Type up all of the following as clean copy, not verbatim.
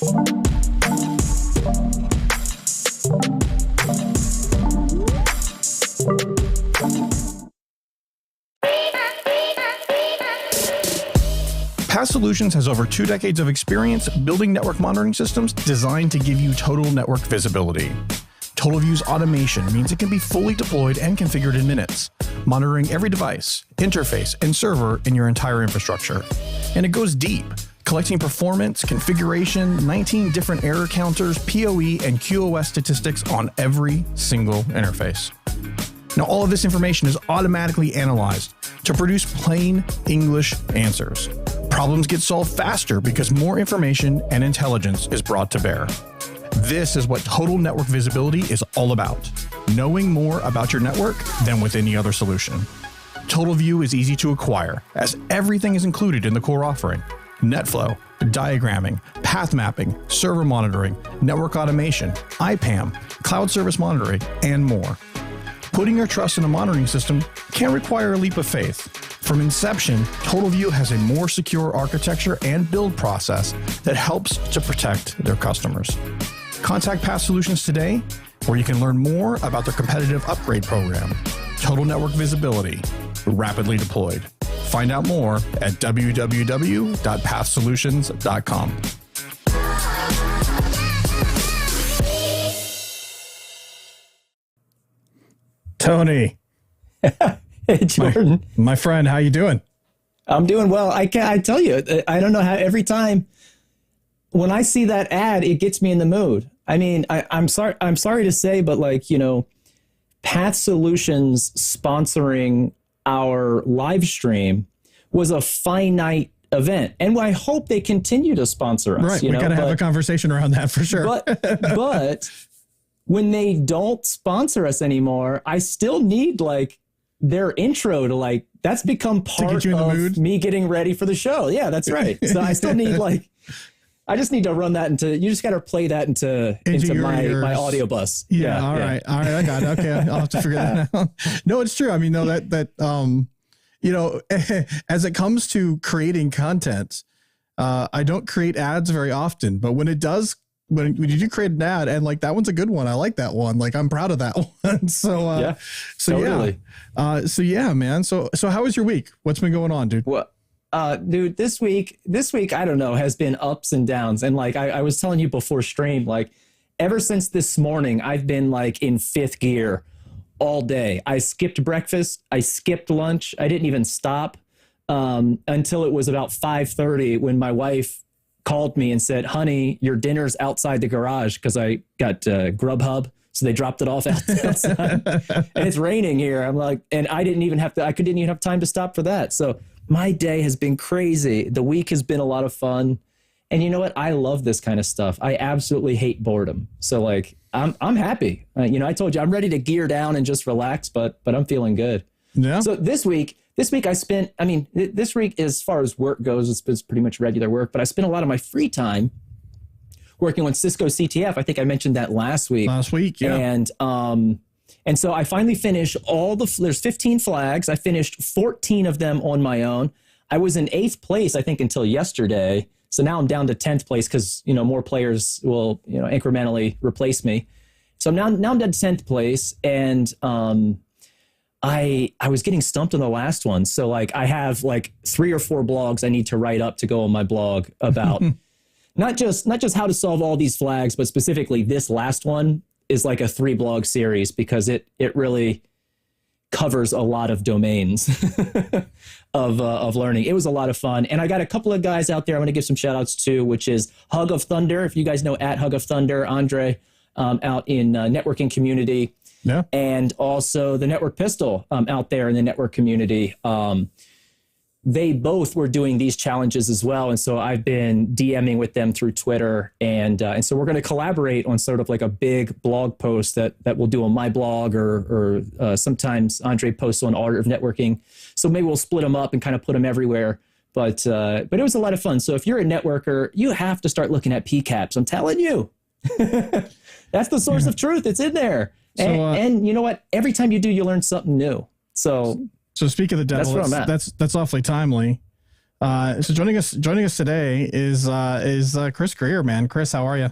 Path Solutions has over 2 decades of experience building network monitoring systems designed to give you total network visibility. TotalView's automation means it can be fully deployed and configured in minutes, monitoring every device, interface, and server in your entire infrastructure. And it goes deep, collecting performance, configuration, 19 different error counters, PoE, and QoS statistics on every single interface. Now, all of this information is automatically analyzed to produce plain English answers. Problems get solved faster because more information and intelligence is brought to bear. This is what total network visibility is all about, knowing more about your network than with any other solution. TotalView is easy to acquire, as everything is included in the core offering: NetFlow, diagramming, path mapping, server monitoring, network automation, IPAM, cloud service monitoring, and more. Putting your trust in a monitoring system can require a leap of faith. From inception, TotalView has a more secure architecture and build process that helps to protect their customers. Contact Path Solutions today, where you can learn more about their competitive upgrade program, Total Network Visibility, rapidly deployed. Find out more at www.pathsolutions.com. Tony. Hey, Jordan. My friend, how you doing? I'm doing well. I tell you, I don't know how every time when I see that ad, it gets me in the mood. I mean, I'm sorry to say, but Path Solutions sponsoring our live stream was a finite event. And I hope they continue to sponsor us. Right. We got to have a conversation around that for sure. But when they don't sponsor us anymore, I still need their intro to that's become part of me getting ready for the show. Yeah, that's right. So I still need I just need to run that you just got to play that into my audio bus. Yeah. All right. I got it. Okay. I'll have to figure that out. No, it's true. I mean, no, as it comes to creating content, I don't create ads very often, but when you do create an ad and that one's a good one, I like that one. I'm proud of that one. Totally. Yeah, man. So how was your week? What's been going on, dude? Well, dude, this week, I don't know, has been ups and downs. And I was telling you before stream, ever since this morning, I've been in fifth gear all day. I skipped breakfast. I skipped lunch. I didn't even stop until it was about 5:30 when my wife called me and said, "Honey, your dinner's outside the garage," because I got Grubhub. So they dropped it off outside and it's raining here. I'm and I didn't even have time to stop for that. So my day has been crazy. The week has been a lot of fun. And you know what? I love this kind of stuff. I absolutely hate boredom. So I'm happy. I told you I'm ready to gear down and just relax, but I'm feeling good. Yeah. So this week I spent, this week as far as work goes, it's pretty much regular work, but I spent a lot of my free time working on Cisco CTF. I think I mentioned that last week. Yeah. And so I finally finished there's 15 flags. I finished 14 of them on my own. I was in 8th place, I think, until yesterday. So now I'm down to 10th place because, more players will, incrementally replace me. So now I'm down to 10th place. And I was getting stumped on the last one. So I have 3 or 4 blogs I need to write up to go on my blog about not just how to solve all these flags, but specifically this last one is a 3 blog series because it really covers a lot of domains of learning. It was a lot of fun. And I got a couple of guys out there I want to give some shout outs to, which is Hug of Thunder. If you guys know at Hug of Thunder, Andre out in networking community. Yeah. And also the Network Pistol out there in the network community. They both were doing these challenges as well. And so I've been DMing with them through Twitter. And so we're going to collaborate on sort of a big blog post that we'll do on my blog or sometimes Andre posts on Art of Networking. So maybe we'll split them up and kind of put them everywhere. But it was a lot of fun. So if you're a networker, you have to start looking at PCAPs. I'm telling you. That's the source of truth. It's in there. So, and you know what? Every time you do, you learn something new. So speak of the devil, that's awfully timely. So joining us today is Chris Greer, man. Chris, how are you?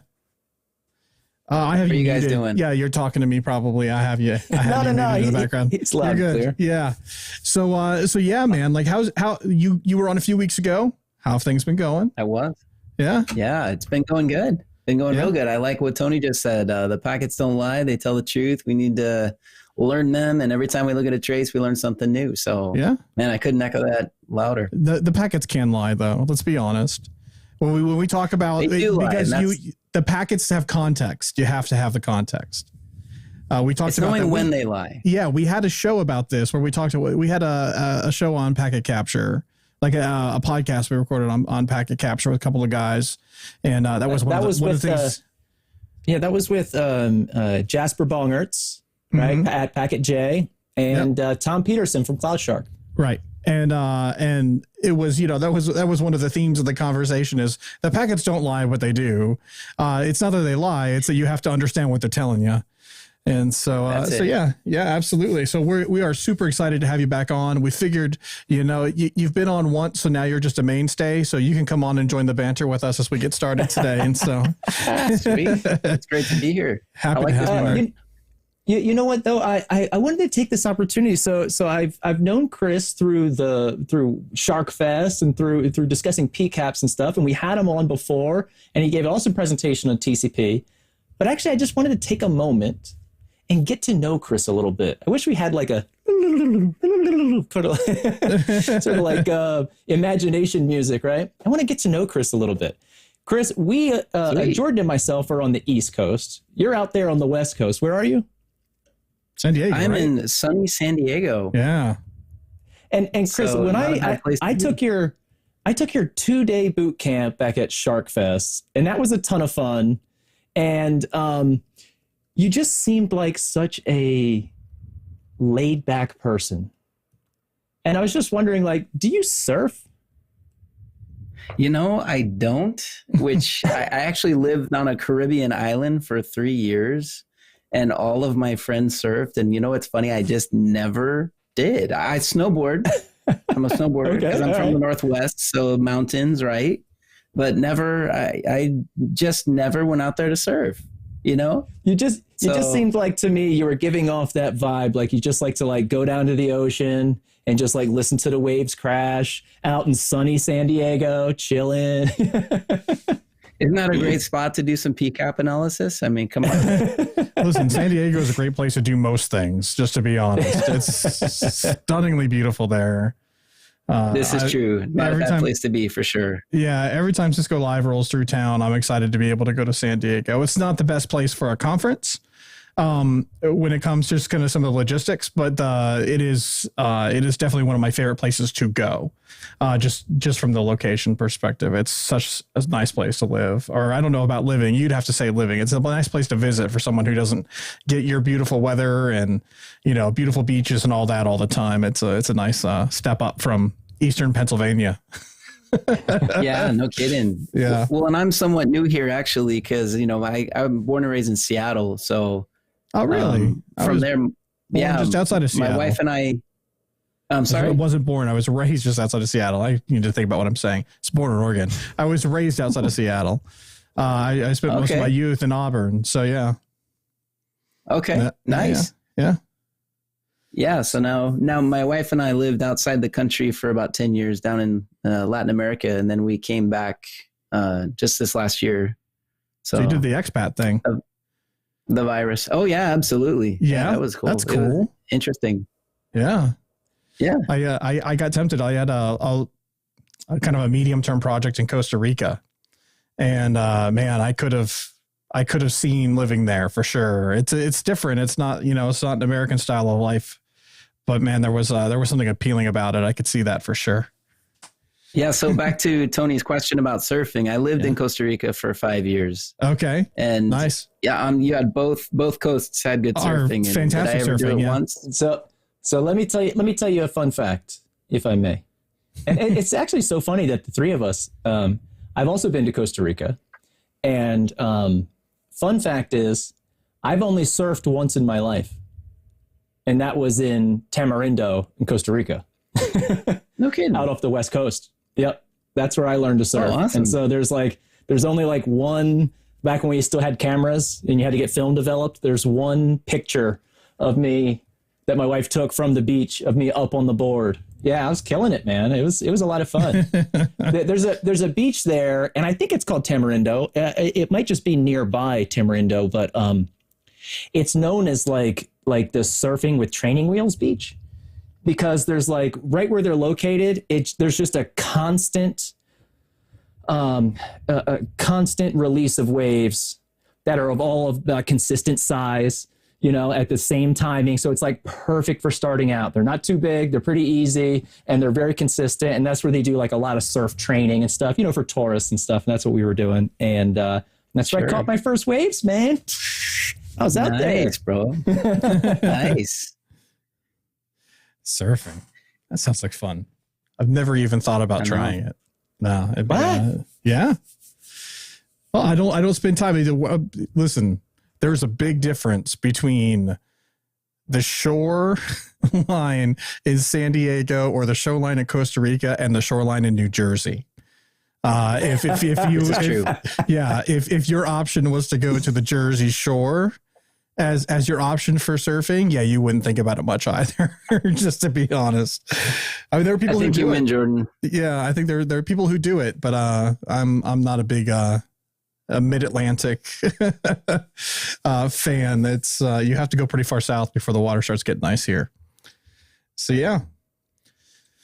I have How are you guys muted. doing? Yeah, you're talking to me probably. I have you. No. In the background. It's loud and clear. Yeah. So yeah, man. Like, how you were on a few weeks ago? How have things been going? I was. Yeah. Yeah, it's been going good. Been going real good. I like what Tony just said. The packets don't lie; they tell the truth. We need to learn them, and every time we look at a trace, we learn something new. So yeah, man, I couldn't echo that louder. The packets can lie, though. Let's be honest. When we talk about because the packets have context. You have to have the context. We talked about knowing that when they lie. Yeah, we had a show about this where we talked. We had a show on packet capture, like a podcast we recorded on packet capture with a couple of guys, and that was one of the things. That was with Jasper Bongertz, right, at Packet J, and Tom Peterson from CloudShark. Right. And it was, that was one of the themes of the conversation is the packets don't lie what they do. It's not that they lie. It's that you have to understand what they're telling you. And so yeah, absolutely. So we are super excited to have you back on. We figured, you've been on once, so now you're just a mainstay. So you can come on and join the banter with us as we get started today. And so sweet. It's great to be here. Happy to have you. You know what though, I wanted to take this opportunity. So I've known Chris through Shark Fest and through discussing PCAPs and stuff, and we had him on before, and he gave an awesome presentation on TCP. But actually, I just wanted to take a moment and get to know Chris a little bit. I wish we had like a sort of like imagination music, right? I want to get to know Chris a little bit. Chris, we Jordan and myself are on the East Coast. You're out there on the West Coast. Where are you? San Diego. I'm in sunny San Diego. Yeah. And Chris, when I took your 2-day boot camp back at Shark Fest, and that was a ton of fun. And you just seemed like such a laid back person. And I was just wondering, like, do you surf? I don't, which I actually lived on a Caribbean island for 3 years. And all of my friends surfed. And it's funny, I just never did. I snowboard. I'm a snowboarder because I'm from the Northwest, so mountains, right? But never, I just never went out there to surf, You just seemed like to me, you were giving off that vibe. Like you just like to like go down to the ocean and just like listen to the waves crash out in sunny San Diego, chilling. Isn't that a great spot to do some PCAP analysis? I mean, come on. Listen, San Diego is a great place to do most things, just to be honest. It's stunningly beautiful there. This is true. Not a bad place to be for sure. Yeah, every time Cisco Live rolls through town, I'm excited to be able to go to San Diego. It's not the best place for a conference when it comes to just kind of some of the logistics, but it is definitely one of my favorite places to go. Just from the location perspective, it's such a nice place to live. Or I don't know about living. You'd have to say living. It's a nice place to visit for someone who doesn't get your beautiful weather and beautiful beaches and all that all the time. It's a nice step up from Eastern Pennsylvania. Yeah, no kidding. Yeah. Well, and I'm somewhat new here actually because I'm born and raised in Seattle. So. Oh, really? Just outside of Seattle. My wife and I. I'm sorry. I wasn't born. I was raised just outside of Seattle. I need to think about what I'm saying. It's born in Oregon. I was raised outside of Seattle. I spent most of my youth in Auburn. So yeah. Okay. Nice. Yeah. Yeah. So now my wife and I lived outside the country for about 10 years down in Latin America, and then we came back just this last year. So you did the expat thing. The virus. Oh yeah, absolutely. Yeah, that was cool. That's cool. Interesting. Yeah. Yeah. I got tempted. I had a kind of a medium-term project in Costa Rica, and man, I could have seen living there for sure. It's different. It's not it's not an American style of life, but man, there was something appealing about it. I could see that for sure. Yeah. So back to Tony's question about surfing. I lived in Costa Rica for 5 years. Okay. And nice. Yeah. You had both coasts had good surfing. Fantastic surfing. Yeah. Once? So let me tell you a fun fact, if I may. And it's actually so funny that the three of us, I've also been to Costa Rica, and fun fact is I've only surfed once in my life, and that was in Tamarindo in Costa Rica. No kidding. Out off the West Coast. Yep. That's where I learned to surf. Oh, awesome. And so there's only like one, back when we still had cameras and you had to get film developed, there's one picture of me that my wife took from the beach of me up on the board. Yeah, I was killing it, man. It was a lot of fun. There's a beach there, and I think it's called Tamarindo. It might just be nearby Tamarindo, but it's known as like the surfing with training wheels beach, because there's like right where they're located, there's just a constant release of waves that are of all of consistent size, at the same timing. So it's like perfect for starting out. They're not too big. They're pretty easy and they're very consistent. And that's where they do like a lot of surf training and stuff, for tourists and stuff. And that's what we were doing. And that's where I caught my first waves, man. I was out there. Nice, bro. Nice. Surfing. That sounds like fun. I've never even thought about trying it. No. Yeah. Well, I don't spend time. Listen, there's a big difference between the shoreline in San Diego or the shoreline in Costa Rica and the shoreline in New Jersey. If your option was to go to the Jersey Shore as your option for surfing, you wouldn't think about it much either. Just to be honest, I mean, there are people who do it. Jordan. Yeah, I think there are people who do it, but I'm not a big a mid-Atlantic fan. It's you have to go pretty far south before the water starts getting nice here. So yeah.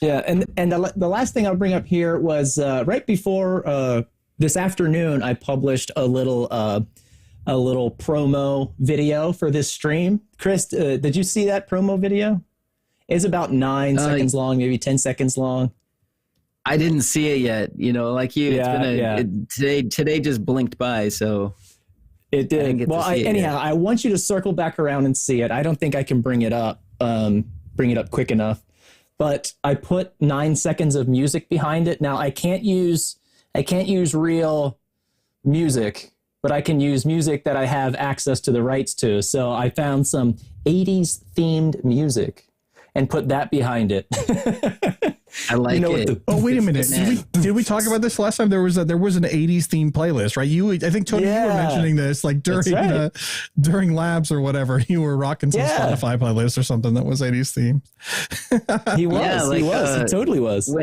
And the last thing I'll bring up here was right before this afternoon, I published a little promo video for this stream. Chris, did you see that promo video? It's about 9 seconds long, maybe 10 seconds long. I didn't see it yet. Like you, today just blinked by. So it did. Well, anyhow, I want you to circle back around and see it. I don't think I can bring it up quick enough, but I put 9 seconds of music behind it. Now I can't use real music, but I can use music that I have access to the rights to. So I found some 80s themed music and put that behind it. I like it. Wait a minute. Did we talk about this last time? There was an 80s themed playlist, right? I think Tony, you were mentioning this like during labs or whatever. You were rocking some Spotify playlist or something that was 80s themed. He was. He totally was.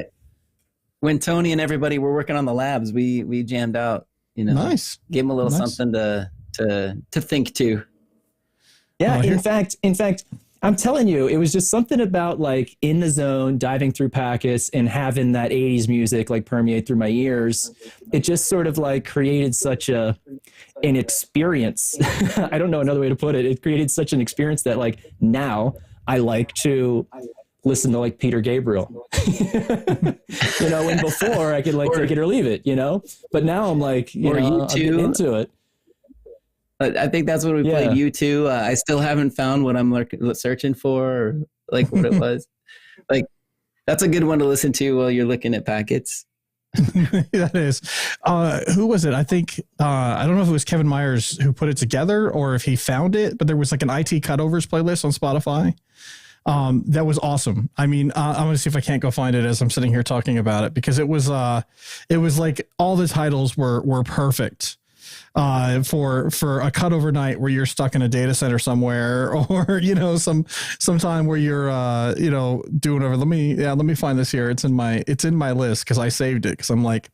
When Tony and everybody were working on the labs, we jammed out. Nice. Give him a little something to think to. Yeah. In fact. I'm telling you, it was just something about like in the zone, diving through packets and having that 80s music like permeate through my ears. It just sort of like created such an experience. I don't know another way to put it. It created such an experience that like now I like to listen to like Peter Gabriel, when before I could like take it or leave it, but now I'm like, I'm getting into it. I think that's when we played U2. I still haven't found what I'm searching for, or like what it was. Like, that's a good one to listen to while you're looking at packets. That is. Who was it? I think, I don't know if it was Kevin Myers who put it together or if he found it, but there was like an IT cutovers playlist on Spotify. That was awesome. I mean, I'm going to see if I can't go find it as I'm sitting here talking about it, because it was like all the titles were perfect. For a cutover night where you're stuck in a data center somewhere, or some time where you're doing whatever. Let me find this here. It's in my list because I saved it, because I'm like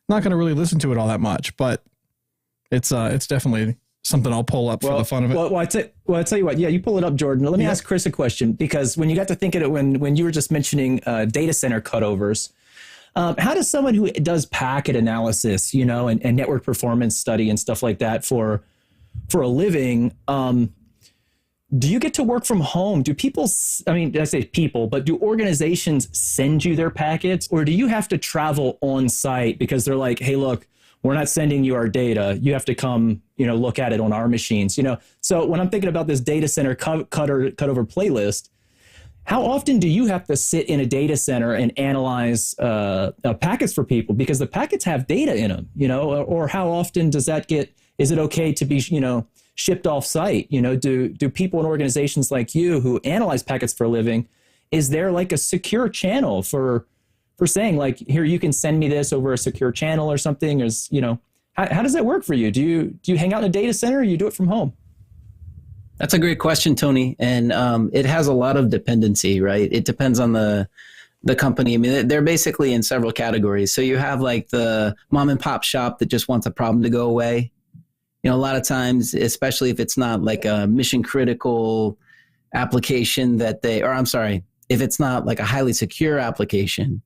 not going to really listen to it all that much, but it's definitely something I'll pull up for the fun of it. Well, I tell you what. Yeah, you pull it up, Jordan. Let me ask Chris a question, because when you got to think of it, when you were just mentioning data center cutovers. How does someone who does packet analysis, and network performance study and stuff like that for a living, do you get to work from home? Do people, I say people, but do organizations send you their packets, or do you have to travel on site because they're like, hey, look, we're not sending you our data. You have to come, look at it on our machines, So when I'm thinking about this data center cutover playlist, how often do you have to sit in a data center and analyze packets for people? Because the packets have data in them, or how often is it okay to be, shipped off site? Do people in organizations like you who analyze packets for a living, is there like a secure channel for for saying like, here, you can send me this over a secure channel or something. Or, how does that work for you? Do you hang out in a data center or you do it from home? That's a great question, Tony. And it has a lot of dependency, right? It depends on the company. I mean, they're basically in several categories. So you have like the mom and pop shop that just wants a problem to go away. A lot of times, especially if it's not like a mission critical application if it's not like a highly secure application,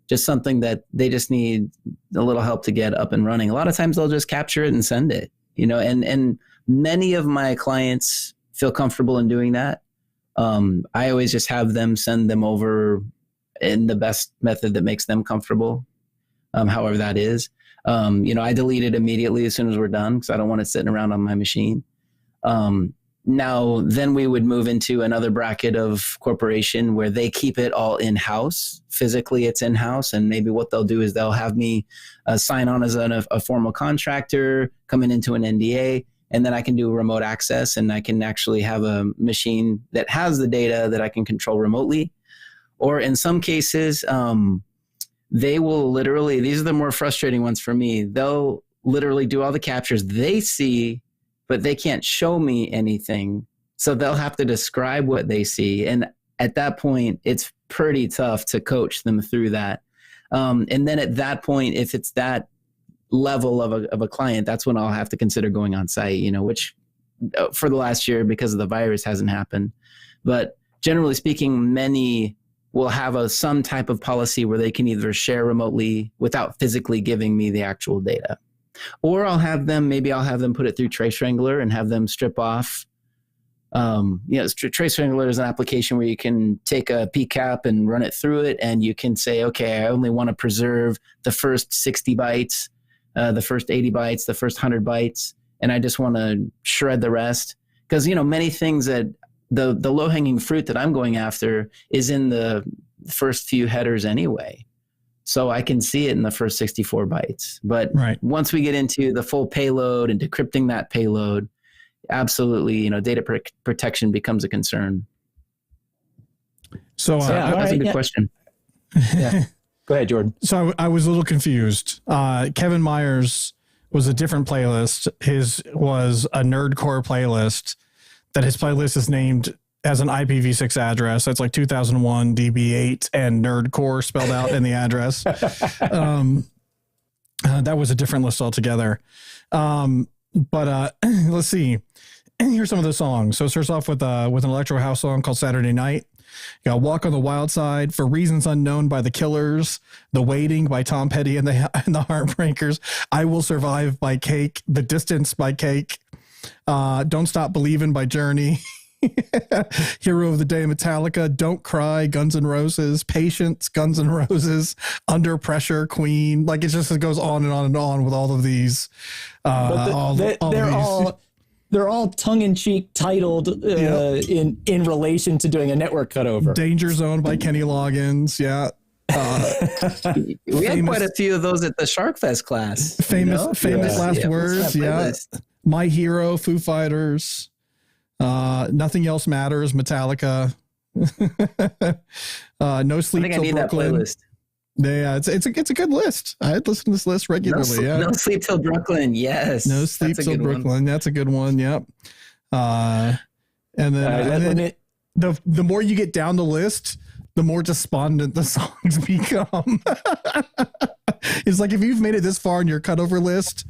just something that they just need a little help to get up and running. A lot of times they'll just capture it and send it, and many of my clients feel comfortable in doing that. I always just have them send them over in the best method that makes them comfortable, however that is. I delete it immediately as soon as we're done because I don't want it sitting around on my machine. Now, then we would move into another bracket of corporation where they keep it all in-house. Physically, it's in-house. And maybe what they'll do is they'll have me sign on as a formal contractor, coming into an NDA, and then I can do remote access and I can actually have a machine that has the data that I can control remotely. Or in some cases, they will literally, these are the more frustrating ones for me, they'll literally do all the captures they see, but they can't show me anything. So they'll have to describe what they see. And at that point, it's pretty tough to coach them through that. And then at that point, if it's that level of a client, that's when I'll have to consider going on site, which for the last year, because of the virus, hasn't happened. But generally speaking, many will have some type of policy where they can either share remotely without physically giving me the actual data. Or I'll have them put it through Trace Wrangler and have them strip off. Trace Wrangler is an application where you can take a PCAP and run it through it, and you can say, okay, I only want to preserve the first 60 bytes, the first 80 bytes, the first 100 bytes, and I just want to shred the rest. Because, many things that the low-hanging fruit that I'm going after is in the first few headers anyway. So I can see it in the first 64 bytes. But once we get into the full payload and decrypting that payload, absolutely, data protection becomes a concern. So that's a good question. Yeah. Go ahead, Jordan. So I was a little confused. Kevin Myers was a different playlist. His was a nerdcore playlist that his playlist is named as an IPv6 address. That's like 2001 DB8 and nerdcore spelled out in the address. That was a different list altogether. But let's see. Here's some of the songs. So it starts off with an electro house song called Saturday Night. You got Walk on the Wild Side, For Reasons Unknown by The Killers, The Waiting by Tom Petty and the Heartbreakers, I Will Survive by Cake, The Distance by Cake, Don't Stop Believin' by Journey, Hero of the Day Metallica, Don't Cry, Guns N' Roses, Patience, Guns N' Roses, Under Pressure, Queen. Like it goes on and on and on with all of these. They're all tongue-in-cheek titled in relation to doing a network cutover. Danger Zone by Kenny Loggins. Yeah. We had quite a few of those at the Shark Fest class. Famous last words. Yeah. My Hero, Foo Fighters. Nothing Else Matters, Metallica. No Sleep Till Brooklyn. Yeah, it's a good list. I listen to this list regularly. No Sleep Till Brooklyn. Yes. No Sleep Till Brooklyn. One. That's a good one. Yep. And then the more you get down the list, the more despondent the songs become. It's like if you've made it this far in your cutover list,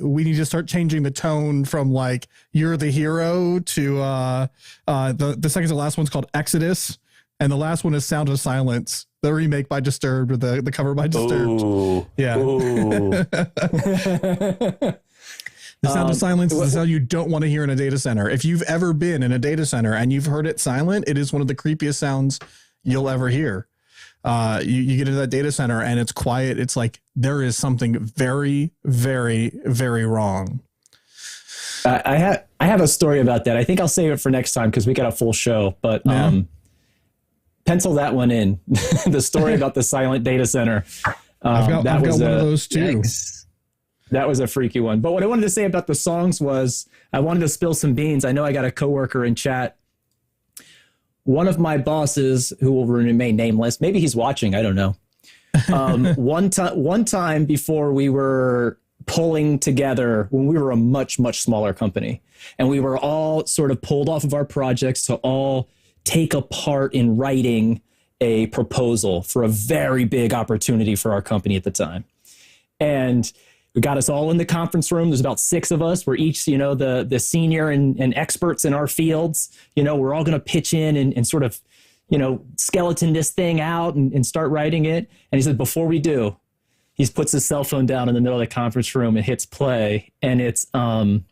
we need to start changing the tone from like You're the Hero to the second to last one's called Exodus, and the last one is Sound of Silence, the remake by Disturbed, or the cover by Disturbed. Ooh. Yeah. Ooh. The Sound of Silence is the sound you don't want to hear in a data center. If you've ever been in a data center and you've heard it silent, it is one of the creepiest sounds you'll ever hear. You get into that data center and it's quiet. It's like there is something very, very, very wrong. I have a story about that. I think I'll save it for next time because we got a full show. But pencil that one in. The story about the silent data center. I've got one of those too. Yikes. That was a freaky one. But what I wanted to say about the songs was I wanted to spill some beans. I know I got a coworker in chat. one of my bosses, who will remain nameless, maybe he's watching, I don't know. One time before we were pulling together, when we were a much, much smaller company, and we were all sort of pulled off of our projects to all take a part in writing a proposal for a very big opportunity for our company at the time. And we got us all in the conference room. There's about 6 of us. We're each, the senior and experts in our fields. We're all going to pitch in and sort of, skeleton this thing out and start writing it. And he said, before we do, he puts his cell phone down in the middle of the conference room and hits play. And it's an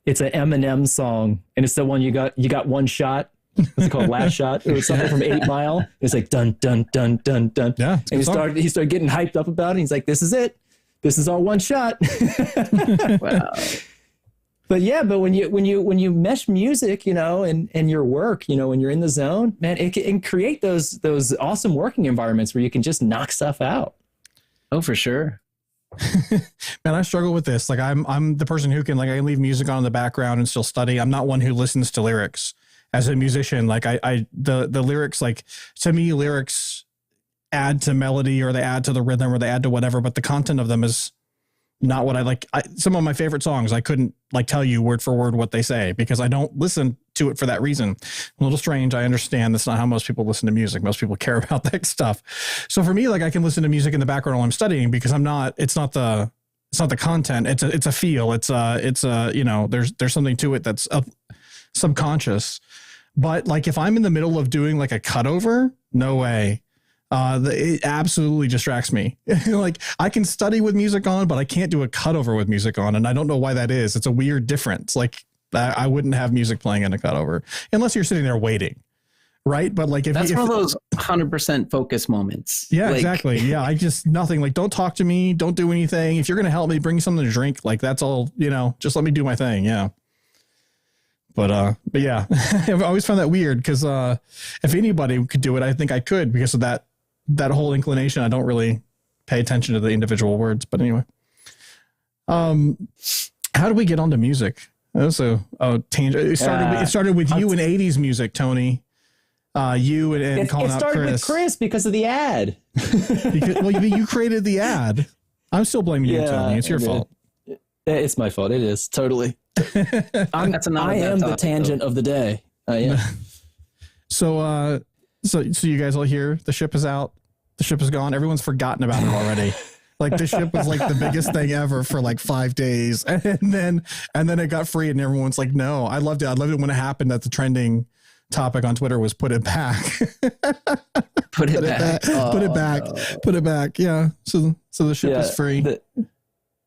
Eminem song. And it's the one you got one shot. What's it called? Last Shot. It was something from 8 Mile. It's like dun dun dun dun dun. Yeah. And he started getting hyped up about it. And he's like, "This is it. This is our one shot." Wow. But when you mesh music, and your work, when you're in the zone, man, it can create those awesome working environments where you can just knock stuff out. Oh, for sure. Man, I struggle with this. Like I'm the person who can I can leave music on in the background and still study. I'm not one who listens to lyrics. As a musician, the lyrics, to me, lyrics add to melody, or they add to the rhythm, or they add to whatever, but the content of them is not what I like. Some of my favorite songs, I couldn't tell you word for word what they say, because I don't listen to it for that reason. A little strange. I understand that's not how most people listen to music. Most people care about that stuff. So for me, I can listen to music in the background while I'm studying, because it's not the content. It's a feel. It's there's something to it that's subconscious. But if I'm in the middle of doing a cutover, no way. It absolutely distracts me. I can study with music on, but I can't do a cutover with music on. And I don't know why that is. It's a weird difference. I wouldn't have music playing in a cutover unless you're sitting there waiting. Right. But if that's one of those 100% focus moments. Yeah, exactly. Yeah. I just nothing don't talk to me. Don't do anything. If you're going to help me, bring something to drink. That's all, just let me do my thing. Yeah. But yeah, I've always found that weird, because if anybody could do it, I think I could, because of that whole inclination. I don't really pay attention to the individual words. But anyway, how do we get onto music? That was a tangent. It started with you and 80s music, Tony. You and calling out Chris. It started with Chris because of the ad. You created the ad. I'm still blaming you, Tony. It's your fault. It's my fault. It is totally. I am the tangent of the day. Yeah. So you guys all hear the ship is out. The ship is gone. Everyone's forgotten about it already. The ship was the biggest thing ever for 5 days, and then it got free, and everyone's like, "No, I loved it. I loved it when it happened." That the trending topic on Twitter was "put it back." Put it back. Put it back. Put it back. Yeah. So the ship is free.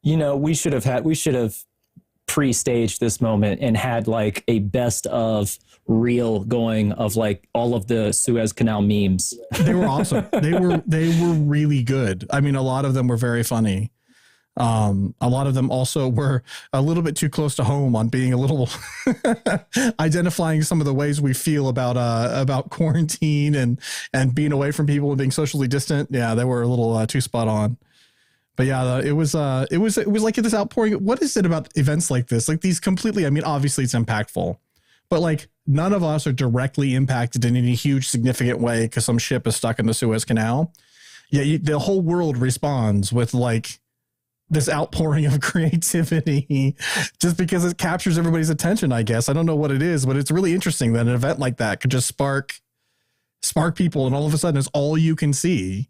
We should have pre-staged this moment and had a best of reel going of all of the Suez Canal memes. They were awesome. They were really good. I mean, a lot of them were very funny. A lot of them also were a little bit too close to home on being a little identifying some of the ways we feel about quarantine and being away from people and being socially distant. Yeah, they were a little too spot on. But yeah, it was this outpouring. What is it about events like this? These completely, I mean, obviously it's impactful, but none of us are directly impacted in any huge significant way because some ship is stuck in the Suez Canal. Yeah, the whole world responds with this outpouring of creativity just because it captures everybody's attention, I guess. I don't know what it is, but it's really interesting that an event like that could just spark people, and all of a sudden it's all you can see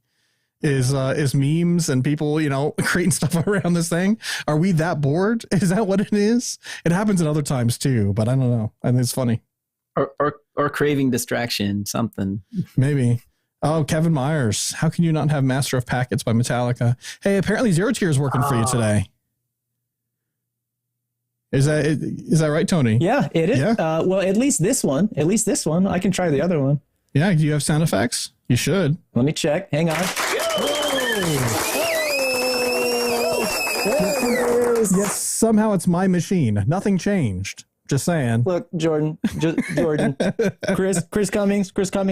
is memes and people, creating stuff around this thing. Are we that bored? Is that what it is? It happens at other times too, but I don't know. I think it's funny. Or craving distraction, something. Maybe. Oh, Kevin Myers. How can you not have Master of Packets by Metallica? Hey, apparently Zero Tear is working for you today. Is that right, Tony? Yeah, it is. Yeah? Well, at least this one. I can try the other one. Yeah, do you have sound effects? You should. Let me check. Hang on. Yes, somehow it's my machine. Nothing changed. Just saying. Look, Jordan. Chris Cummings,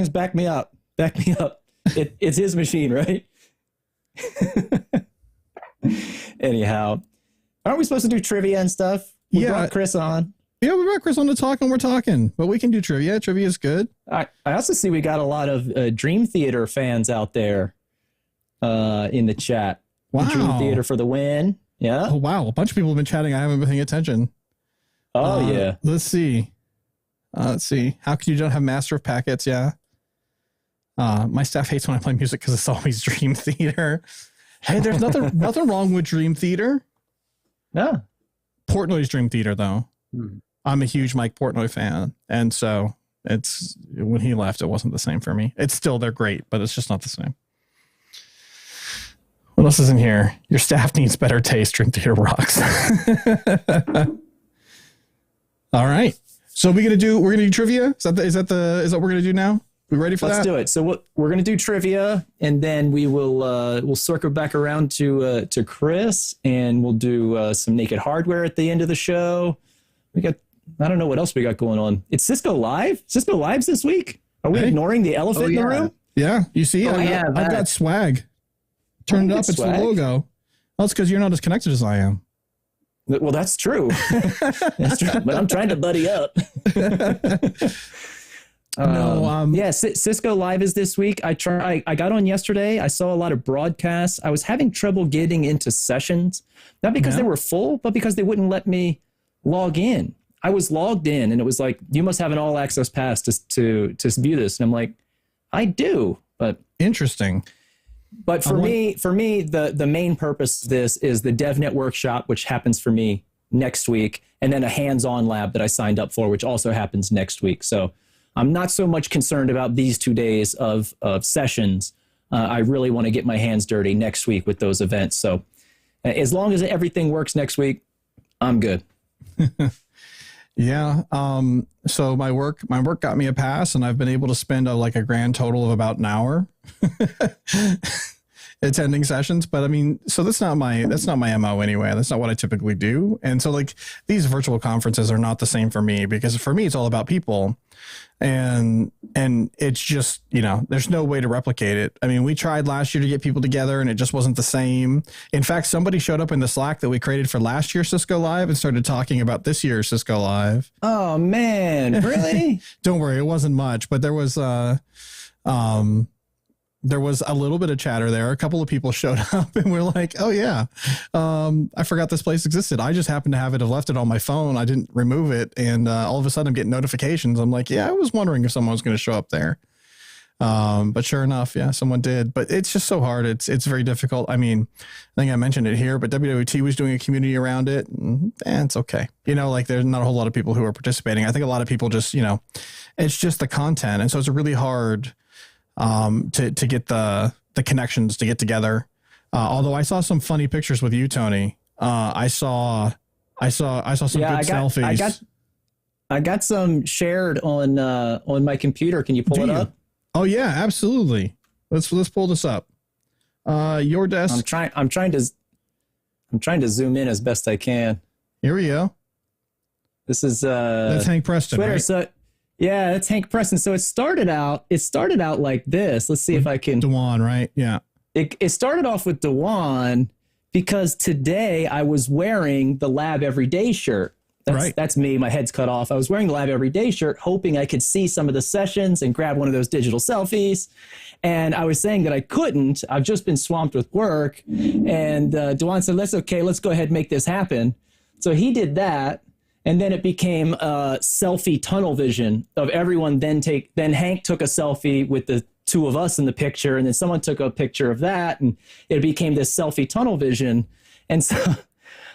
back me up. It's his machine, right? Anyhow, aren't we supposed to do trivia and stuff? We brought Chris on. Yeah, we brought Chris on to talk and we're talking, but we can do trivia. Trivia is good. I also see we got a lot of Dream Theater fans out there in the chat. Wow. Dream Theater for the win. Yeah. Oh, wow. A bunch of people have been chatting. I haven't been paying attention. Oh, yeah. Let's see. How can you don't have Master of Packets? Yeah. My staff hates when I play music because it's always Dream Theater. Hey, there's nothing wrong with Dream Theater. No. Portnoy's Dream Theater, though. I'm a huge Mike Portnoy fan. And so when he left, it wasn't the same for me. They're great, but it's just not the same. What else is in here? Your staff needs better taste. Dream Theater rocks. All right. So we're gonna do trivia. Is that what we're gonna do now? We ready for that? Let's do it. So we're gonna do trivia, and then we'll circle back around to Chris, and we'll do some Naked Hardware at the end of the show. I don't know what else we got going on. It's Cisco Live. Cisco Live's this week. Are we ignoring the elephant in the room? Yeah. You see, I've got swag. Turn it up. It's swag. The logo. Well, it's because you're not as connected as I am. Well, that's true. That's true. But I'm trying to buddy up. Cisco Live is this week. I got on yesterday. I saw a lot of broadcasts. I was having trouble getting into sessions, not because they were full, but because they wouldn't let me log in. I was logged in, and it was like, you must have an all access pass to view this. And I'm like, I do, but interesting. But for me, the main purpose of this is the DevNet workshop, which happens for me next week, and then a hands-on lab that I signed up for, which also happens next week. So I'm not so much concerned about these 2 days of sessions. I really want to get my hands dirty next week with those events. So as long as everything works next week, I'm good. Yeah. So my work got me a pass, and I've been able to spend a grand total of about an hour attending sessions. But I mean, so that's not my MO anyway. That's not what I typically do. And so these virtual conferences are not the same for me, because for me, it's all about people. And it's just, there's no way to replicate it. I mean, we tried last year to get people together, and it just wasn't the same. In fact, somebody showed up in the Slack that we created for last year's Cisco Live and started talking about this year's Cisco Live. Oh man, really? Don't worry, it wasn't much, but there was a little bit of chatter there. A couple of people showed up, and we're like, oh yeah, I forgot this place existed. I just happened to have left it on my phone. I didn't remove it. And all of a sudden I'm getting notifications. I'm like, yeah, I was wondering if someone was going to show up there. But sure enough, yeah, someone did. But it's just so hard. It's very difficult. I mean, I think I mentioned it here, but WWT was doing a community around it, and it's okay. There's not a whole lot of people who are participating. I think a lot of people just, it's just the content. And so it's really hard to get the connections to get together. Although I saw some funny pictures with you, Tony. I saw some good selfies. I got some shared on my computer. Can you pull it up? Oh yeah, absolutely. Let's pull this up. Your desk. I'm trying to zoom in as best I can. Here we go. This is that's Hank Preston, Twitter. Right? So yeah, it's Hank Preston. So it started out like this. Let's see if I can. Dewan, right? Yeah. It started off with Dewan because today I was wearing the Lab Everyday shirt. That's me. My head's cut off. I was wearing the Lab Everyday shirt, hoping I could see some of the sessions and grab one of those digital selfies. And I was saying that I couldn't. I've just been swamped with work. And Dewan said, "That's okay. Let's go ahead and make this happen." So he did that. And then it became selfie tunnel vision of everyone. Then Hank took a selfie with the two of us in the picture, and then someone took a picture of that, and it became this selfie tunnel vision. And so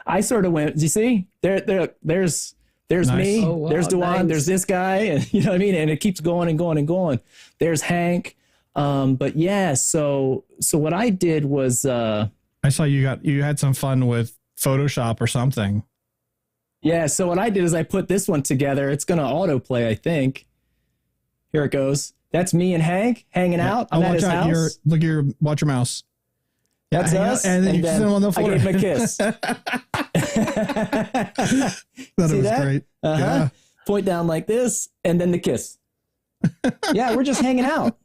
I sort of went, you see, there's nice. Me, oh, wow, there's Dewan, nice. There's this guy, and you know what I mean? And it keeps going and going and going. There's Hank. But yeah, so what I did was I saw you had some fun with Photoshop or something. Yeah, so what I did is I put this one together. It's going to autoplay, I think. Here it goes. That's me and Hank hanging out. I'm at his house. Watch your mouse. That's us. And then you sit on the floor. I gave him a kiss. That was great. Yeah. Point down like this, and then the kiss. Yeah, we're just hanging out.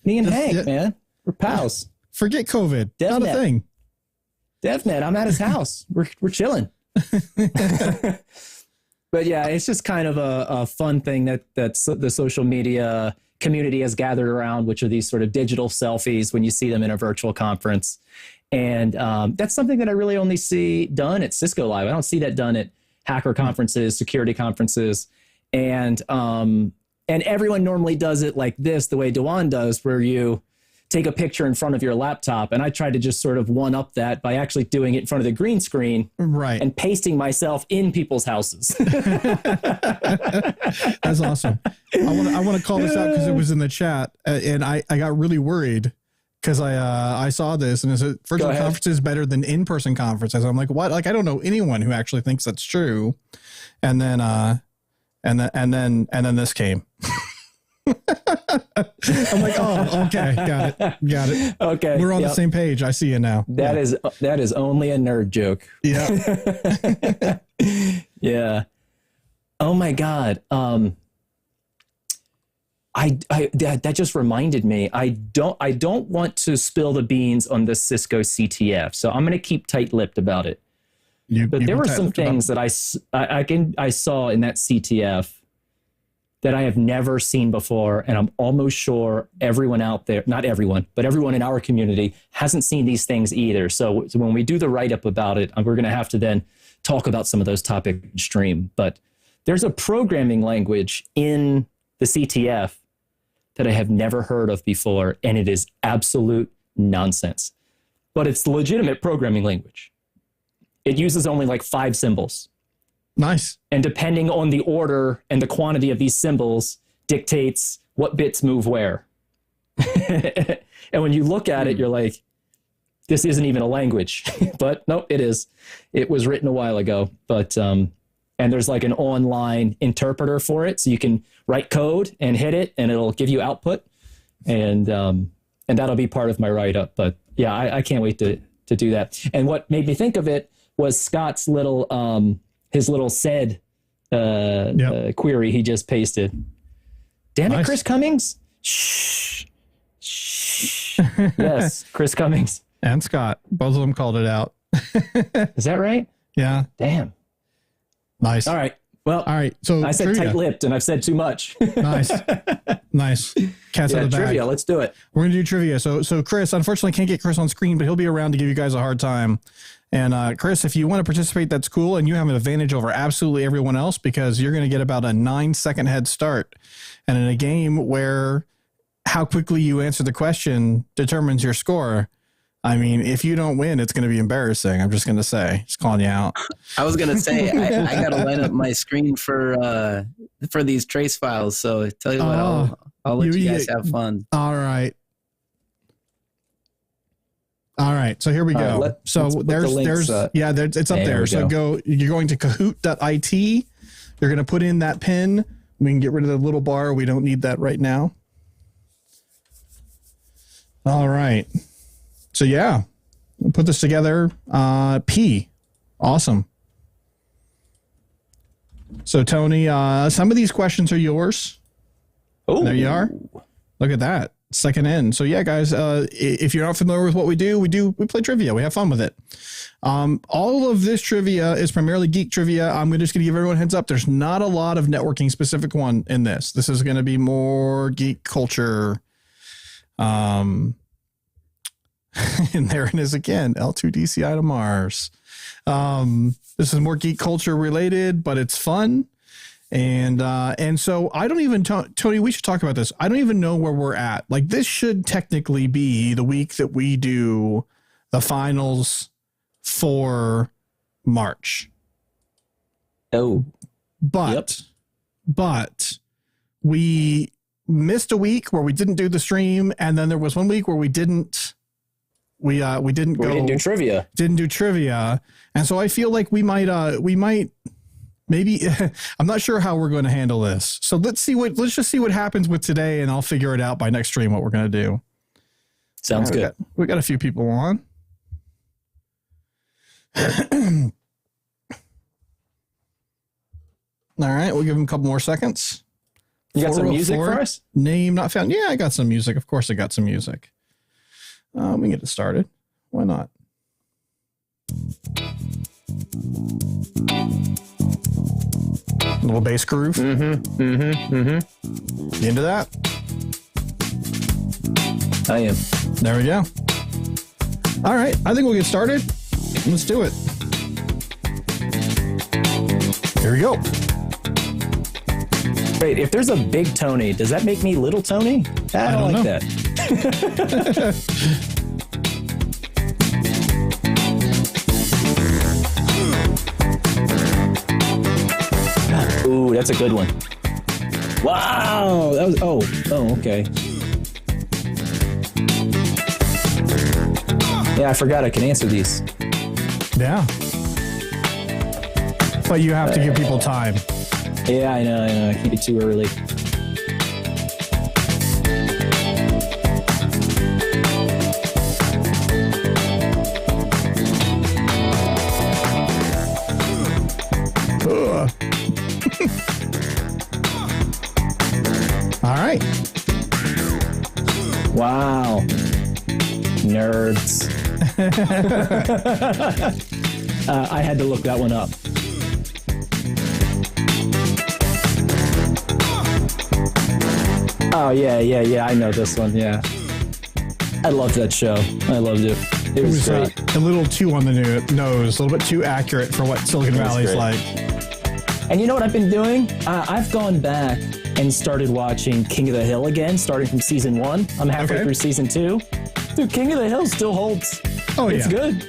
Me and Hank, man. We're pals. Forget COVID. DevNet. Not a thing. DevNet. I'm at his house. We're chilling. But yeah, it's just kind of a fun thing that's the social media community has gathered around, which are these sort of digital selfies when you see them in a virtual conference. And that's something that I really only see done at Cisco Live. I don't see that done at hacker conferences, security conferences. And everyone normally does it like this, the way Dewan does, where you take a picture in front of your laptop. And I tried to just sort of one up that by actually doing it in front of the green screen, right, and pasting myself in people's houses. That's awesome. I want to call this out because it was in the chat, and I got really worried because I saw this and it said virtual conference is better than in-person conferences. I'm like, what? Like, I don't know anyone who actually thinks that's true. And then this came. I'm like, oh, okay, got it. Okay, we're on the same page. I see you now. That is only a nerd joke. Yeah. Yeah. Oh my God. That just reminded me. I don't want to spill the beans on the Cisco CTF, so I'm going to keep tight-lipped about it. But there were some things that I saw in that CTF that I have never seen before, and I'm almost sure everyone out there, not everyone, but everyone in our community hasn't seen these things either. So when we do the write-up about it, we're going to have to then talk about some of those topics in stream. But there's a programming language in the CTF that I have never heard of before, and it is absolute nonsense. But it's legitimate programming language. It uses only like 5 symbols. Nice. And depending on the order and the quantity of these symbols dictates what bits move where. And when you look at it, you're like, this isn't even a language. But no, it is. It was written a while ago. But and there's like an online interpreter for it. So you can write code and hit it and it'll give you output. And that'll be part of my write-up. But yeah, I can't wait to do that. And what made me think of it was Scott's little his little said query he just pasted. Damn it, Chris Cummings. Shh. Yes, Chris Cummings. And Scott. Both of them called it out. Is that right? Yeah. Damn. Nice. All right. Well, all right. So I said tight-lipped and I've said too much. Nice. Cat's out of the bag. Trivia. Let's do it. We're going to do trivia. So Chris, unfortunately can't get Chris on screen, but he'll be around to give you guys a hard time. And Chris, if you want to participate, that's cool. And you have an advantage over absolutely everyone else because you're going to get about a 9-second head start. And in a game where how quickly you answer the question determines your score, I mean, if you don't win, it's going to be embarrassing. I'm just going to say, just calling you out. I was going to say, I got to line up my screen for these trace files. So tell you what, I'll let you guys have fun. All right. So here we go. It's up there. So you're going to kahoot.it. You're going to put in that pin. We can get rid of the little bar. We don't need that right now. All right. So yeah, we'll put this together. P. Awesome. So Tony, some of these questions are yours. Oh, there you are. Look at that. Second in. So yeah, guys, if you're not familiar with what we play trivia. We have fun with it. All of this trivia is primarily geek trivia. I'm just going to give everyone a heads up. There's not a lot of networking specific one in this. This is going to be more geek culture. And there it is again, L2DCI to Mars. This is more geek culture related, but it's fun. And so I don't even, Tony, we should talk about this. I don't even know where we're at. Like this should technically be the week that we do the finals for March. Oh, but we missed a week where we didn't do the stream. And then there was 1 week where we didn't do trivia. And so I feel like we might maybe, I'm not sure how we're going to handle this. So let's just see what happens with today and I'll figure it out by next stream, what we're going to do. Sounds good. We got a few people on. All right. We'll give them a couple more seconds. You got some music for us? Name not found. Yeah, I got some music. Of course I got some music. We can get it started. Why not? Little bass groove. You into that? I am. There we go. All right, I think we'll get started. Let's do it. Here we go. Wait, if there's a big Tony, does that make me little Tony? I don't like that. Ooh, that's a good one. Wow, that was okay. Yeah, I forgot I can answer these. Yeah. But you have to give people time. Yeah, I know. I keep it too early. All right. Wow. Nerds. I had to look that one up. Oh, yeah. I know this one, yeah. I loved that show. I loved it. It was great. A little too on the nose, a little bit too accurate for what Silicon Valley's like. And you know what I've been doing? I've gone back and started watching King of the Hill again, starting from season 1. I'm halfway through season 2. Dude, King of the Hill still holds. Oh, it's good.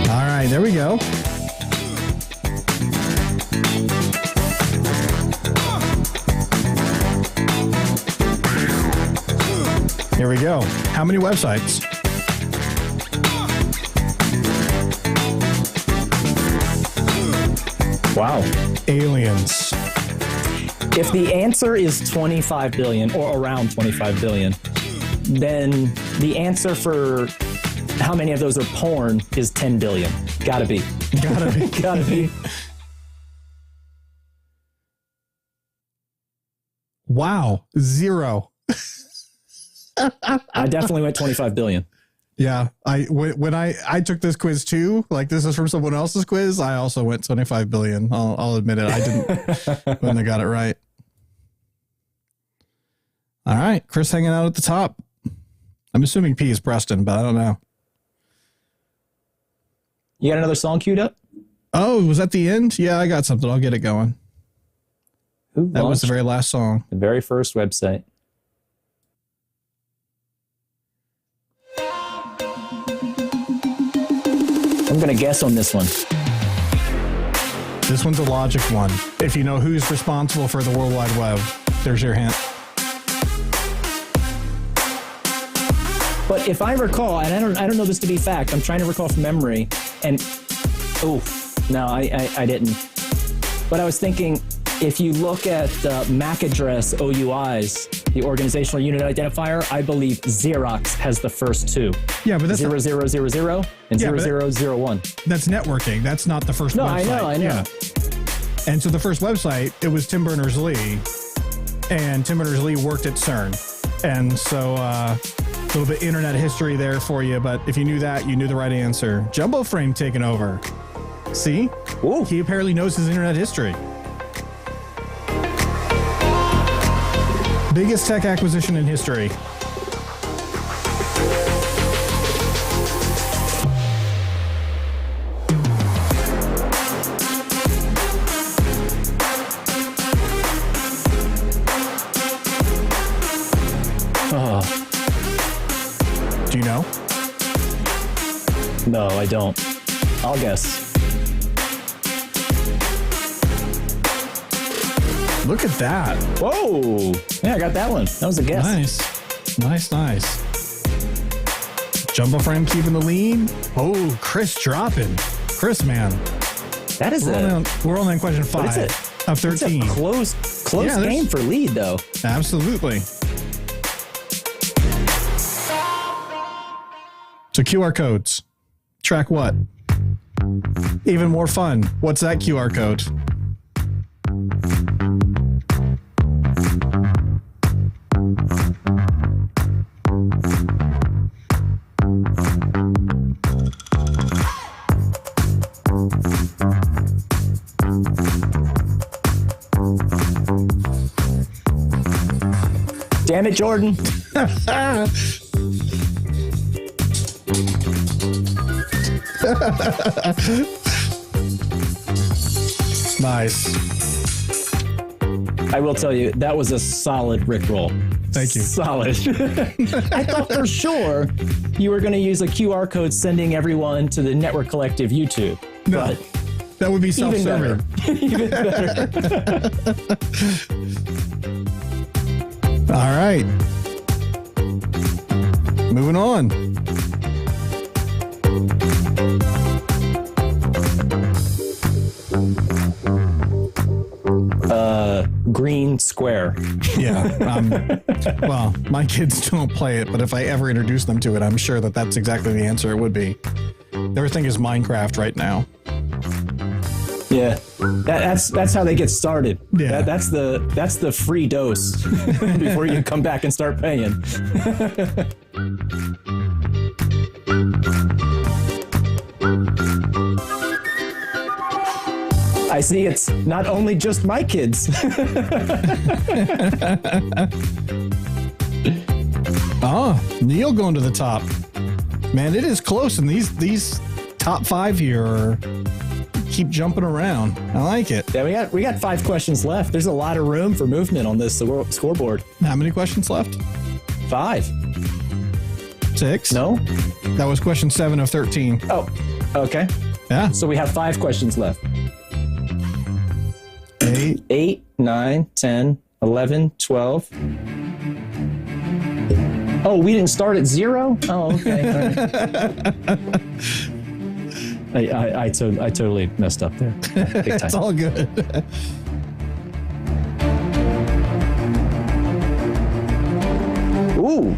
All right, there we go. Here we go. How many websites? Wow. Aliens. If the answer is 25 billion or around 25 billion, then the answer for how many of those are porn is 10 billion. Gotta be. Gotta be. Wow. 0. I definitely went 25 billion. Yeah. When I took this quiz too, like this is from someone else's quiz, I also went 25 billion. I'll admit it. I didn't when they got it right. All right. Chris hanging out at the top. I'm assuming P is Preston, but I don't know. You got another song queued up? Oh, was that the end? Yeah, I got something. I'll get it going. That was the very last song. The very first website. I'm going to guess on this one. This one's a logic one. If you know who's responsible for the World Wide Web, there's your hint. But if I recall, and I don't know this to be fact, I'm trying to recall from memory, and no, I didn't. But I was thinking, if you look at MAC address OUIs, the organizational unit identifier, I believe Xerox has the first two. Yeah, but that's 0000 and 0001. That's networking. That's not the first No, website. I know. Yeah. And so the first website, it was Tim Berners-Lee, and Tim Berners-Lee worked at CERN. And so a little bit internet history there for you, but if you knew that, you knew the right answer. Jumbo Frame taking over. See? Ooh. He apparently knows his internet history. Biggest tech acquisition in history. Do you know? No, I don't. I'll guess. Look at that. Whoa. Yeah, I got that one. That was a guess. Nice. Jumbo Frame keeping the lead. Oh, Chris dropping. Chris, man. That is we're only on question 5 of 13. It's a close game for lead, though. Absolutely. So QR codes. Track what? Even more fun. What's that QR code? Damn it, Jordan. Nice. I will tell you, that was a solid Rickroll. Thank you. Solid. I thought for sure you were going to use a QR code sending everyone to the Network Collective YouTube. No, But that would be even self-serving. better. Even better. All right. Moving on. Green square. Yeah. Well, my kids don't play it, but if I ever introduce them to it, I'm sure that that's exactly the answer it would be. Everything is Minecraft right now. Yeah, that's how they get started. Yeah. That's the free dose before you come back and start paying. I see it's not only just my kids. Oh, Neil going to the top. Man, it is close, and these top 5 here keep jumping around. I like it. Yeah, we got 5 questions left. There's a lot of room for movement on this scoreboard. How many questions left? 5. 6? No? That was question 7 of 13. Oh, okay. Yeah. So we have 5 questions left. 8. 8, 9, 10, 11, 12. Oh, we didn't start at 0? Oh, okay. I totally messed up there. Big time. It's all good. Ooh.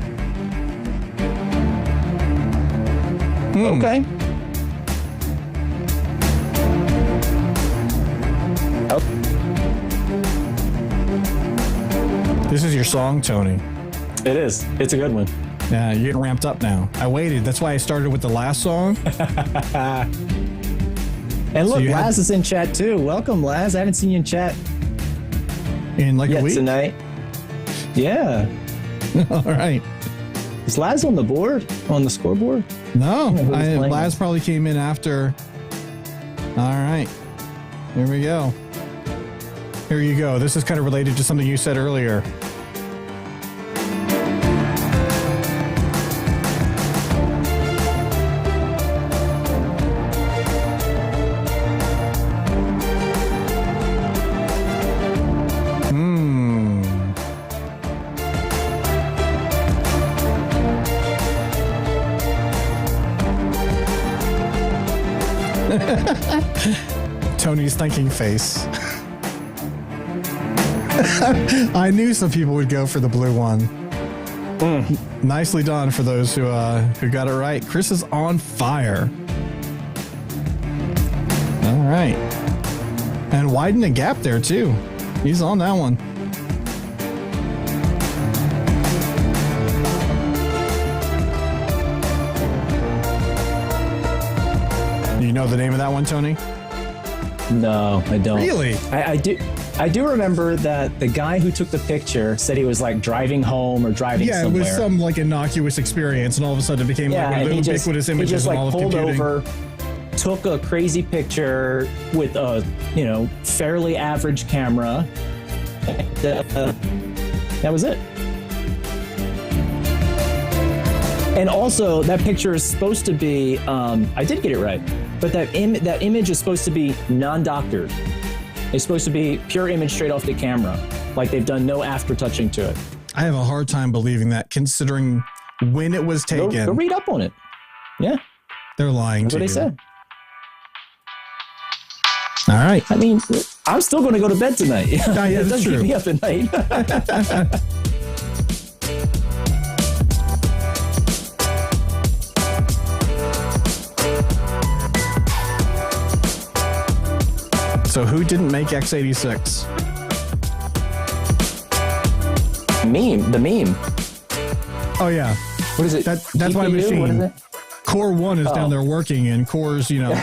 Okay. Oh, This is your song, Tony. it is. It's a good one. Yeah, you're getting ramped up now. I waited. That's why I started with the last song. And look, you had- Laz is in chat too. Welcome, Laz. I haven't seen you in chat In like a yet week. tonight. Yeah. All right. Is Laz on the board? On the scoreboard? No, who's playing Laz this? probably came in after. All right. Here we go. Here you go. This is kind of related to something you said earlier. Tony's thinking face. I knew some people would go for the blue one. Nicely done for those who got it right. Chris is on fire. All right. And widen the gap there too. He's on that one. You know the name of that one, Tony? No, I don't. Really? I do remember that the guy who took the picture said he was like driving home or driving Yeah, somewhere. it was some like innocuous experience, and all of a sudden it became Yeah, like one of and the he ubiquitous just images in like all of pulled computing. over, took a crazy picture with a fairly average camera. That was it. And also, that picture is supposed to be, I did get it right, but that image is supposed to be non-doctored. It's supposed to be pure image straight off the camera. Like they've done no after touching to it. I have a hard time believing that, considering when it was taken. Go read up on it. Yeah, They're lying that's to what they you. said. All right. I mean, I'm still going to go to bed tonight. yeah, It that's does true. keep me up at night. So who didn't make x86? The meme. Oh yeah, What is it? that's my GPU? What machine. is it? Core 1 is down there working, and cores, 2 They're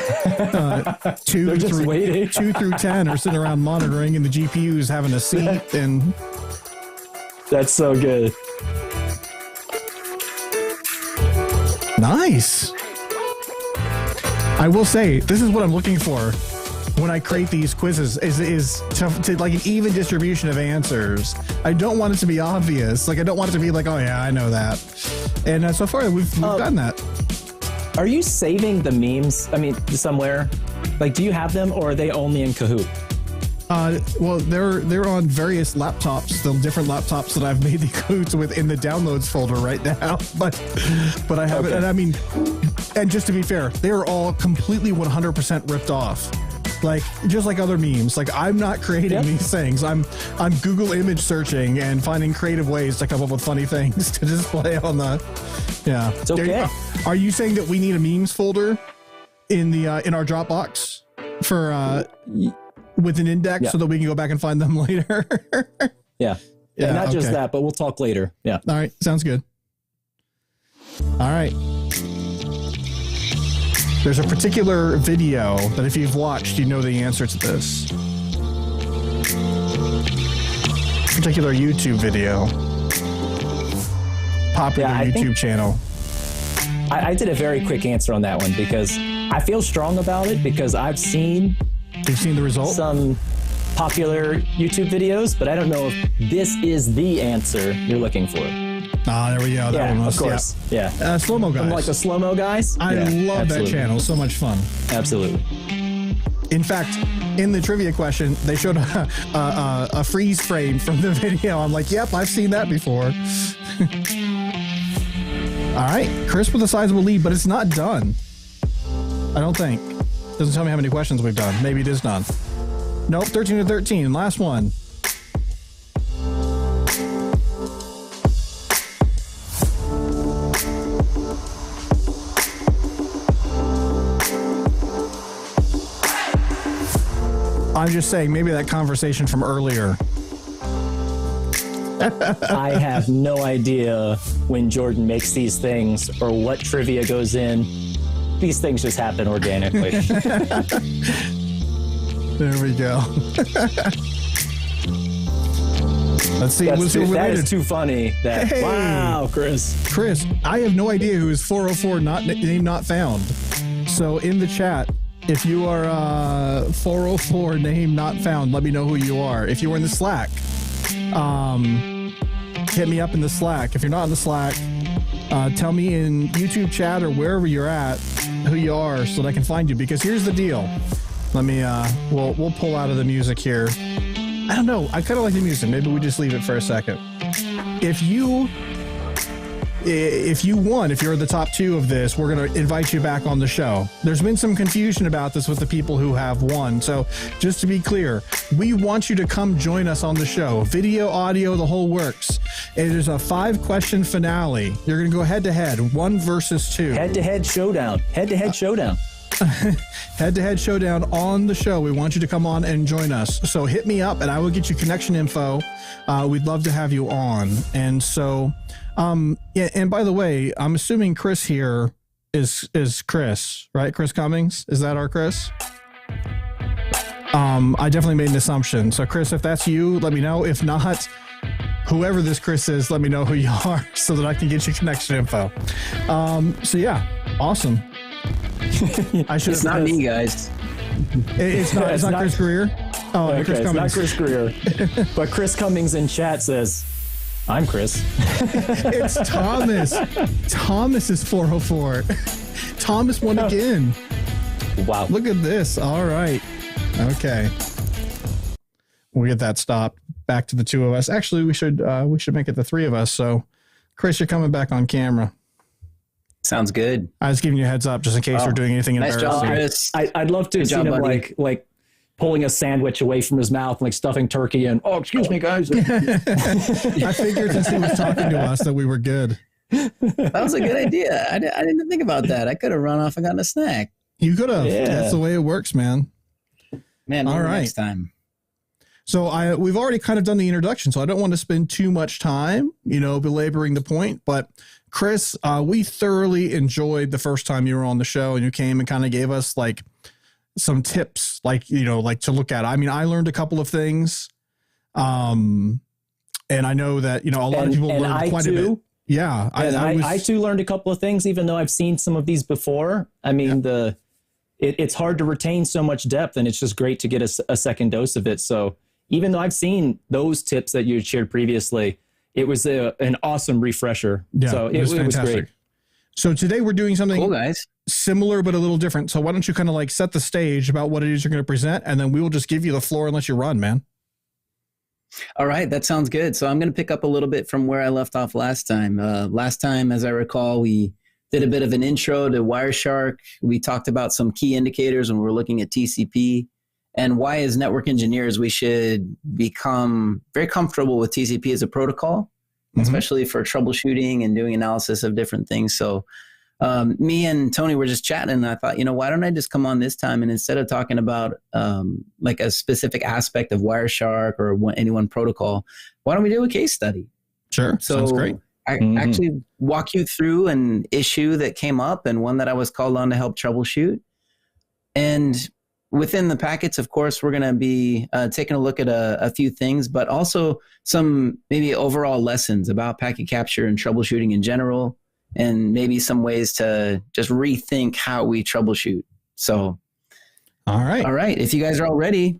just through waiting. 2 through 10 are sitting around monitoring, and the GPU is having a seat. And That's so good. Nice. I will say, this is what I'm looking for when I create these quizzes is to like an even distribution of answers. I don't want it to be obvious. Like, I don't want it to be like, oh yeah, I know that. And so far we've done that. Are you saving the memes? I mean, somewhere? Like, do you have them, or are they only in Kahoot? Well, they're on various laptops, the different laptops that I've made the Kahoots with in the downloads folder right now. But I haven't, Okay. and I mean, and just to be fair, they are all completely 100% ripped off. Like, just like other memes. Like, I'm not creating these things. I'm Google image searching and finding creative ways to come up with funny things to display on the. Yeah, It's okay. Are you saying that we need a memes folder in the in our Dropbox for with an index so that we can go back and find them later? Yeah. Yeah, And not just okay. that, but we'll talk later. Yeah. All right, sounds good. All right. There's a particular video that if you've watched, you know the answer to this. Particular YouTube video. Popular Yeah, I YouTube think- channel. I did a very quick answer on that one because I feel strong about it because I've seen You've seen the result? some popular YouTube videos, but I don't know if this is the answer you're looking for. Ah, there we go. That Yeah, one of was, course. Yeah. Slow-mo guys. From like the slow-mo guys. I Yeah, love that absolutely. channel. So much fun. Absolutely. In fact, in the trivia question, they showed a freeze frame from the video. I'm like, yep, I've seen that before. All right, Chris with a sizable lead, but it's not done. I don't think. Doesn't tell me how many questions we've done. Maybe it is done. Nope, 13 to 13. Last one. I'm just saying, maybe that conversation from earlier. I have no idea when Jordan makes these things or what trivia goes in. These things just happen organically. There we go. Let's see what's That related. is too funny. That Hey. Wow, Chris. Chris, I have no idea who is 404 name not found. So in the chat, if you are 404 name not found, let me know who you are. If you are in the Slack, hit me up in the Slack. If you're not in the Slack, tell me in YouTube chat or wherever you're at who you are so that I can find you. Because here's the deal. Let me we'll pull out of the music here. I don't know. I kind of like the music. Maybe we just leave it for a second. If you won, if you're the top two of this, we're going to invite you back on the show. There's been some confusion about this with the people who have won. So just to be clear, we want you to come join us on the show. Video, audio, the whole works. It is a 5-question finale. You're going to go head to head, 1 versus 2. Head-to-head showdown. Head-to-head showdown. Head-to-head showdown on the show. We want you to come on and join us. So hit me up and I will get you connection info. We'd love to have you on. And so, yeah. And by the way, I'm assuming Chris here is Chris, right? Chris Cummings. Is that our Chris? I definitely made an assumption. So Chris, if that's you, let me know. If not, whoever this Chris is, let me know who you are so that I can get you connection info. So yeah, awesome. I should. It's not me, guys. It's not. It's not Chris Greer. Oh, Okay, Chris it's Cummings. not Chris Greer. But Chris Cummings in chat says, I'm Chris. It's Thomas. Thomas is 404. Thomas won again. Wow. Look at this. All right. Okay. We'll get that stopped. Back to the two of us. Actually, we should make it the three of us. So, Chris, you're coming back on camera. Sounds good. I was giving you a heads up just in case we're doing anything Nice job, embarrassing. Chris. I'd love to Good see job, him buddy. like pulling a sandwich away from his mouth, like stuffing turkey and, oh, excuse me, guys. I figured since he was talking to us that we were good. That was a good idea. I didn't think about that. I could have run off and gotten a snack. You could have. Yeah. That's the way it works, man. Man, All maybe right. next time. So we've already kind of done the introduction, so I don't want to spend too much time, belaboring the point. But Chris, we thoroughly enjoyed the first time you were on the show and you came and kind of gave us like some tips, like to look at. I mean, I learned a couple of things. And I know that, a lot of people learned quite a bit. Yeah. I too learned a couple of things, even though I've seen some of these before. I mean, it's hard to retain so much depth, and it's just great to get a second dose of it. So even though I've seen those tips that you had shared previously, it was an awesome refresher. Yeah, so it was great. So today we're doing something cool, guys. Similar, but a little different. So why don't you kind of like set the stage about what it is you're going to present, and then we will just give you the floor and let you run, man. All right, that sounds good. So I'm going to pick up a little bit from where I left off last time. Last time, as I recall, we did a bit of an intro to Wireshark. We talked about some key indicators when we're looking at TCP, and why as network engineers we should become very comfortable with TCP as a protocol, especially for troubleshooting and doing analysis of different things. So me and Tony were just chatting, and I thought, why don't I just come on this time, and instead of talking about like a specific aspect of Wireshark or any one protocol, why don't we do a case study? Sure, sounds great. I actually walk you through an issue that came up and one that I was called on to help troubleshoot. And within the packets, of course, we're going to be taking a look at a few things, but also some maybe overall lessons about packet capture and troubleshooting in general, and maybe some ways to just rethink how we troubleshoot. So, all right. If you guys are all ready,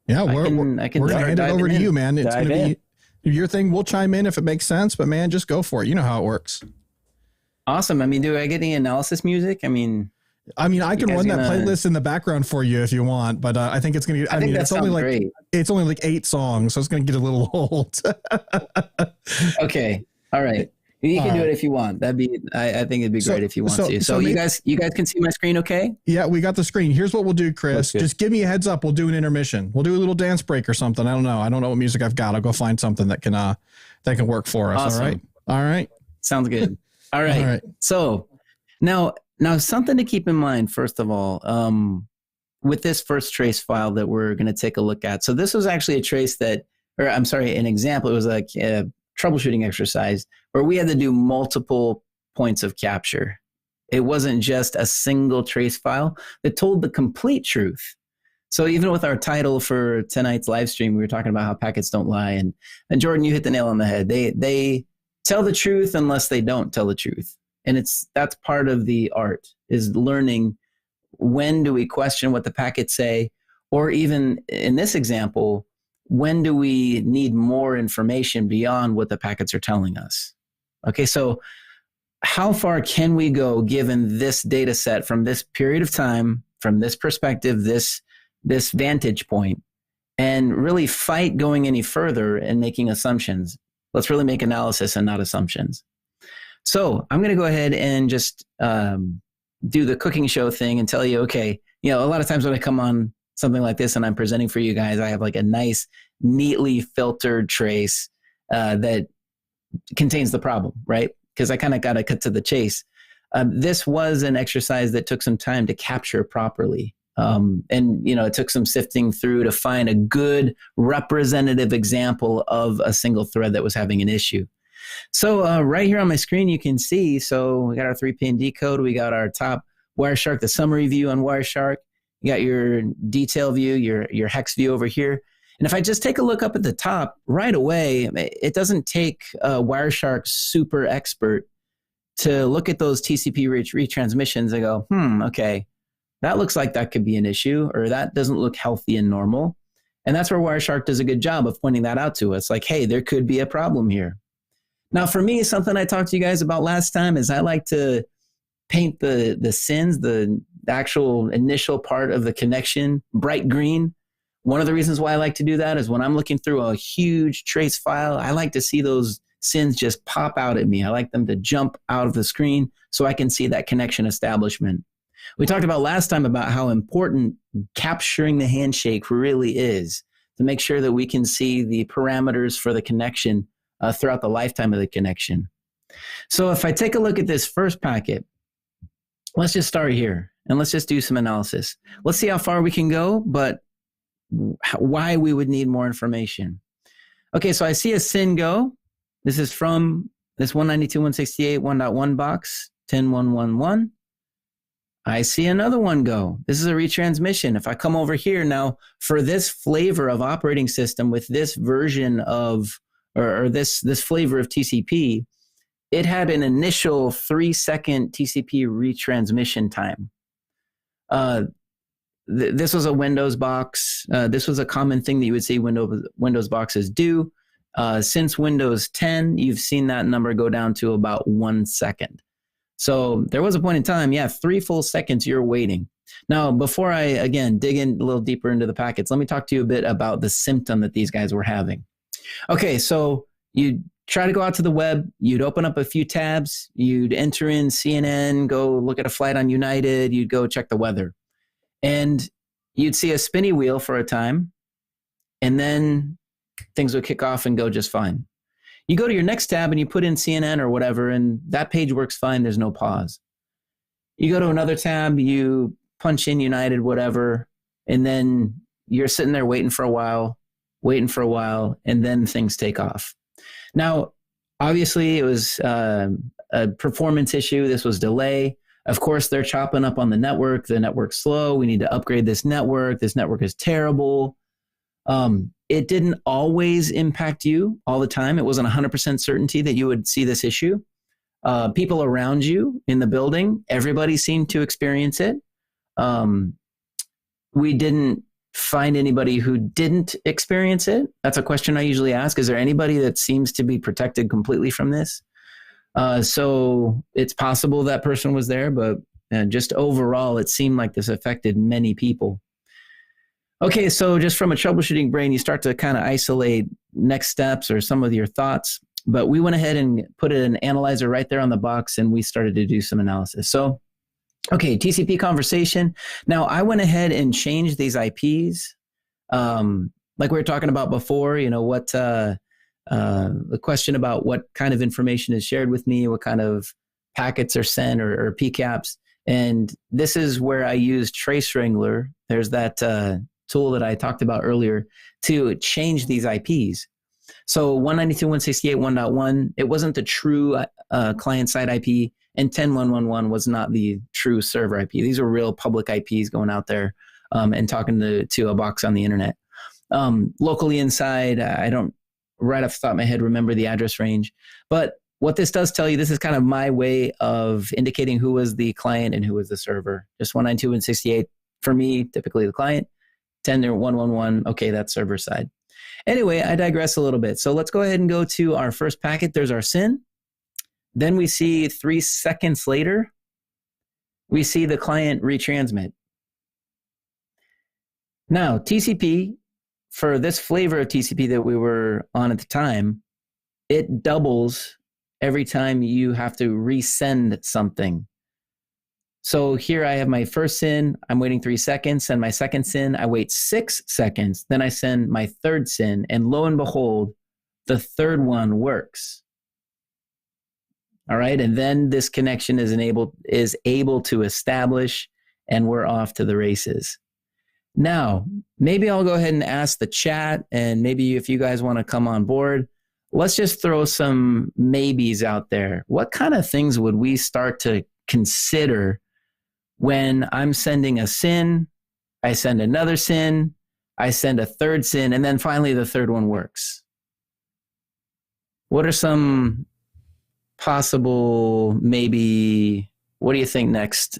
yeah, we're going to hand it over to you, man. It's going to be your thing. We'll chime in if it makes sense, but man, just go for it. You know how it works. Awesome. I mean, do I get any analysis music? I mean, I can run that playlist in the background for you if you want, but I think it's going to get, it's only like 8 songs, so it's going to get a little old. Okay. All right. You can do it if you want. I think it'd be great if you want to. So you guys can see my screen, okay? Yeah, we got the screen. Here's what we'll do, Chris. Just give me a heads up. We'll do an intermission. We'll do a little dance break or something. I don't know what music I've got. I'll go find something that can work for us. Awesome. All right. Sounds good. All right. So now something to keep in mind, first of all, with this first trace file that we're going to take a look at. So this was actually an example. It was like a troubleshooting exercise where we had to do multiple points of capture. It wasn't just a single trace file that told the complete truth. So even with our title for tonight's live stream, we were talking about how packets don't lie. And Jordan, you hit the nail on the head. They tell the truth unless they don't tell the truth. And that's part of the art, is learning when do we question what the packets say, or even in this example, when do we need more information beyond what the packets are telling us? Okay, so how far can we go given this data set from this period of time, from this perspective, this vantage point, and really fight going any further and making assumptions? Let's really make analysis and not assumptions. So I'm going to go ahead and just do the cooking show thing and tell you, okay, a lot of times when I come on something like this and I'm presenting for you guys, I have like a nice, neatly filtered trace that contains the problem, right? Because I kind of got to cut to the chase. This was an exercise that took some time to capture properly. And it took some sifting through to find a good representative example of a single thread that was having an issue. So right here on my screen, you can see, so we got our 3-pin decode. We got our top Wireshark, the summary view on Wireshark. You got your detail view, your hex view over here. And if I just take a look up at the top right away, it doesn't take a Wireshark super expert to look at those TCP retransmissions and go, okay, that looks like that could be an issue, or that doesn't look healthy and normal. And that's where Wireshark does a good job of pointing that out to us. Like, hey, there could be a problem here. Now, for me, something I talked to you guys about last time is I like to paint the sins, the actual initial part of the connection, bright green. One of the reasons why I like to do that is when I'm looking through a huge trace file, I like to see those sins just pop out at me. I like them to jump out of the screen so I can see that connection establishment. We talked about last time about how important capturing the handshake really is to make sure that we can see the parameters for the connection throughout the lifetime of the connection. So if I take a look at this first packet, let's just start here and let's just do some analysis. Let's see how far we can go, but why we would need more information. Okay, so I see a SYN go. This is from this 192.168 1.1 box, 10.1.1.1. I see another one go. This is a retransmission. If I come over here now, for this flavor of operating system with this version of or this flavor of TCP, it had an initial 3-second TCP retransmission time. This was a Windows box. This was a common thing that you would see Windows boxes do. Since Windows 10, you've seen that number go down to about 1 second. So there was a point in time, 3 full seconds you're waiting. Now, before I, again, dig in a little deeper into the packets, let me talk to you a bit about the symptom that these guys were having. Okay, so you'd try to go out to the web, you'd open up a few tabs, you'd enter in CNN, go look at a flight on United, you'd go check the weather. And you'd see a spinny wheel for a time, and then things would kick off and go just fine. You go to your next tab and you put in CNN or whatever, and that page works fine. There's no pause. You go to another tab, you punch in United, whatever, and then you're sitting there waiting for a while, and then things take off. Now, obviously, it was a performance issue. This was delay. Of course, they're chopping up on the network. The network's slow. We need to upgrade this network. This network is terrible. It didn't always impact you all the time. It wasn't 100% certainty that you would see this issue. People around you in the building, everybody seemed to experience it. We didn't find anybody who didn't experience it. That's a question I usually ask. Is there anybody that seems to be protected completely from this? So it's possible that person was there, but just overall, it seemed like this affected many people. Okay, so just from a troubleshooting brain, you start to kind of isolate next steps or some of your thoughts. But we went ahead and put an analyzer right there on the box, and we started to do some analysis. So, okay, TCP conversation. Now, I went ahead and changed these IPs. Like we were talking about before, what the question about what kind of information is shared with me, what kind of packets are sent or PCAPs. And this is where I use Trace Wrangler. There's that tool that I talked about earlier to change these IPs. So 192.168.1.1, it wasn't the true client-side IP, and 10.1.1.1 was not the true server IP. These are real public IPs going out there and talking to a box on the internet. Locally inside, I don't right off the top of my head remember the address range. But what this does tell you, this is kind of my way of indicating who was the client and who was the server. Just 192.168 for me, typically the client. 10.1.1.1, okay, that's server side. Anyway, I digress a little bit. So let's go ahead and go to our first packet. There's our SYN. Then we see 3 seconds later, we see the client retransmit. Now, TCP, for this flavor of TCP that we were on at the time, it doubles every time you have to resend something. So here I have my first SYN, I'm waiting 3 seconds, send my second SYN, I wait 6 seconds, then I send my third SYN, and lo and behold, the third one works. All right, and then this connection is able to establish, and we're off to the races. Now, maybe I'll go ahead and ask the chat, and maybe if you guys want to come on board, let's just throw some maybes out there. What kind of things would we start to consider when I'm sending a SYN, I send another SYN, I send a third SYN, and then finally the third one works? What are some possible, maybe, what do you think next?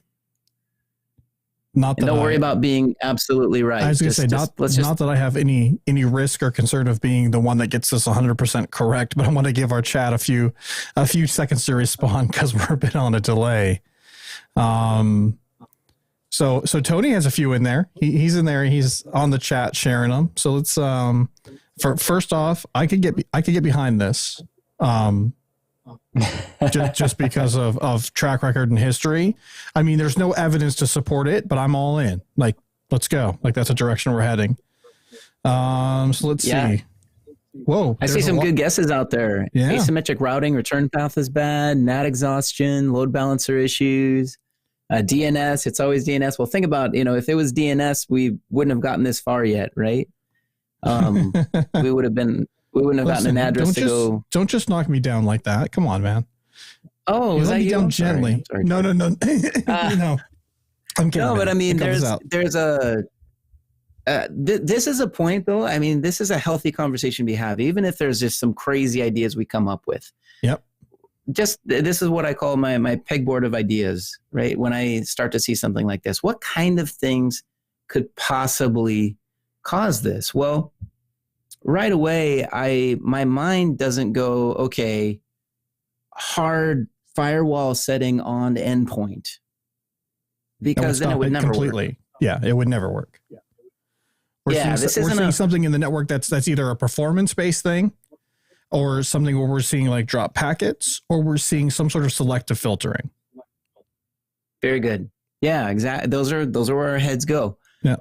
Not that and don't worry about being absolutely right. I was going to say, not that I have any risk or concern of being the one that gets this 100% correct, but I want to give our chat a few seconds to respond because we're a bit on a delay. So Tony has a few in there. He's in there. He's on the chat sharing them. So let's first off, I could get behind this. Just because of track record and history. I mean, there's no evidence to support it, but I'm all in. Like, let's go. Like, that's a direction we're heading. So let's see. Whoa. I see some good guesses out there. Yeah. Asymmetric routing, return path is bad, NAT exhaustion, load balancer issues, DNS. It's always DNS. Well, think about, if it was DNS, we wouldn't have gotten this far yet, right? We wouldn't have gotten an address to go. Don't just knock me down like that. Come on, man. Oh, is that you? Down gently. Sorry. No. No, I'm kidding. No, but I mean, there's this is a point, though. I mean, this is a healthy conversation we have, even if there's just some crazy ideas we come up with. Yep. Just this is what I call my pegboard of ideas, right? When I start to see something like this, what kind of things could possibly cause this? Well, right away, my mind doesn't go, okay, hard firewall setting on endpoint, because then it would never completely work. Yeah, it would never work. Yeah. We're seeing something in the network that's either a performance-based thing, or something where we're seeing like drop packets, or we're seeing some sort of selective filtering. Very good. Yeah, exactly. Those are where our heads go. Yeah.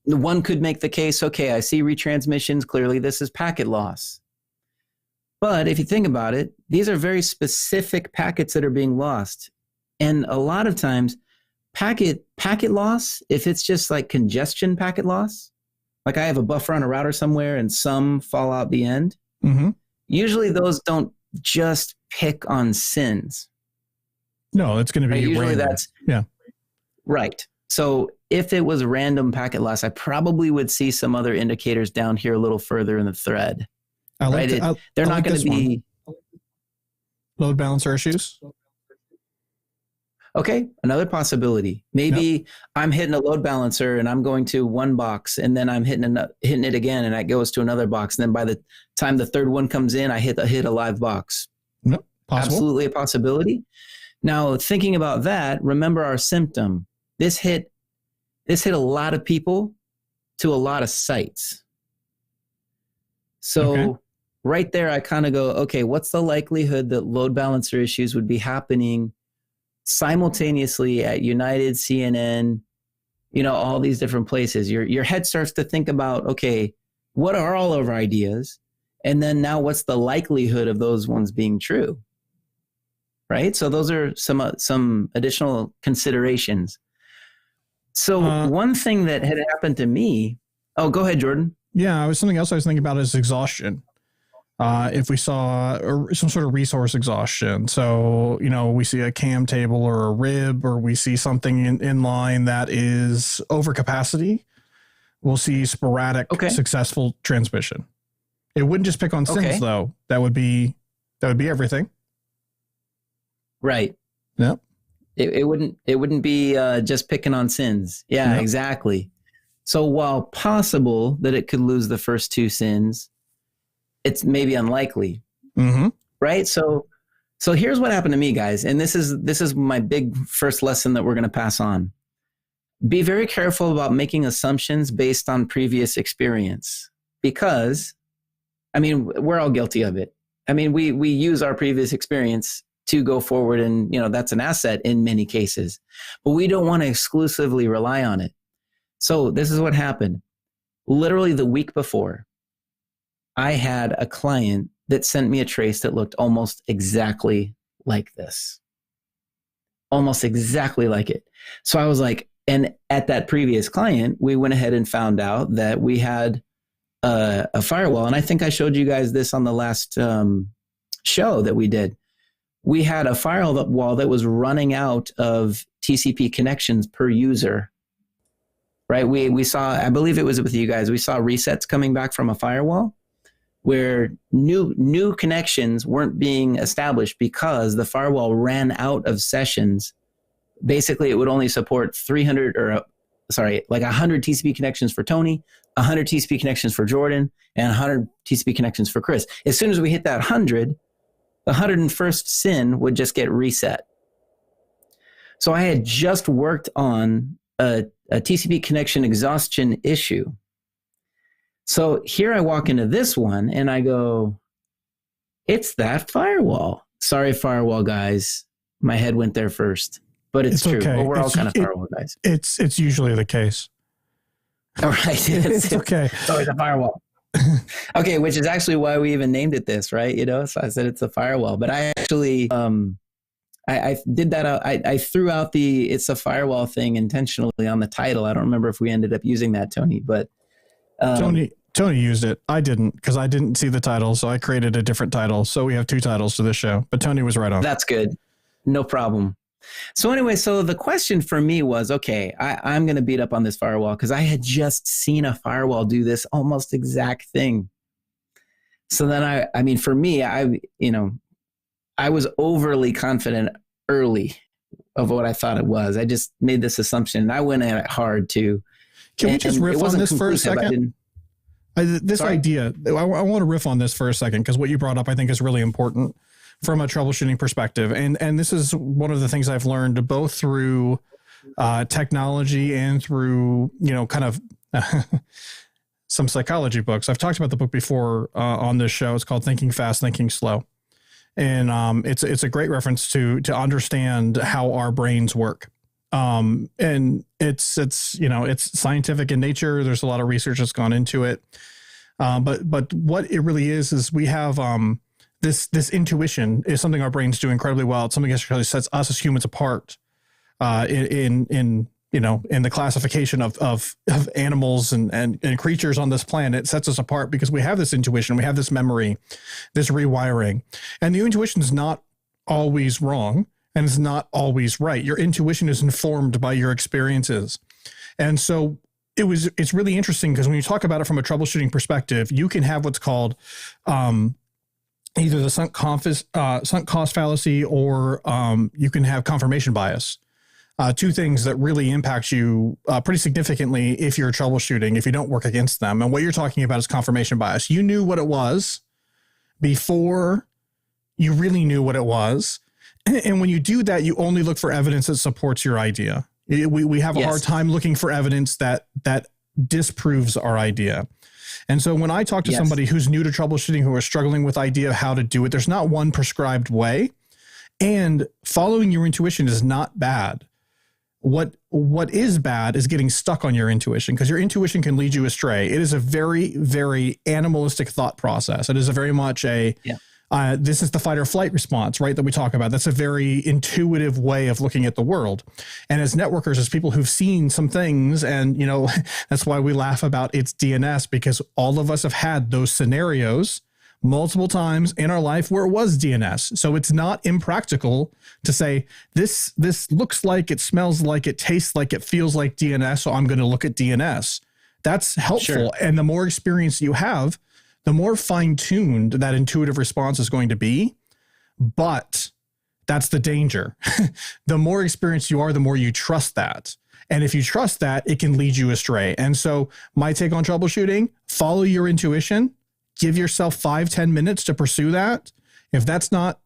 One could make the case, okay, I see retransmissions. Clearly, this is packet loss. But if you think about it, these are very specific packets that are being lost. And a lot of times, packet loss, if it's just like congestion packet loss, like I have a buffer on a router somewhere and some fall out the end, usually those don't just pick on SYNs. No, it's going to be usually random. Right. So if it was random packet loss, I probably would see some other indicators down here a little further in the thread. They're not going to be load balancer issues. Okay, another possibility. Maybe I'm hitting a load balancer and I'm going to one box, and then I'm hitting it again, and that goes to another box. And then by the time the third one comes in, I hit a live box. Yep, possible. Absolutely a possibility. Now, thinking about that, remember our symptom. This hit a lot of people to a lot of sites. So right there, I kind of go, okay, what's the likelihood that load balancer issues would be happening simultaneously at United, CNN, all these different places? Your head starts to think about, okay, what are all of our ideas? And then now what's the likelihood of those ones being true? Right? So those are some additional considerations. So one thing that had happened to me, go ahead, Jordan. Yeah, something else I was thinking about is exhaustion. If we saw some sort of resource exhaustion, so, we see a cam table or a rib, or we see something in line that is over capacity, we'll see sporadic successful transmission. It wouldn't just pick on SYNs though. That would be everything. Right. Yep. It wouldn't be just picking on SYNs. Yeah, exactly. So while possible that it could lose the first two SYNs, it's maybe unlikely, right? So here's what happened to me, guys, and this is my big first lesson that we're going to pass on. Be very careful about making assumptions based on previous experience, because, we're all guilty of it. We use our previous experience to go forward, and that's an asset in many cases, but we don't want to exclusively rely on it. So this is what happened. Literally the week before, I had a client that sent me a trace that looked almost exactly like this. Almost exactly like it. So I was like, and at that previous client, we went ahead and found out that we had a firewall. And I think I showed you guys this on the last show that we did. We had a firewall that was running out of TCP connections per user. Right? We saw, I believe it was with you guys, we saw resets coming back from a firewall, where new connections weren't being established because the firewall ran out of sessions. Basically, it would only support 100 TCP connections for Tony, 100 TCP connections for Jordan, and 100 TCP connections for Chris. As soon as we hit that 100, the 101st SYN would just get reset. So I had just worked on a TCP connection exhaustion issue. So here I walk into this one and I go, it's that firewall. Sorry, firewall guys. My head went there first, but it's true. Okay. Well, we're all kind of firewall guys. It's usually the case. All right. It's okay. So it's a firewall. Okay, which is actually why we even named it this, right? So I said it's a firewall, but I actually, I did that. I threw out the "it's a firewall" thing intentionally on the title. I don't remember if we ended up using that, Tony, but Tony used it. I didn't, because I didn't see the title, so I created a different title. So we have two titles to this show. But Tony was right on. That's good. No problem. So anyway, so the question for me was, okay, I'm going to beat up on this firewall because I had just seen a firewall do this almost exact thing. So then I mean, for me, I was overly confident early of what I thought it was. I just made this assumption and I went at it hard too. Can we just riff on this for a second? This Sorry? idea, I want to riff on this for a second because what you brought up, I think, is really important from a troubleshooting perspective. And this is one of the things I've learned both through technology and through, kind of some psychology books. I've talked about the book before on this show. It's called Thinking Fast, Thinking Slow. And it's a great reference to understand how our brains work. And it's scientific in nature. There's a lot of research that's gone into it. But what it really is we have this intuition is something our brains do incredibly well. It's something that actually sets us as humans apart in the classification of animals and creatures on this planet. It sets us apart because we have this intuition, we have this memory, this rewiring, and the intuition is not always wrong. And it's not always right. Your intuition is informed by your experiences. And so it's really interesting because when you talk about it from a troubleshooting perspective, you can have what's called either the sunk cost fallacy or you can have confirmation bias. Two things that really impact you pretty significantly if you're troubleshooting, if you don't work against them. And what you're talking about is confirmation bias. You knew what it was before you really knew what it was. And when you do that, you only look for evidence that supports your idea. We have a hard time looking for evidence that disproves our idea. And so when I talk to somebody who's new to troubleshooting, who are struggling with idea of how to do it, there's not one prescribed way. And following your intuition is not bad. What is bad is getting stuck on your intuition, because your intuition can lead you astray. It is a very, very animalistic thought process. It is a very much this is the fight or flight response, right, that we talk about. That's a very intuitive way of looking at the world. And as networkers, as people who've seen some things, and, that's why we laugh about it's DNS, because all of us have had those scenarios multiple times in our life where it was DNS. So it's not impractical to say, this looks like, it smells like, it tastes like, it feels like DNS, so I'm going to look at DNS. That's helpful. Sure. And the more experience you have, the more fine-tuned that intuitive response is going to be. But that's the danger. The more experienced you are, the more you trust that. And if you trust that, it can lead you astray. And so my take on troubleshooting, follow your intuition, give yourself 5-10 minutes to pursue that. If that's not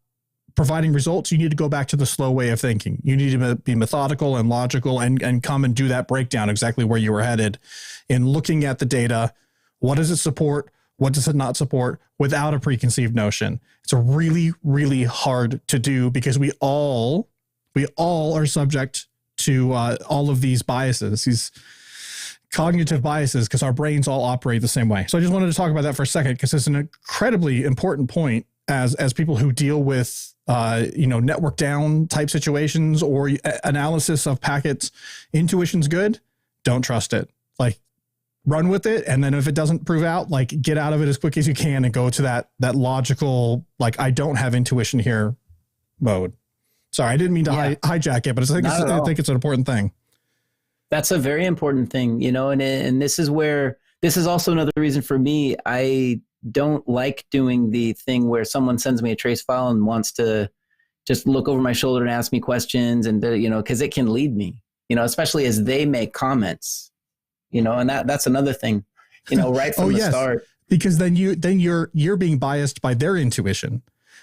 providing results, you need to go back to the slow way of thinking. You need to be methodical and logical and come and do that breakdown exactly where you were headed in looking at the data. What does it support? What does it not support, without a preconceived notion? It's a really, really hard to do because we all are subject to all of these biases, these cognitive biases, because our brains all operate the same way. So I just wanted to talk about that for a second, because it's an incredibly important point as people who deal with network down type situations or analysis of packets. Intuition's good. Don't trust it. Run with it. And then if it doesn't prove out, get out of it as quick as you can and go to that logical, I don't have intuition here mode. Sorry, I didn't mean to hijack it, but I think it's an important thing. That's a very important thing, and this is also another reason for me. I don't like doing the thing where someone sends me a trace file and wants to just look over my shoulder and ask me questions, and because it can lead me, especially as they make comments. And that's another thing, right from the start. Because then you're being biased by their intuition.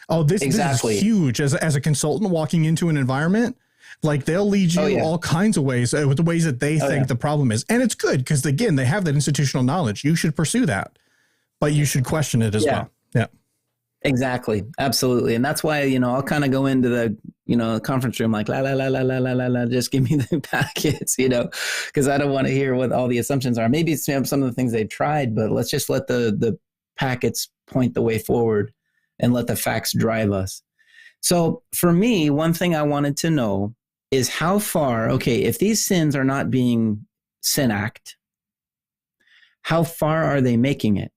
Oh, this is huge. As a consultant walking into an environment, they'll lead you all kinds of ways with the ways that they think the problem is. And it's good because, again, they have that institutional knowledge. You should pursue that, but you should question it as well. Yeah. Exactly. Absolutely. And that's why, I'll kind of go into the, conference room like, la, la, la, la, la, la, la, la, just give me the packets, because I don't want to hear what all the assumptions are. Maybe it's some of the things they've tried, but let's just let the packets point the way forward and let the facts drive us. So for me, one thing I wanted to know is how far, if these sins are not being sin act, how far are they making it?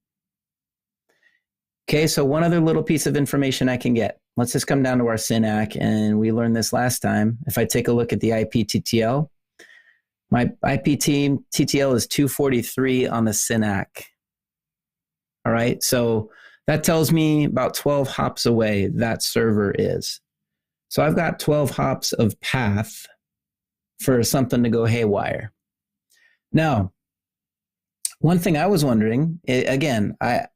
Okay, so one other little piece of information I can get. let's just come down to our SYNAC, and we learned this last time. If I take a look at the IPTTL, my IPTTL is 243 on the SYNAC. All right, so that tells me about 12 hops away that server is. So I've got 12 hops of path for something to go haywire. Now, one thing I was wondering, again, I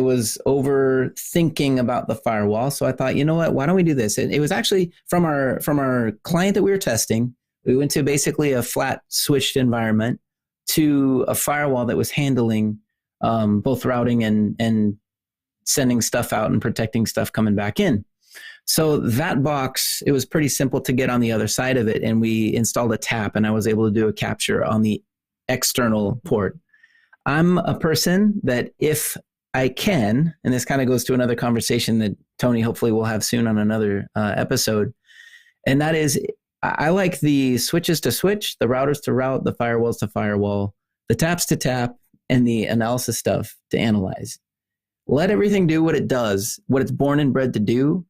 was overthinking about the firewall. So I thought, you know what, why don't we do this? It was actually from our client that we were testing. We went to basically a flat switched environment to a firewall that was handling both routing and sending stuff out and protecting stuff coming back in. So that box, it was pretty simple to get on the other side of it. And we installed a tap, and I was able to do a capture on the external port. I'm a person that if I can, and this kind of goes to another conversation that Tony hopefully will have soon on another episode, and that is I like the switches to switch, the routers to route, the firewalls to firewall, the taps to tap, and the analysis stuff to analyze. Let everything do what it does, what it's born and bred to do.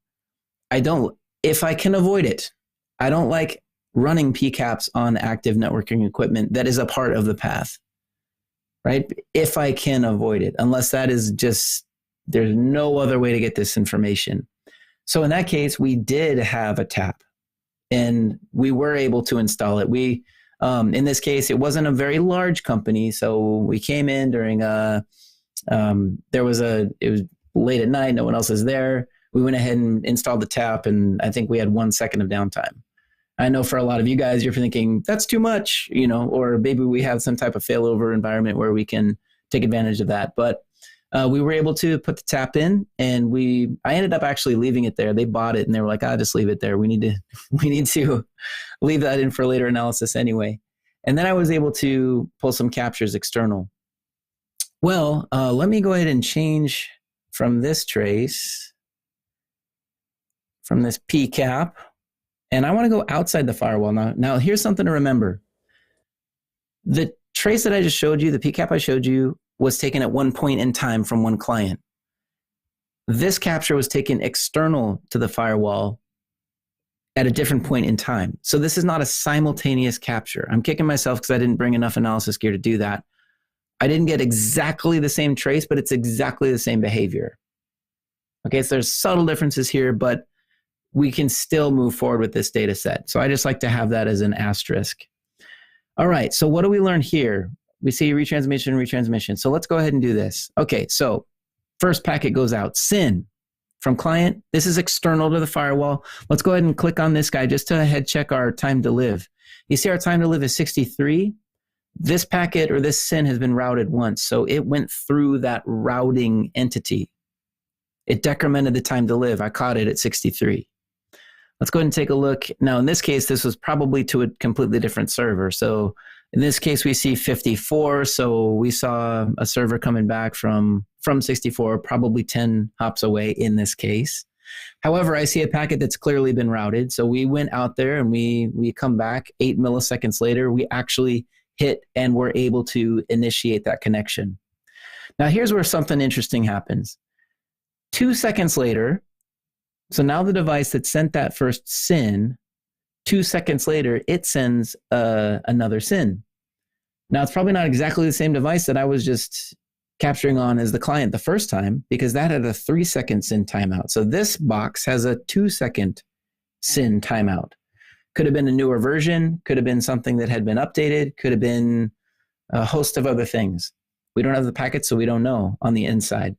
If I can avoid it, I don't like running PCAPs on active networking equipment that is a part of the path, right? If I can avoid it, unless that is just, there's no other way to get this information. So in that case, we did have a tap, and we were able to install it. We, in this case, it wasn't a very large company. So we came in during it was late at night. No one else is there. We went ahead and installed the tap, and I think we had 1 second of downtime. I know for a lot of you guys, you're thinking that's too much, or maybe we have some type of failover environment where we can take advantage of that. But we were able to put the tap in, and I ended up actually leaving it there. They bought it, and they were like, just leave it there. We need to leave that in for later analysis anyway. And then I was able to pull some captures external. Well, let me go ahead and change from this trace, from this PCAP, and I want to go outside the firewall. Now, here's something to remember. The trace that I just showed you, the PCAP I showed you, was taken at one point in time from one client. This capture was taken external to the firewall at a different point in time. So this is not a simultaneous capture. I'm kicking myself because I didn't bring enough analysis gear to do that. I didn't get exactly the same trace, but it's exactly the same behavior. Okay, so there's subtle differences here, but we can still move forward with this data set. So I just like to have that as an asterisk. All right, so what do we learn here? We see retransmission. So let's go ahead and do this. Okay, so first packet goes out. SYN from client. This is external to the firewall. Let's go ahead and click on this guy just to head check our time to live. You see our time to live is 63. This packet or this SYN has been routed once, so it went through that routing entity. It decremented the time to live. I caught it at 63. Let's go ahead and take a look. Now, in this case, this was probably to a completely different server. So in this case, we see 54. So we saw a server coming back from 64, probably 10 hops away in this case. However, I see a packet that's clearly been routed. So we went out there and we come back 8 milliseconds later. We actually hit and were able to initiate that connection. Now, here's where something interesting happens. 2 seconds later, so now the device that sent that first SYN, 2 seconds later, it sends another SYN. Now, it's probably not exactly the same device that I was just capturing on as the client the first time, because that had a 3-second SYN timeout. So this box has a 2-second SYN timeout. Could have been a newer version, could have been something that had been updated, could have been a host of other things. We don't have the packet, so we don't know on the inside.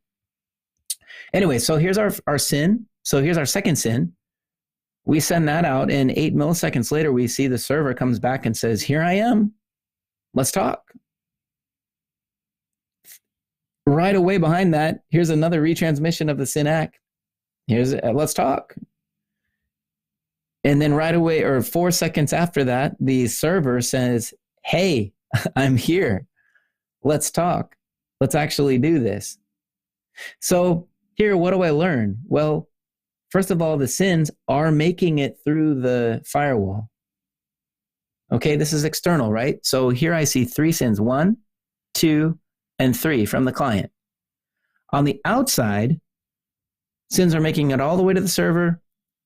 Anyway, so here's our SYN. So here's our second SYN. We send that out, and 8 milliseconds later, we see the server comes back and says, here I am. Let's talk. Right away behind that, here's another retransmission of the SYNAC. Here's let's talk. And then right away, or 4 seconds after that, the server says, hey, I'm here. Let's talk. Let's actually do this. So here, what do I learn? Well, first of all, the SYNs are making it through the firewall. Okay, this is external, right? So here I see 3 SYNs, 1, 2, and 3 from the client. On the outside, SYNs are making it all the way to the server,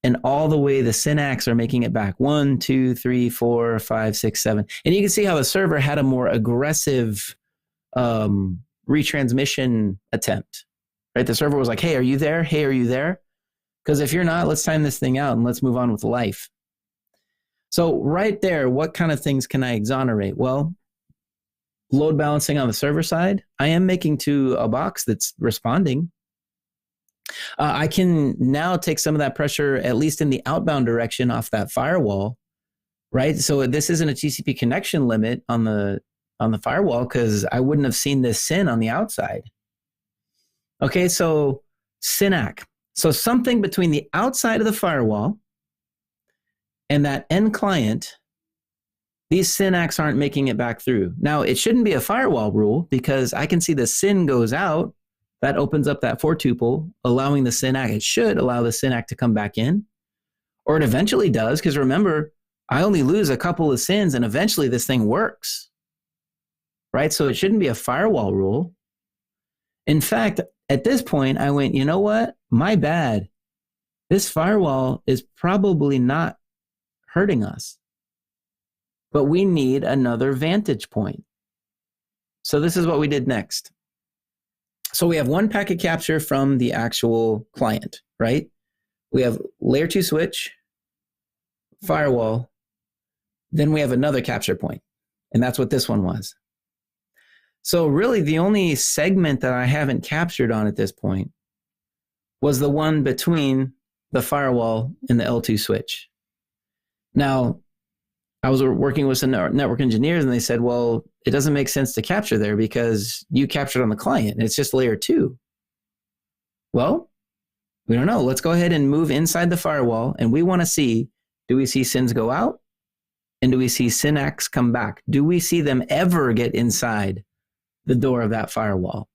and all the way the SYNACs are making it back. 1, 2, 3, 4, 5, 6, 7. And you can see how the server had a more aggressive retransmission attempt, right? The server was like, hey, are you there? Hey, are you there? Because if you're not, let's time this thing out and let's move on with life. So right there, what kind of things can I exonerate? Well, load balancing on the server side, I am making to a box that's responding. I can now take some of that pressure, at least in the outbound direction, off that firewall, right? So this isn't a TCP connection limit on the firewall because I wouldn't have seen this SYN on the outside. Okay, so SYNAC. So something between the outside of the firewall and that end client, these SYNACs aren't making it back through. Now, it shouldn't be a firewall rule because I can see the SYN goes out. That opens up that 4 tuple, allowing the SYNAC. It should allow the SYNAC to come back in. Or it eventually does, because remember, I only lose a couple of SYNs and eventually this thing works. Right? So it shouldn't be a firewall rule. In fact, at this point, I went, you know what? My bad. This firewall is probably not hurting us. But we need another vantage point. So this is what we did next. So we have one packet capture from the actual client, right? We have layer 2 switch, firewall, then we have another capture point. And that's what this one was. So really the only segment that I haven't captured on at this point was the one between the firewall and the L2 switch. Now, I was working with some network engineers and they said, well, it doesn't make sense to capture there because you captured on the client. It's just layer 2. Well, we don't know. Let's go ahead and move inside the firewall. And we want to see, do we see SYNs go out? And do we see SYNACs come back? Do we see them ever get inside the door of that firewall?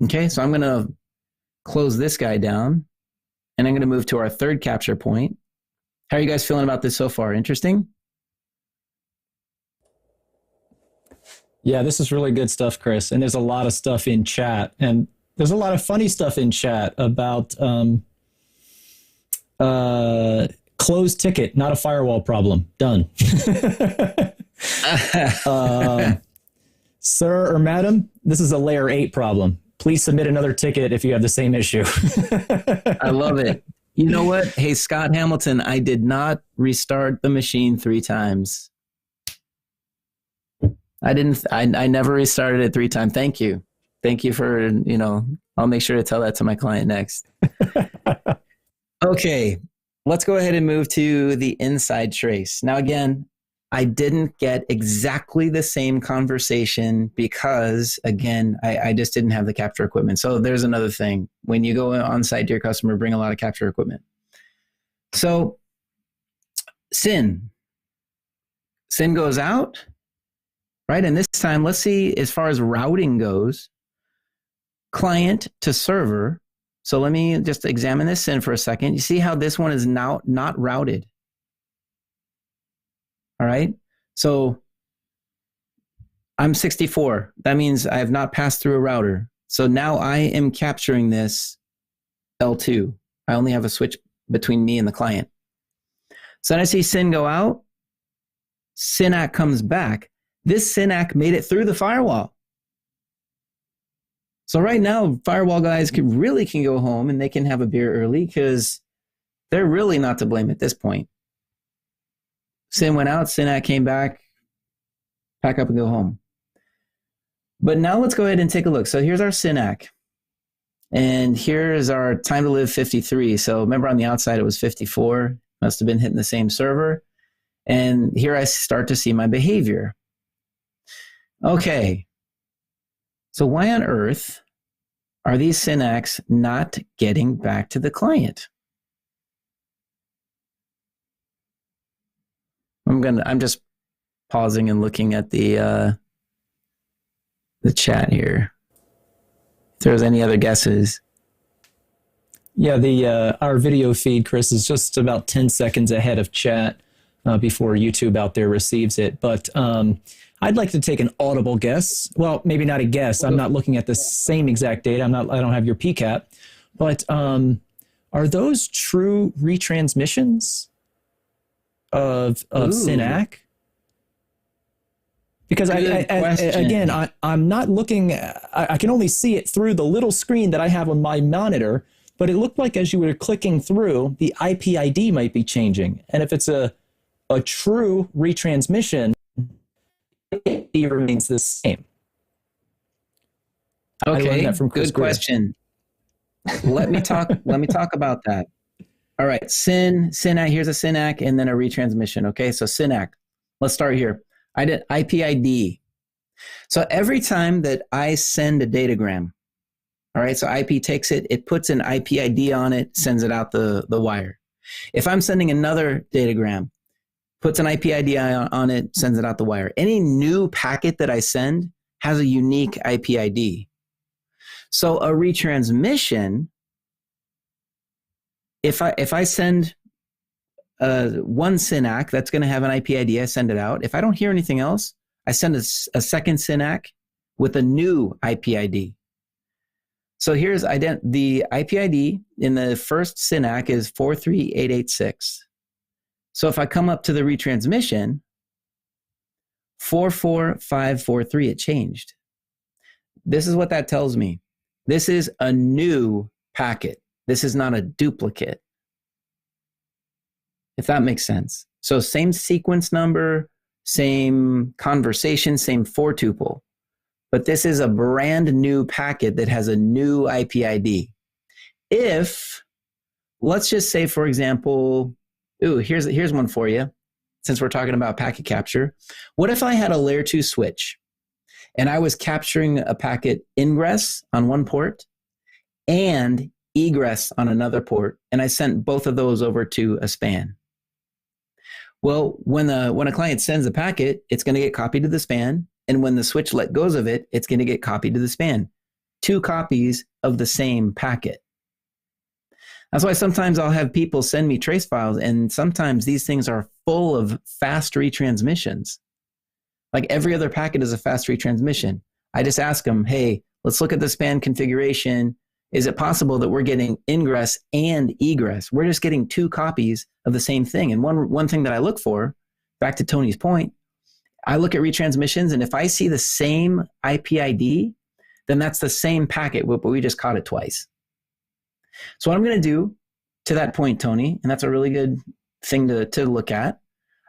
Okay, so I'm going to close this guy down and I'm going to move to our third capture point. How are you guys feeling about this so far? Interesting? Yeah, this is really good stuff, Chris. And there's a lot of stuff in chat. And there's a lot of funny stuff in chat about closed ticket, not a firewall problem. Done. Sir or madam, this is a layer 8 problem. Please submit another ticket if you have the same issue. I love it. You know what? Hey, Scott Hamilton, I did not restart the machine 3 times. I never restarted it 3 times. Thank you. Thank you for, I'll make sure to tell that to my client next. Okay, let's go ahead and move to the inside trace. Now, again, I didn't get exactly the same conversation because, again, I just didn't have the capture equipment. So there's another thing. When you go on site to your customer, bring a lot of capture equipment. So SYN goes out. Right, and this time, let's see, as far as routing goes, client to server. So let me just examine this SYN for a second. You see how this one is now not routed? All right, so I'm 64. That means I have not passed through a router. So now I am capturing this L2. I only have a switch between me and the client. So then I see SYN go out, SYNAC comes back. This SYNAC made it through the firewall. So right now, firewall guys can go home and they can have a beer early because they're really not to blame at this point. SYN went out, SYNAC came back, pack up and go home. But now let's go ahead and take a look. So here's our SYNAC. And here's our time to live 53. So remember on the outside it was 54. Must have been hitting the same server. And here I start to see my behavior. Okay, so why on earth are these SYNACs not getting back to the client? I'm just pausing and looking at the chat here. If there's any other guesses. Yeah, our video feed, Chris, is just about 10 seconds ahead of chat before YouTube out there receives it. But I'd like to take an audible guess. Well, maybe not a guess. I'm not looking at the same exact data. I don't have your PCAP. But Are those true retransmissions of SYNAC? Because I'm not looking, I can only see it through the little screen that I have on my monitor, but it looked like as you were clicking through, the IP ID might be changing. And if it's a true retransmission, it remains the same. Okay, good question. Let me talk about that. All right, SYNAC, here's a SYNAC and then a retransmission. Okay, so SYNAC, let's start here. I did IP ID. So every time that I send a datagram, all right, so IP takes it, it puts an IP ID on it, sends it out the wire. If I'm sending another datagram, puts an IP ID on it, sends it out the wire. Any new packet that I send has a unique IP ID. So a retransmission, if I send one SYNAC, that's going to have an IP ID, I send it out. If I don't hear anything else, I send a second SYNAC with a new IP ID. So here's the IP ID in the first SYNAC is 43886. So if I come up to the retransmission, 44543, it changed. This is what that tells me. This is a new packet. This is not a duplicate. If that makes sense. So same sequence number, same conversation, same 4-tuple. But this is a brand new packet that has a new IP ID. If, let's just say, for example, here's one for you, since we're talking about packet capture. What if I had a layer 2 switch and I was capturing a packet ingress on one port and egress on another port, and I sent both of those over to a span? Well, when a client sends a packet, it's going to get copied to the span. And when the switch let goes of it, it's going to get copied to the span. 2 copies of the same packet. That's why sometimes I'll have people send me trace files, and sometimes these things are full of fast retransmissions. Like every other packet is a fast retransmission. I just ask them, hey, let's look at the span configuration. Is it possible that we're getting ingress and egress? We're just getting 2 copies of the same thing. And one thing that I look for, back to Tony's point, I look at retransmissions, and if I see the same IP ID, then that's the same packet, but we just caught it twice. So what I'm going to do to that point, Tony, and that's a really good thing to look at,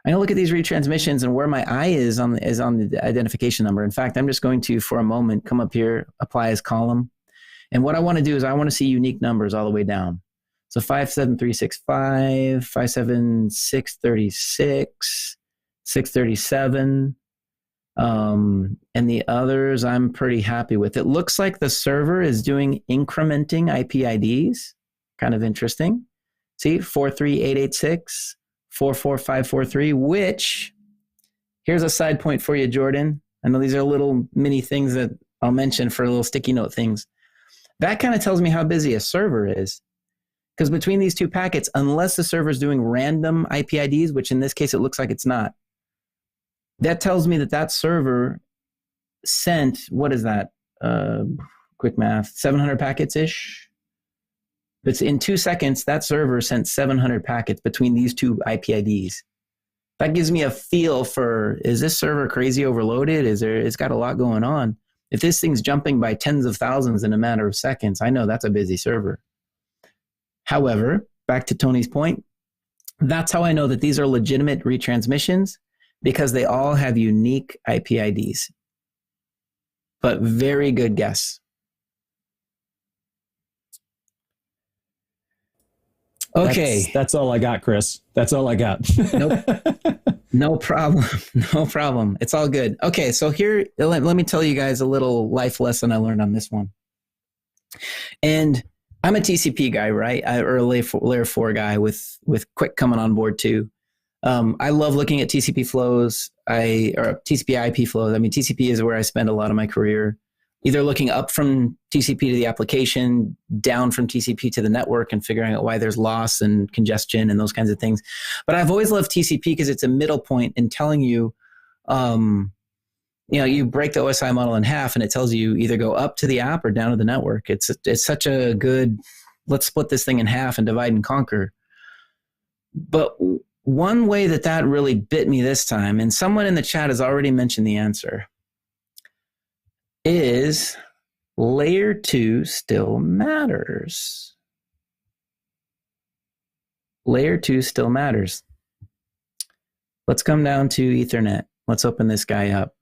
I'm going to look at these retransmissions, and where my eye is on the identification number. In fact, I'm just going to, for a moment, come up here, apply as column. And what I want to do is I want to see unique numbers all the way down. So 57365, 57636, 637, and the others I'm pretty happy with. It looks like the server is doing incrementing IP IDs. Kind of interesting. See, 43886, 44543, which, here's a side point for you, Jordan. I know these are little mini things that I'll mention for little sticky note things. That kind of tells me how busy a server is. Because between these 2 packets, unless the server is doing random IP IDs, which in this case it looks like it's not, that tells me that server sent, what is that? Quick math, 700 packets-ish? It's in 2 seconds, that server sent 700 packets between these 2 IP IDs. That gives me a feel for, is this server crazy overloaded? It's got a lot going on. If this thing's jumping by tens of thousands in a matter of seconds, I know that's a busy server. However, back to Tony's point, that's how I know that these are legitimate retransmissions, because they all have unique IP IDs. But very good guess. Okay. That's all I got, Chris. That's all I got. Nope. No problem. No problem. It's all good. Okay, so here, let me tell you guys a little life lesson I learned on this one. And I'm a TCP guy, right? Or a layer 4 guy with Quick coming on board too. I love looking at TCP flows, or TCP IP flows. I mean, TCP is where I spend a lot of my career, either looking up from TCP to the application, down from TCP to the network, and figuring out why there's loss and congestion and those kinds of things. But I've always loved TCP because it's a middle point in telling you, you break the OSI model in half, and it tells you either go up to the app or down to the network. It's such a good let's split this thing in half and divide and conquer. But one way that really bit me this time, and someone in the chat has already mentioned the answer, is layer 2 still matters. Layer 2 still matters. Let's come down to Ethernet. Let's open this guy up.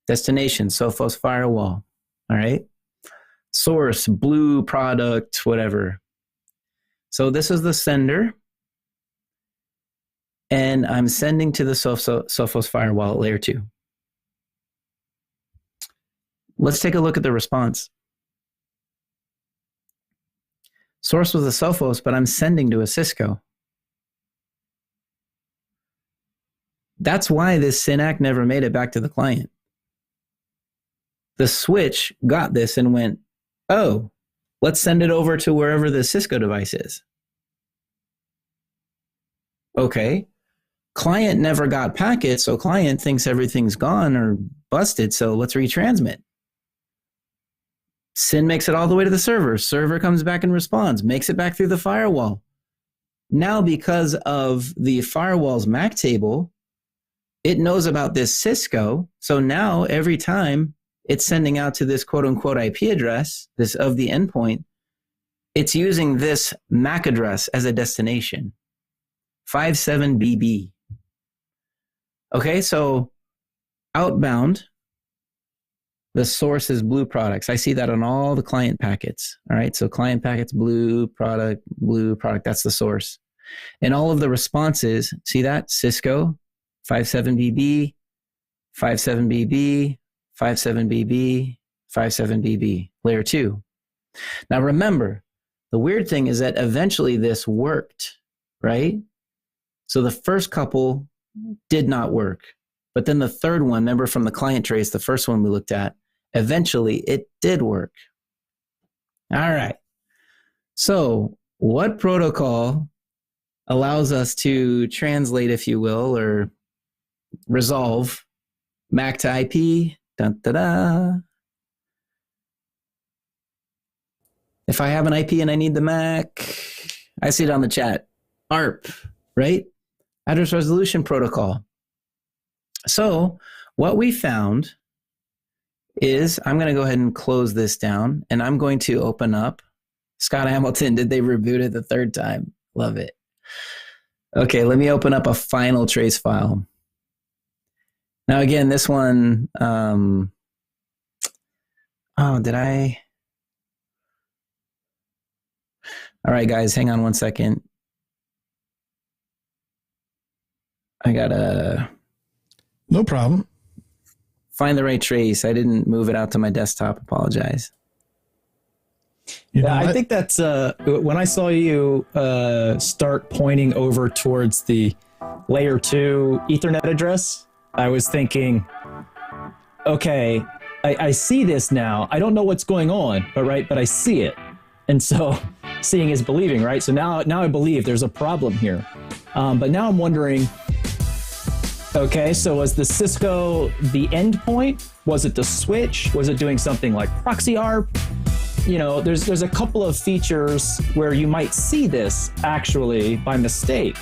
Destination, Sophos firewall. All right. Source, blue product, whatever. So this is the sender. And I'm sending to the Sophos firewall at layer 2. Let's take a look at the response. Source was a Sophos, but I'm sending to a Cisco. That's why this SYNAC never made it back to the client. The switch got this and went, oh, let's send it over to wherever the Cisco device is. Okay. Client never got packets, so client thinks everything's gone or busted, so let's retransmit. SYN makes it all the way to the server. Server comes back and responds, makes it back through the firewall. Now, because of the firewall's MAC table, it knows about this Cisco, so now every time it's sending out to this quote-unquote IP address, this of the endpoint, it's using this MAC address as a destination, 57BB. Okay, so outbound, the source is blue products. I see that on all the client packets. All right, so client packets, blue product, that's the source. And all of the responses, see that? Cisco, 57BB, 57BB, 57BB, 57BB, layer 2. Now remember, the weird thing is that eventually this worked, right? So the first couple did not work. But then the third one, remember from the client trace, the first one we looked at, eventually it did work. All right. So what protocol allows us to translate, if you will, or resolve MAC to IP? Dun, da, da. If I have an IP and I need the MAC, I see it on the chat. ARP, right? Address resolution protocol. So what we found is, I'm going to go ahead and close this down, and I'm going to open up Scott Hamilton. Did they reboot it the third time? Love it. Okay, let me open up a final trace file. Now, again, this one, did I? All right, guys, hang on one second. I gotta... No problem. Find the right trace. I didn't move it out to my desktop. Apologize. Yeah, I think that's when I saw you start pointing over towards the layer 2 Ethernet address, I was thinking, okay, I see this now. I don't know what's going on, but I see it. And so seeing is believing, right? So now I believe there's a problem here. But now I'm wondering, okay, so was the Cisco the endpoint? Was it the switch? Was it doing something like proxy ARP? You know, there's a couple of features where you might see this actually by mistake.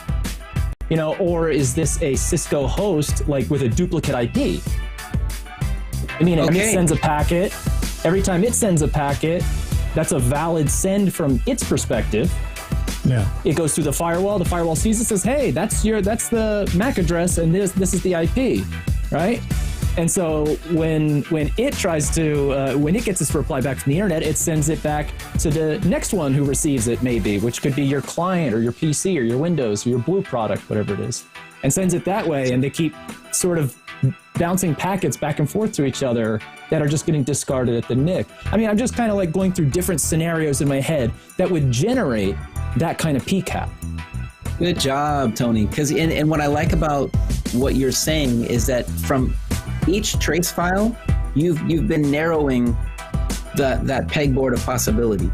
You know, or is this a Cisco host like with a duplicate IP? I mean, it sends a packet. Every time it sends a packet, that's a valid send from its perspective. Yeah. It goes through the firewall. The firewall sees it, says, "Hey, that's the MAC address, and this is the IP," right? And so when it tries to when it gets this reply back from the internet, it sends it back to the next one who receives it, maybe, which could be your client or your PC or your Windows or your Blue product, whatever it is, and sends it that way. And they keep sort of bouncing packets back and forth to each other that are just getting discarded at the NIC. I mean, I'm just kind of like going through different scenarios in my head that would generate that kind of PCAP. Good job, Tony. Because and what I like about what you're saying is that from each trace file, you've been narrowing that pegboard of possibility,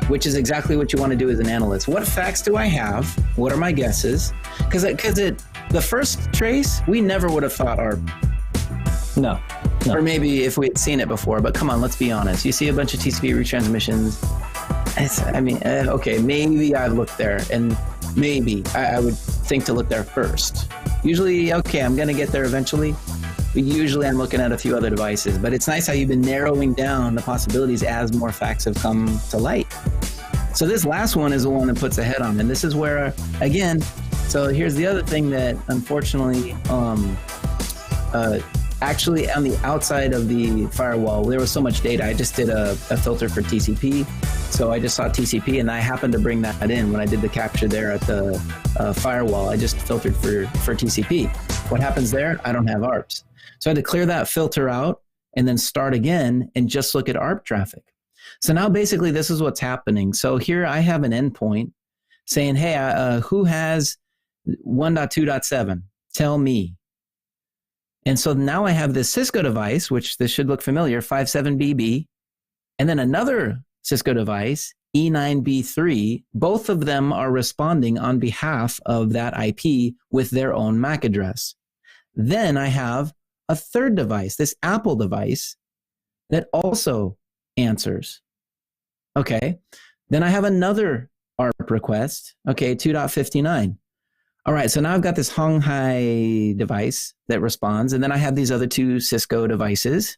which is exactly what you want to do as an analyst. What facts do I have? What are my guesses? Because the first trace, we never would have thought ARP. No. Or maybe if we had seen it before, but come on, let's be honest. You see a bunch of TCP retransmissions, Okay, maybe I've looked there, and maybe I would think to look there first. Usually, okay, I'm going to get there eventually, but usually I'm looking at a few other devices. But it's nice how you've been narrowing down the possibilities as more facts have come to light. So this last one is the one that puts a head on, and this is where, again, so here's the other thing that unfortunately, actually on the outside of the firewall, there was so much data. I just did a filter for TCP. So I just saw TCP, and I happened to bring that in when I did the capture there at the firewall. I just filtered for TCP. What happens there? I don't have ARPs. So I had to clear that filter out and then start again and just look at ARP traffic. So now basically this is what's happening. So here I have an endpoint saying, hey, who has 1.2.7? Tell me. And so now I have this Cisco device, which this should look familiar, 57BB, and then another Cisco device, E9B3. Both of them are responding on behalf of that IP with their own MAC address. Then I have a third device, this Apple device, that also answers. Okay. Then I have another ARP request. Okay, 2.59. All right, so now I've got this Honghai device that responds, and then I have these other two Cisco devices.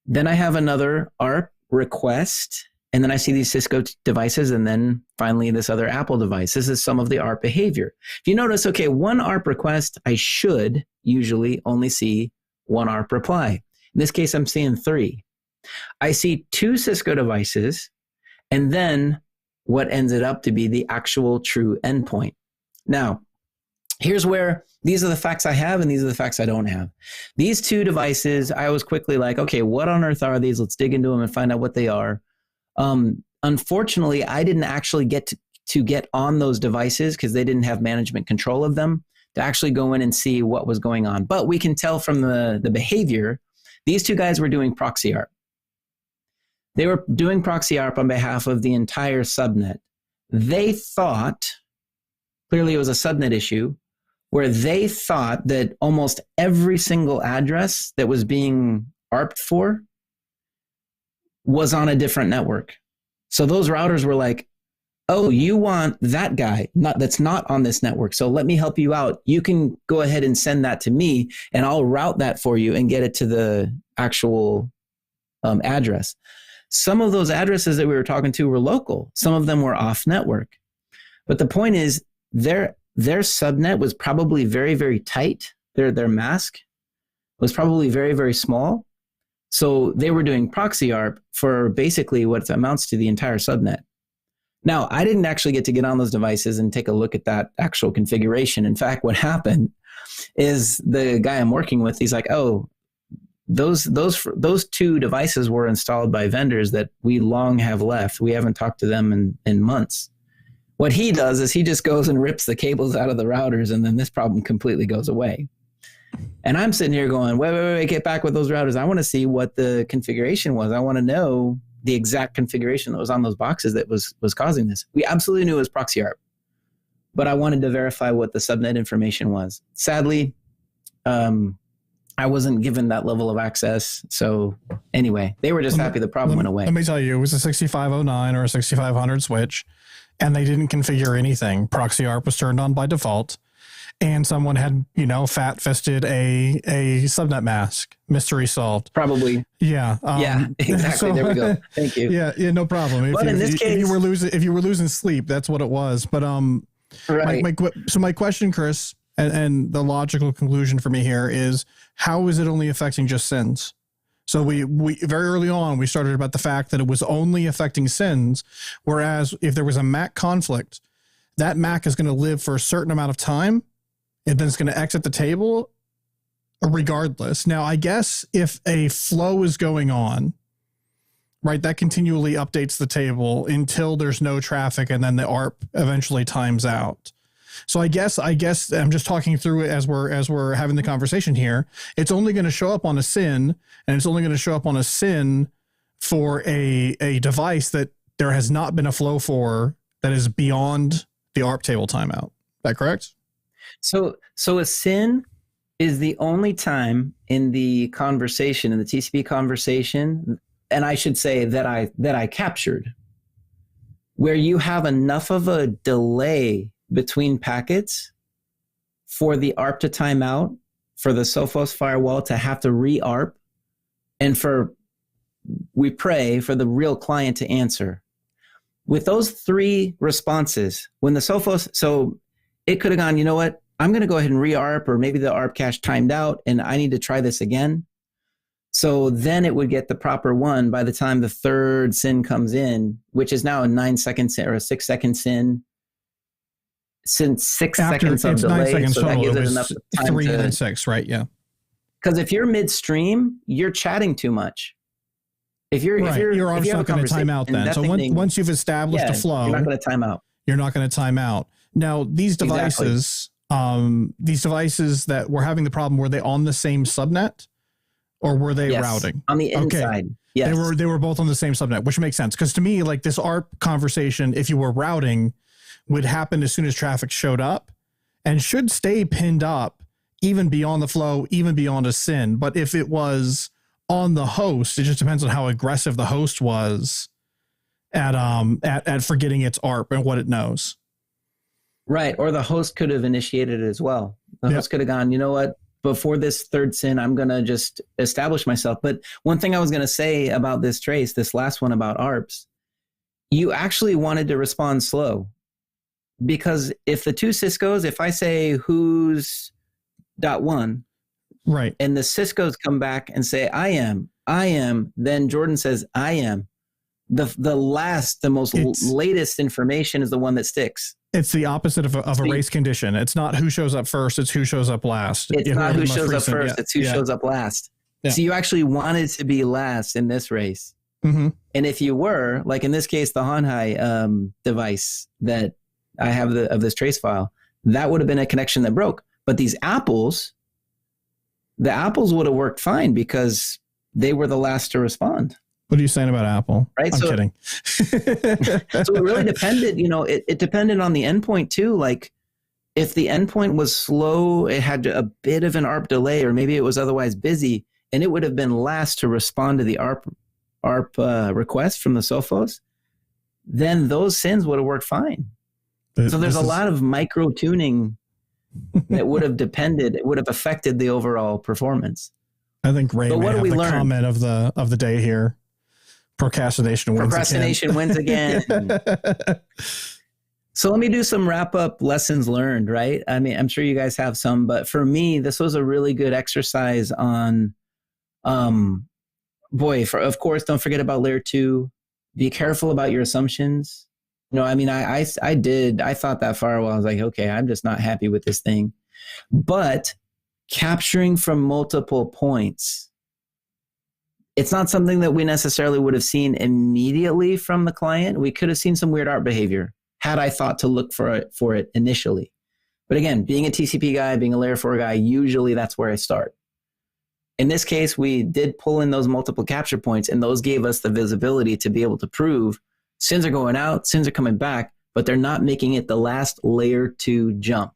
Then I have another ARP request, and then I see these Cisco devices, and then finally this other Apple device. This is some of the ARP behavior. If you notice, okay, one ARP request, I should usually only see one ARP reply. In this case, I'm seeing 3. I see 2 Cisco devices, and then what ends it up to be the actual true endpoint. Now, here's where these are the facts I have and these are the facts I don't have. These 2 devices, I was quickly like, okay, what on earth are these? Let's dig into them and find out what they are. Unfortunately, I didn't actually get to get on those devices because they didn't have management control of them to actually go in and see what was going on. But we can tell from the behavior, these 2 guys were doing proxy ARP. They were doing proxy ARP on behalf of the entire subnet. They thought, clearly it was a subnet issue, where they thought that almost every single address that was being ARPed for was on a different network. So those routers were like, oh, you want that guy that's not on this network. So let me help you out. You can go ahead and send that to me and I'll route that for you and get it to the actual address. Some of those addresses that we were talking to were local. Some of them were off network. But the point is their subnet was probably very, very tight. Their mask was probably very, very small. So they were doing proxy ARP for basically what amounts to the entire subnet. Now, I didn't actually get to get on those devices and take a look at that actual configuration. In fact, what happened is the guy I'm working with, he's like, oh, those 2 devices were installed by vendors that we long have left. We haven't talked to them in months. What he does is he just goes and rips the cables out of the routers, and then this problem completely goes away. And I'm sitting here going, wait, get back with those routers. I want to see what the configuration was. I want to know the exact configuration that was on those boxes that was causing this. We absolutely knew it was proxy ARP, but I wanted to verify what the subnet information was. Sadly, I wasn't given that level of access. So anyway, they were just happy the problem went away. Let me tell you, it was a 6509 or a 6500 switch, and they didn't configure anything. Proxy ARP was turned on by default, and someone had, fat-fisted a subnet mask. Mystery solved. Probably. Yeah. Yeah, exactly. So, there we go. Thank you. Yeah, no problem. But in this case, if you were losing sleep, that's what it was. But right. So my question, Chris, and the logical conclusion for me here is, how is it only affecting just SYNs? So we very early on, we started about the fact that it was only affecting SYNs, whereas if there was a MAC conflict, that MAC is going to live for a certain amount of time, and then it's going to exit the table regardless. Now, I guess if a flow is going on, right, that continually updates the table until there's no traffic, and then the ARP eventually times out. So I guess I'm just talking through it as we're having the conversation here. It's only going to show up on a SYN, and it's only going to show up on a SYN for a device that there has not been a flow for that is beyond the ARP table timeout. Is that correct? So a SYN is the only time in the conversation, in the TCP conversation, and I should say that I captured, where you have enough of a delay between packets for the ARP to time out, for the Sophos firewall to have to re-ARP, and we pray for the real client to answer. With those 3 responses, when the Sophos, so it could have gone, you know what, I'm going to go ahead and re-ARP, or maybe the ARP cache timed out and I need to try this again. So then it would get the proper one by the time the 3rd SYN comes in, which is now a 9-second SYN or a 6-second SYN. Since 6 seconds of delay, 9 seconds so total, that gives it it was enough time 3 to, and then 6, right? Yeah. Because if you're midstream, you're chatting too much. If you're obviously not going to time out then. So once you've established a flow, you're not going to time out. You're not going to time out. Now, these devices, that were having the problem, were they on the same subnet, or were they routing? On the inside. Okay. Yes. They were both on the same subnet, which makes sense. Because to me, like, this ARP conversation, if you were routing, would happen as soon as traffic showed up and should stay pinned up even beyond the flow, even beyond a SYN. But if it was on the host, it just depends on how aggressive the host was at forgetting its ARP and what it knows. Right. Or the host could have initiated it as well. The host could have gone, you know what, before this 3rd SYN, I'm going to just establish myself. But one thing I was going to say about this trace, this last one about ARPs, you actually wanted to respond slow. Because if the 2 Ciscos, if I say who's .1, right, and the Ciscos come back and say I am, then Jordan says I am. The most latest information is the one that sticks. It's the opposite of a race condition. It's not who shows up first, it's who shows up last. It's not who shows up first, it's who shows up last. Yeah. So you actually wanted to be last in this race. Mm-hmm. And if you were, like in this case, the Hanhai device that I have of this trace file, that would have been a connection that broke. But these apples, the apples would have worked fine because they were the last to respond. What are you saying about Apple? Right. I'm kidding. So it really depended, it depended on the endpoint too. Like if the endpoint was slow, it had a bit of an ARP delay, or maybe it was otherwise busy, and it would have been last to respond to the ARP request from the Sophos, then those SYNs would have worked fine. So there's a lot of micro tuning that would have affected the overall performance. I think Ray may have the comment of the day here. Procrastination wins again. So let me do some wrap up lessons learned, right? I mean, I'm sure you guys have some, but for me, this was a really good exercise on, of course, don't forget about layer 2. Be careful about your assumptions. I mean, I thought that for a while. I was like, okay, I'm just not happy with this thing. But capturing from multiple points, it's not something that we necessarily would have seen immediately from the client. We could have seen some weird ARP behavior had I thought to look for it initially. But again, being a TCP guy, being a layer 4 guy, usually that's where I start. In this case, we did pull in those multiple capture points, and those gave us the visibility to be able to prove SYNs are going out, SYNs are coming back, but they're not making it the last layer 2 jump.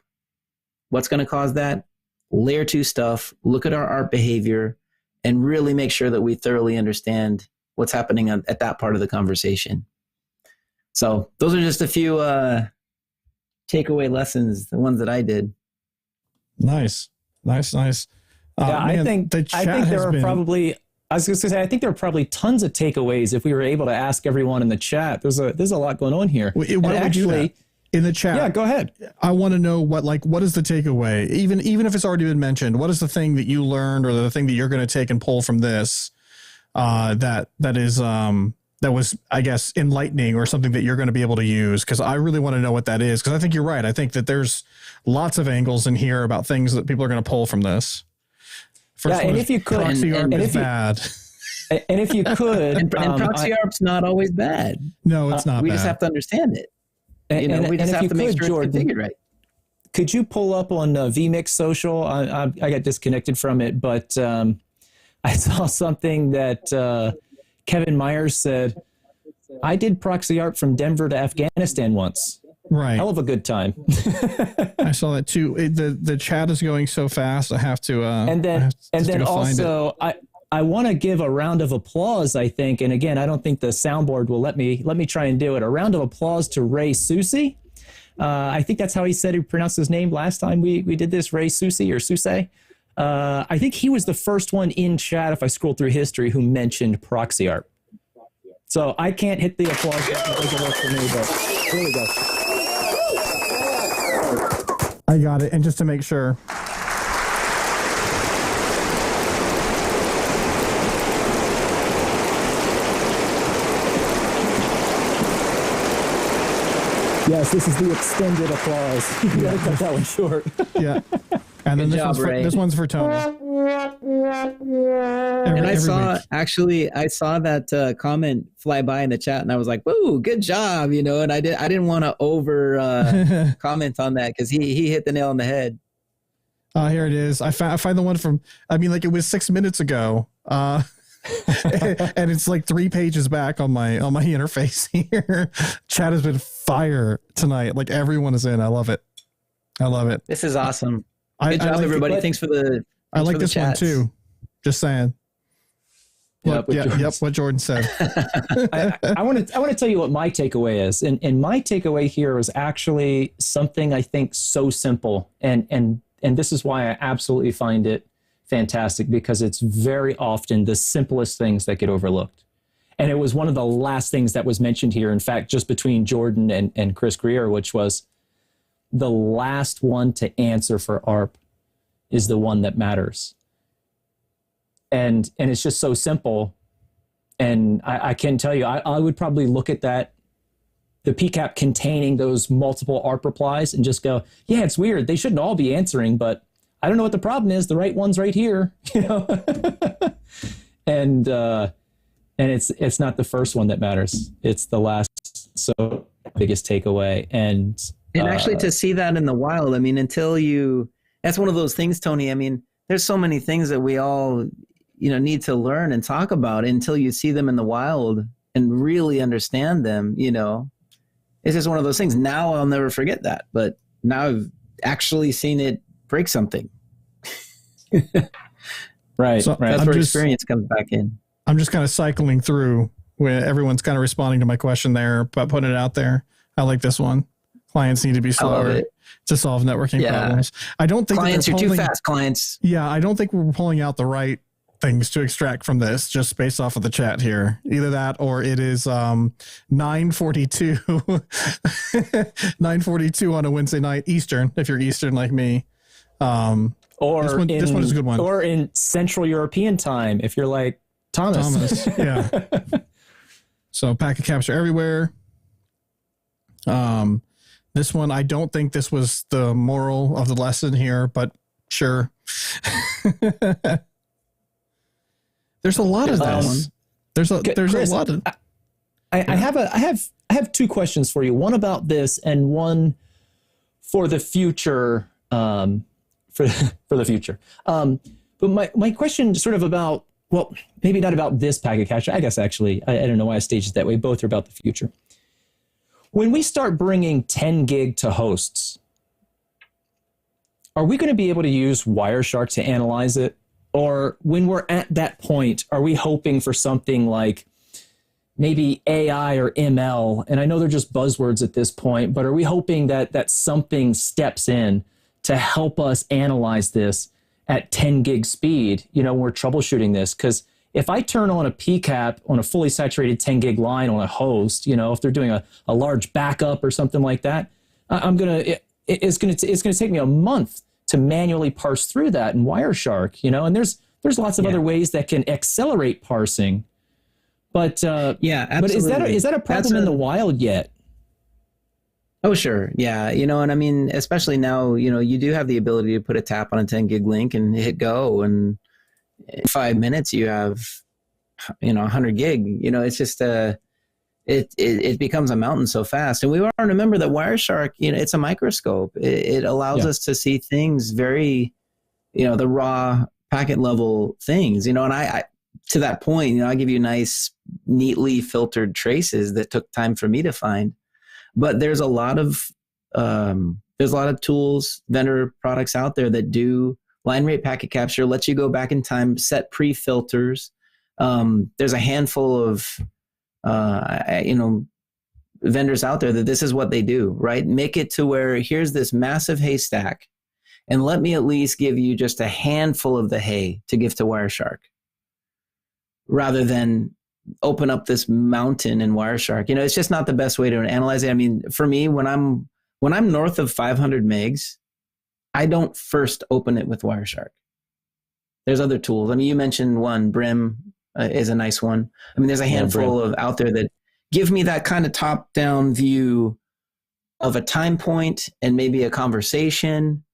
What's going to cause that? Layer 2 stuff, look at our ARP behavior, and really make sure that we thoroughly understand what's happening at that part of the conversation. So those are just a few takeaway lessons, the ones that I did. Nice. I think there are probably tons of takeaways if we were able to ask everyone in the chat. There's a lot going on here. Why don't we do that? In the chat. Yeah, go ahead. I want to know what is the takeaway? Even if it's already been mentioned, what is the thing that you learned or the thing that you're going to take and pull from this that was, I guess, enlightening or something that you're going to be able to use? Because I really want to know what that is, because I think you're right. I think that there's lots of angles in here about things that people are going to pull from this. First and if you could, proxy ARP is bad. And if you could, and proxy ARP's not always bad. No, it's not. We bad. Just have to understand it. We just have to make sure it's configured right. Could you pull up on vMix Social? I got disconnected from it, but I saw something that Kevin Myers said. I did proxy ARP from Denver to Afghanistan once. Right. Hell of a good time. I saw that too. The chat is going so fast. I have to. And then also I want to give a round of applause, I think. And again, I don't think the soundboard will let me try and do it. A round of applause to Ray Susi. I think that's how he pronounced his name last time we did this, Ray Susi or Suse. I think he was the first one in chat, if I scroll through history, who mentioned ProxyARP. So I can't hit the applause button. It doesn't work for me, but here we go. I got it. And just to make sure. Yes, this is the extended applause. You gotta cut that one short. Yeah. And then this one's for Tony. And I saw that comment fly by in the chat, and I was like, "Whoa, good job!" You know, and I didn't want to over comment on that because he hit the nail on the head. Here it is. I find the one from. I mean, like it was 6 minutes ago. And it's like 3 pages back on my interface here. Chat has been fire tonight. Like everyone is in. I love it. This is awesome. Good job, like everybody. it. Thanks for the. I like this chats. one too. Just saying. Yep. What Jordan said. I want to tell you what my takeaway is, and my takeaway here is actually something I think so simple, and this is why I absolutely find it fantastic, because it's very often the simplest things that get overlooked. And it was one of the last things that was mentioned here, in fact, just between Jordan and Chris Greer, which was the last one to answer for ARP is the one that matters. And it's just so simple. And I can tell you, I would probably look at that, the PCAP containing those multiple ARP replies, and just go, yeah, it's weird. They shouldn't all be answering, but I don't know what the problem is. The right one's right here, you know. and it's not the first one that matters. It's the last, so biggest takeaway. And actually to see that in the wild, I mean, that's one of those things, Tony. I mean, there's so many things that we all, need to learn and talk about until you see them in the wild and really understand them. It's just one of those things. Now I'll never forget that, but now I've actually seen it break something. Right. So that's where experience comes back in. I'm just kind of cycling through where everyone's kind of responding to my question there, but putting it out there. I like this one. Clients need to be slower to solve networking problems. I don't think clients are too fast. Clients. Yeah, I don't think we're pulling out the right things to extract from this just based off of the chat here. Either that or it is 9:42 9:42 on a Wednesday night Eastern, if you're Eastern like me. Or this one is a good one. Or in Central European time, if you're like Thomas. Yeah. So packet capture everywhere. This one, I don't think this was the moral of the lesson here, but sure. There's a lot of this. There's Chris, a lot of. I have two questions for you. One about this, and one for the future. For the future. But my question sort of about, well, maybe not about this packet capture. I guess actually, I don't know why I staged it that way. Both are about the future. When we start bringing 10 gig to hosts, are we going to be able to use Wireshark to analyze it? Or when we're at that point, are we hoping for something like maybe AI or ML? And I know they're just buzzwords at this point, but are we hoping that something steps in to help us analyze this at 10 gig speed, when we're troubleshooting this? Because if I turn on a PCAP on a fully saturated 10 gig line on a host, if they're doing a large backup or something like that, it's going to take me a month to manually parse through that in Wireshark, and there's lots of other ways that can accelerate parsing. But absolutely. But is that a problem in the wild yet? Oh, sure. Yeah. And I mean, especially now, you do have the ability to put a tap on a 10 gig link and hit go. And in 5 minutes you have, 100 gig, it's just, it becomes a mountain so fast. And we want to remember that Wireshark, it's a microscope. It allows us to see things very, the raw packet level things, and I to that point, I give you nice, neatly filtered traces that took time for me to find. But there's a lot of tools, vendor products out there that do line rate packet capture, lets you go back in time, set pre-filters. There's a handful of, vendors out there that this is what they do, right? Make it to where here's this massive haystack, and let me at least give you just a handful of the hay to give to Wireshark, rather than open up this mountain in Wireshark. It's just not the best way to analyze it. I mean, for me, when I'm north of 500 megs, I don't first open it with Wireshark. There's other tools. I mean, you mentioned one, Brim is a nice one. I mean, there's a handful of out there that give me that kind of top-down view of a time point and maybe a conversation,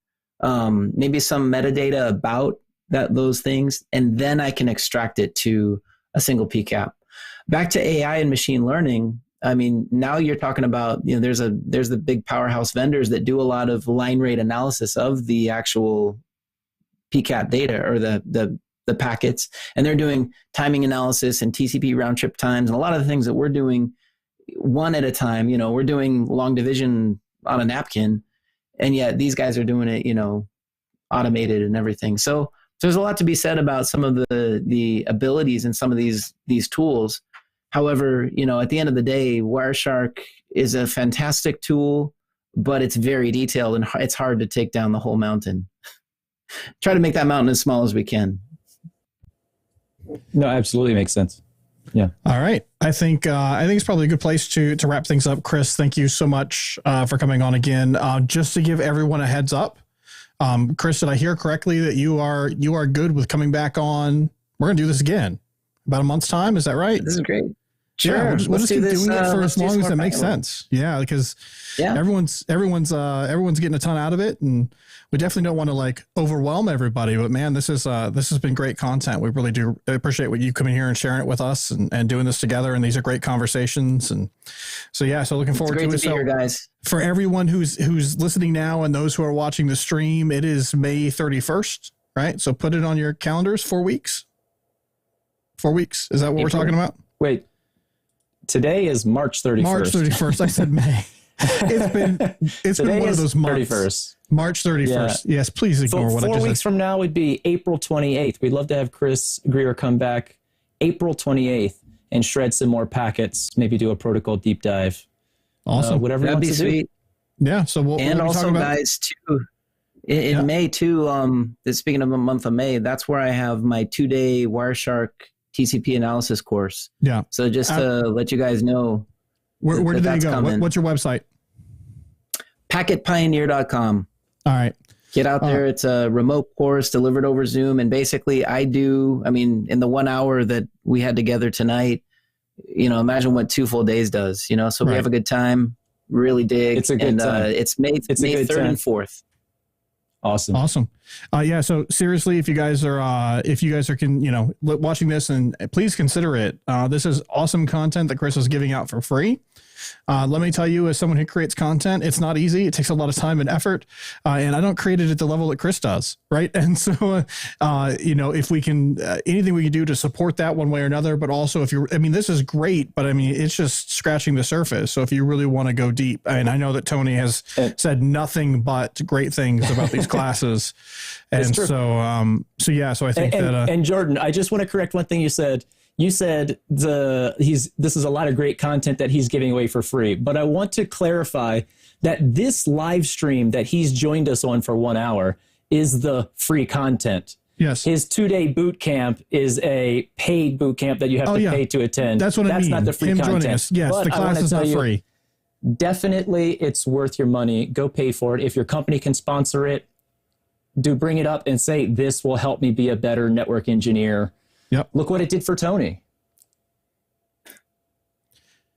maybe some metadata about those things, and then I can extract it to a single PCAP. Back to AI and machine learning. I mean, now you're talking about, there's the big powerhouse vendors that do a lot of line rate analysis of the actual PCAP data or the packets, and they're doing timing analysis and TCP round trip times and a lot of the things that we're doing one at a time. We're doing long division on a napkin, and yet these guys are doing it, automated and everything. So there's a lot to be said about some of the abilities in some of these tools. However, at the end of the day, Wireshark is a fantastic tool, but it's very detailed and it's hard to take down the whole mountain. Try to make that mountain as small as we can. No, absolutely makes sense. Yeah. All right. I think it's probably a good place to wrap things up. Chris, thank you so much for coming on again. Just to give everyone a heads up, Chris, did I hear correctly that you are good with coming back on? We're going to do this again about a month's time. Is that right? This is great. Sure. Yeah, we'll just keep doing it for as long as it makes sense. Yeah, because everyone's getting a ton out of it, and we definitely don't want to overwhelm everybody. But man, this has been great content. We really do appreciate what you coming here and sharing it with us and doing this together. And these are great conversations. And so looking forward to it. It's great to be here, guys. For everyone who's listening now and those who are watching the stream, it is May 31st, right? So put it on your calendars. 4 weeks. 4 weeks. Is that what we're talking about? Wait. Today is March 31st. March 31st. I said May. It's been one of those months. 31st. March 31st. Yeah. Yes, please ignore what I just said. 4 weeks from now would be April 28th. We'd love to have Chris Greer come back April 28th and shred some more packets, maybe do a protocol deep dive. Awesome. Whatever That'd be sweet. Yeah. So we'll also, guys, too, in May, too, speaking of the month of May, that's where I have my 2-day Wireshark TCP analysis course. Yeah. So just to let you guys know. Where do they go? What's your website? Packetpioneer.com. All right. Get out there. It's a remote course delivered over Zoom. And basically in the 1 hour that we had together tonight, imagine what 2 full days does, so we have a good time, really dig. It's a good time. It's May 3rd and 4th. Awesome. Yeah. So seriously, if you guys are watching this, and please consider it. This is awesome content that Chris is giving out for free. Let me tell you, as someone who creates content, it's not easy. It takes a lot of time and effort. And I don't create it at the level that Chris does. Right. And so, if we can, anything we can do to support that one way or another, but also this is great, but it's just scratching the surface. So if you really want to go deep, I know that Tony has said nothing but great things about these classes. And so I think and Jordan, I just want to correct one thing you said. You said this is a lot of great content that he's giving away for free, but I want to clarify that this live stream that he's joined us on for 1 hour is the free content. Yes. His 2-day boot camp is a paid boot camp that you have to pay to attend. That's what I mean. That's not the free content. Joining us. Yes, but the class is not free. Definitely, it's worth your money. Go pay for it. If your company can sponsor it, bring it up and say, this will help me be a better network engineer. Yep. Look what it did for Tony.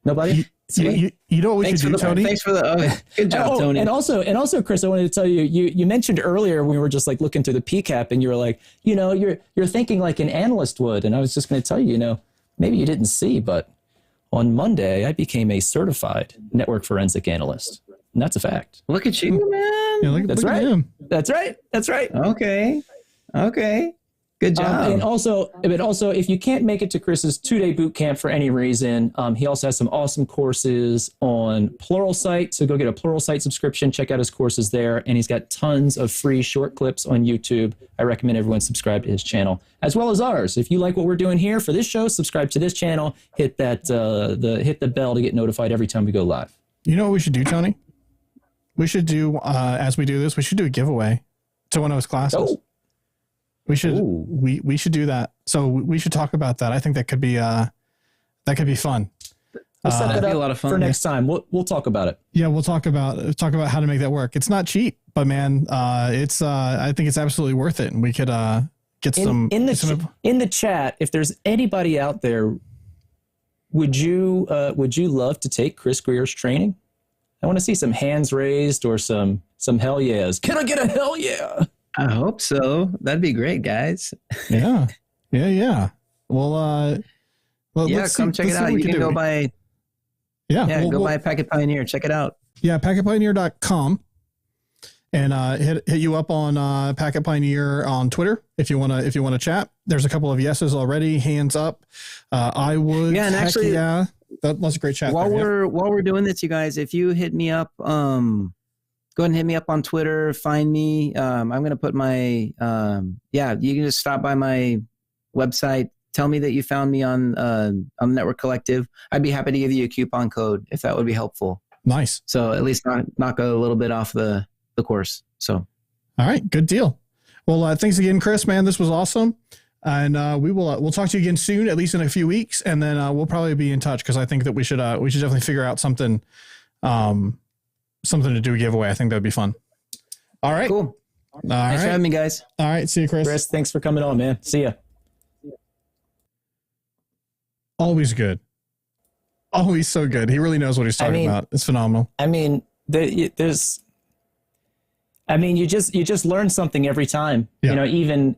Nobody? You know what we should do, Tony? Thanks for the good job, Tony. And also, Chris, I wanted to tell you, you mentioned earlier when we were just looking through the PCAP, and you were like, you're thinking like an analyst would. And I was just going to tell you, maybe you didn't see, but on Monday, I became a certified network forensic analyst. And that's a fact. Look at you, man. Yeah, look at him. That's right. Okay. Good Good job. And also, if you can't make it to Chris's 2-day boot camp for any reason, he also has some awesome courses on Pluralsight. So go get a Pluralsight subscription, check out his courses there. And he's got tons of free short clips on YouTube. I recommend everyone subscribe to his channel, as well as ours. If you like what we're doing here for this show, subscribe to this channel, hit that hit the bell to get notified every time we go live. You know what we should do, Tony? We should do, as we do this, we should do a giveaway to one of his classes. Oh. We should we should do that. So we should talk about that. I think that could be fun. We'll set that that'd be up a lot of fun. for next time. We'll talk about it. Yeah, we'll talk about how to make that work. It's not cheap, but man, it's I think it's absolutely worth it. And we could get in the chat. If there's anybody out there, would you love to take Chris Greer's training? I want to see some hands raised or some hell yeahs. Can I get a hell yeah? I hope so. That'd be great, guys. Yeah. Well, come check it out. You can go by. Yeah, go by Packet Pioneer. Check it out. Yeah, packetpioneer.com, and hit you up on Packet Pioneer on Twitter if you want to chat. There's a couple of yeses already. Hands up. I would. Yeah, and actually, that's a great chat. While we're doing this, you guys, if you hit me up, go ahead and hit me up on Twitter. Find me. I'm going to put my, you can just stop by my website. Tell me that you found me on Network Collective. I'd be happy to give you a coupon code if that would be helpful. Nice. So at least knock a little bit off the course. So. All right. Good deal. Well, thanks again, Chris, man. This was awesome. And we'll talk to you again soon, at least in a few weeks. And then we'll probably be in touch because I think that we should definitely figure out something to do a giveaway. I think that'd be fun. All right. Cool. Thanks for having me, guys. All right. See you, Chris. Chris, thanks for coming on, man. See ya. Always good. Always so good. He really knows what he's talking about. It's phenomenal. I mean, you just learn something every time. Yeah. You know,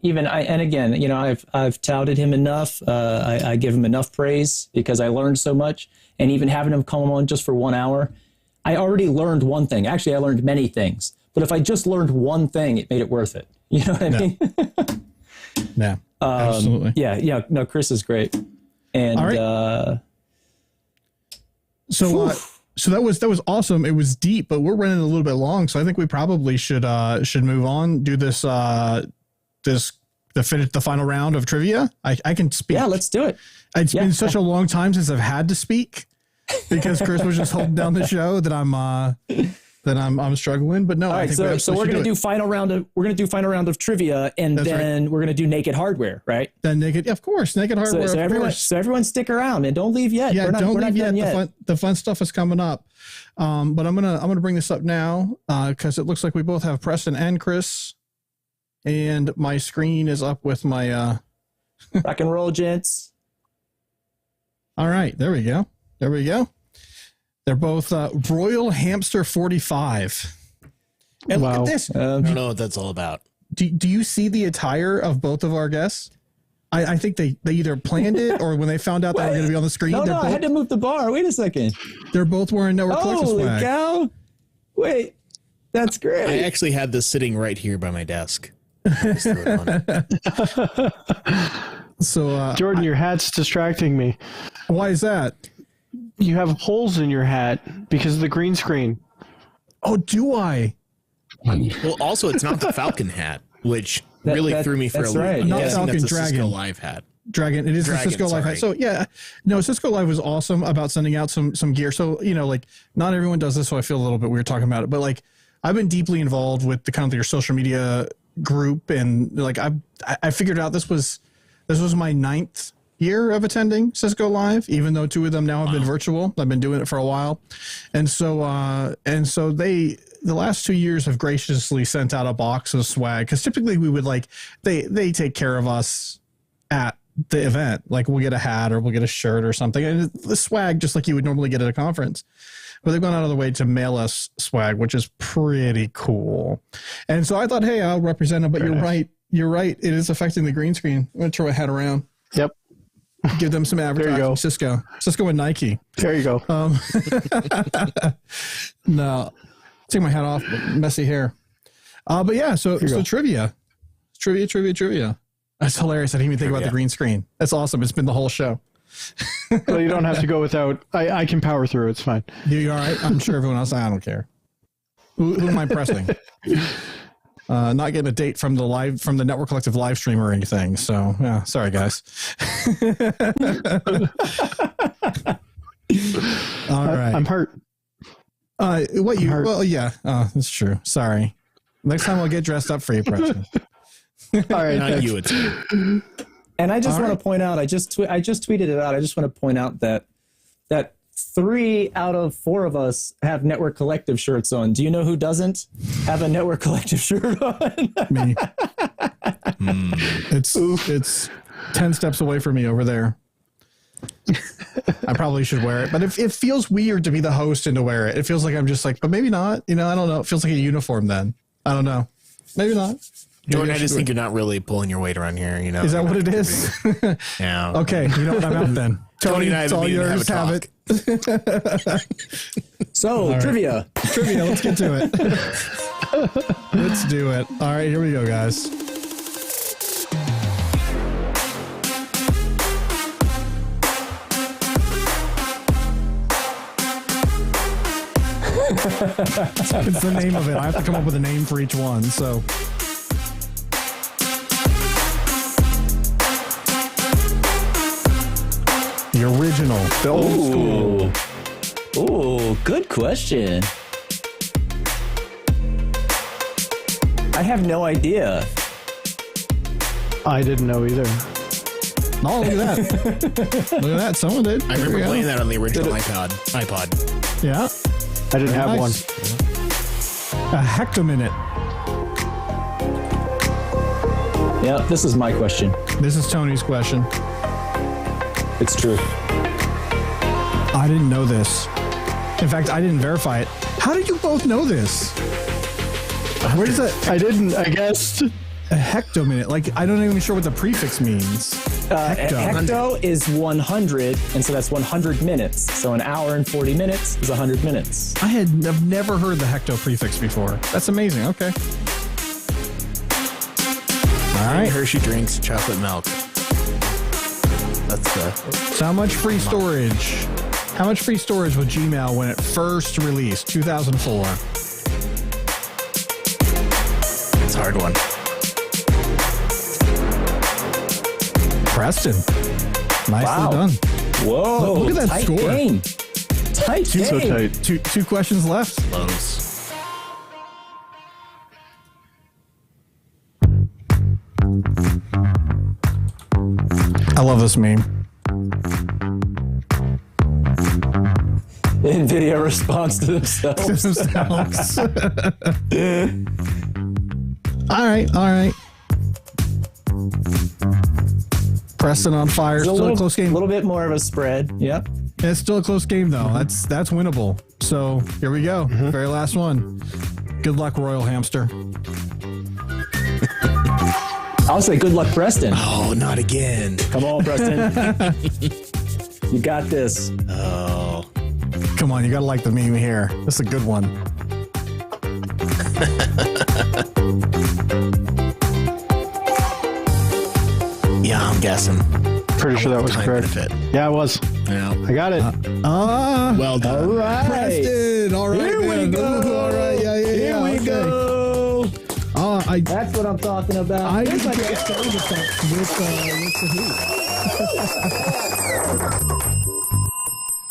even I, and again, you know, I've touted him enough. I give him enough praise because I learned so much, and even having him come on just for 1 hour, I already learned one thing. Actually, I learned many things, but if I just learned one thing, it made it worth it. You know what I mean? Yeah, absolutely. Yeah. No, Chris is great. And, so that was awesome. It was deep, but we're running a little bit long. So I think we probably should move on, do this, the final round of trivia. I can speak. Yeah, let's do it. It's been such a long time since I've had to speak because Chris was just holding down the show that I'm struggling, but no. All right, so we're going to do final round of trivia, and then we're going to do naked hardware, right? Then naked hardware. So everyone stick around and don't leave yet. Yeah, don't leave yet. The fun stuff is coming up. But I'm gonna bring this up now because it looks like we both have Preston and Chris, and my screen is up with my rock and roll, gents. All right, there we go. They're both Royal Hamster 45. And look at this. I don't know what that's all about. Do you see the attire of both of our guests? I think they either planned it or when they found out they were going to be on the screen. No, I had to move the bar. Wait a second. They're both wearing Network Collective swag. Holy cow. Wait, that's great. I actually had this sitting right here by my desk. So, Jordan, your hat's distracting me. Why is that? You have holes in your hat because of the green screen. Oh, do I? Well, also, it's not the Falcon hat, which really threw me for a loop. Right. Not yeah. Falcon, that's a Dragon. Cisco Live hat. Dragon. It is the Cisco Live hat. So, yeah. No, Cisco Live was awesome about sending out some gear. So, you know, like, not everyone does this, so I feel a little bit weird talking about it. But, like, I've been deeply involved with the kind of your social media group. And, like, I figured out this was my 9th year of attending Cisco Live, even though 2 of them now have been virtual. I've been doing it for a while. And so the last 2 years have graciously sent out a box of swag. Cause typically we would they take care of us at the event. Like we'll get a hat or we'll get a shirt or something. And the swag, just like you would normally get at a conference, but they've gone out of their way to mail us swag, which is pretty cool. And so I thought, hey, I'll represent them, but you're right. You're right. It is affecting the green screen. I'm going to throw my head around. Yep. Give them some advertising. Cisco and Nike. There you go. No, take my hat off. Messy hair. But yeah, so trivia. That's hilarious. I didn't even think about the green screen. That's awesome. It's been the whole show. So you don't have to go without. I can power through. It's fine. You all right? I'm sure everyone else. I don't care. Who am I pressing? Not getting a date from the Network Collective live stream or anything. So yeah, sorry guys. All right. I'm hurt. What you? hurt. Well, yeah. Oh, that's true. Sorry. Next time I'll get dressed up for you, Preston. All right. Not you, it's me. And I just want to point out, I just tweeted it out. I just want to point out that 3 out of 4 of us have Network Collective shirts on. Do you know who doesn't have a Network Collective shirt on? Me. It's 10 steps away from me over there. I probably should wear it, but it feels weird to be the host and to wear it. It feels like I'm just like, but maybe not. I don't know. It feels like a uniform then. I don't know. Maybe not. Jordan, I just think you're not really pulling your weight around here. Is that what it is? Yeah. Okay. You know what? I'm out then. Tony and I it's have a all meeting to yours. have a Have it. So, right. trivia. Let's get to it. Let's do it. All right, here we go, guys. It's the name of it. I have to come up with a name for each one. So, the original, the old school. Ooh, good question. I have no idea. I didn't know either. Oh, look at that. Look at that. Someone did. I remember playing that on the original iPod. Yeah. I didn't have one. A hectominute. Yeah, this is my question. This is Tony's question. It's true. I didn't know this. In fact, I didn't verify it. How did you both know this? Where does that? I didn't. I guessed. A hectominute. Like, I don't even sure what the prefix means. Hecto is 100, and so that's 100 minutes. So an hour and 40 minutes is 100 minutes. I've never heard the hecto prefix before. That's amazing. Okay. All right. Hershey drinks chocolate milk. That's the. So how much free storage? How much free storage was Gmail when it first released? 2004. It's a hard one. Preston. Nicely done. Whoa! Look at that tight score. Game. Tight game. So tight. Two questions left. Close. I love this meme. NVIDIA responds to themselves. All right. Preston on fire. Still a close game. A little bit more of a spread. Yep. It's still a close game though. That's winnable. So here we go. Very last one. Good luck, Royal Hamster. I'll say good luck, Preston. Oh, not again. Come on, Preston. You got this. Oh. Come on, you gotta like the meme here. This is a good one. Yeah, I'm guessing. Pretty sure that was Time correct. benefit. Yeah, it was. Yeah. I got it. Well done. All right. Preston. All right. Here we man. go. Ooh, all right. Yeah. Here we okay. go. That's what I'm talking about. I need to get started with the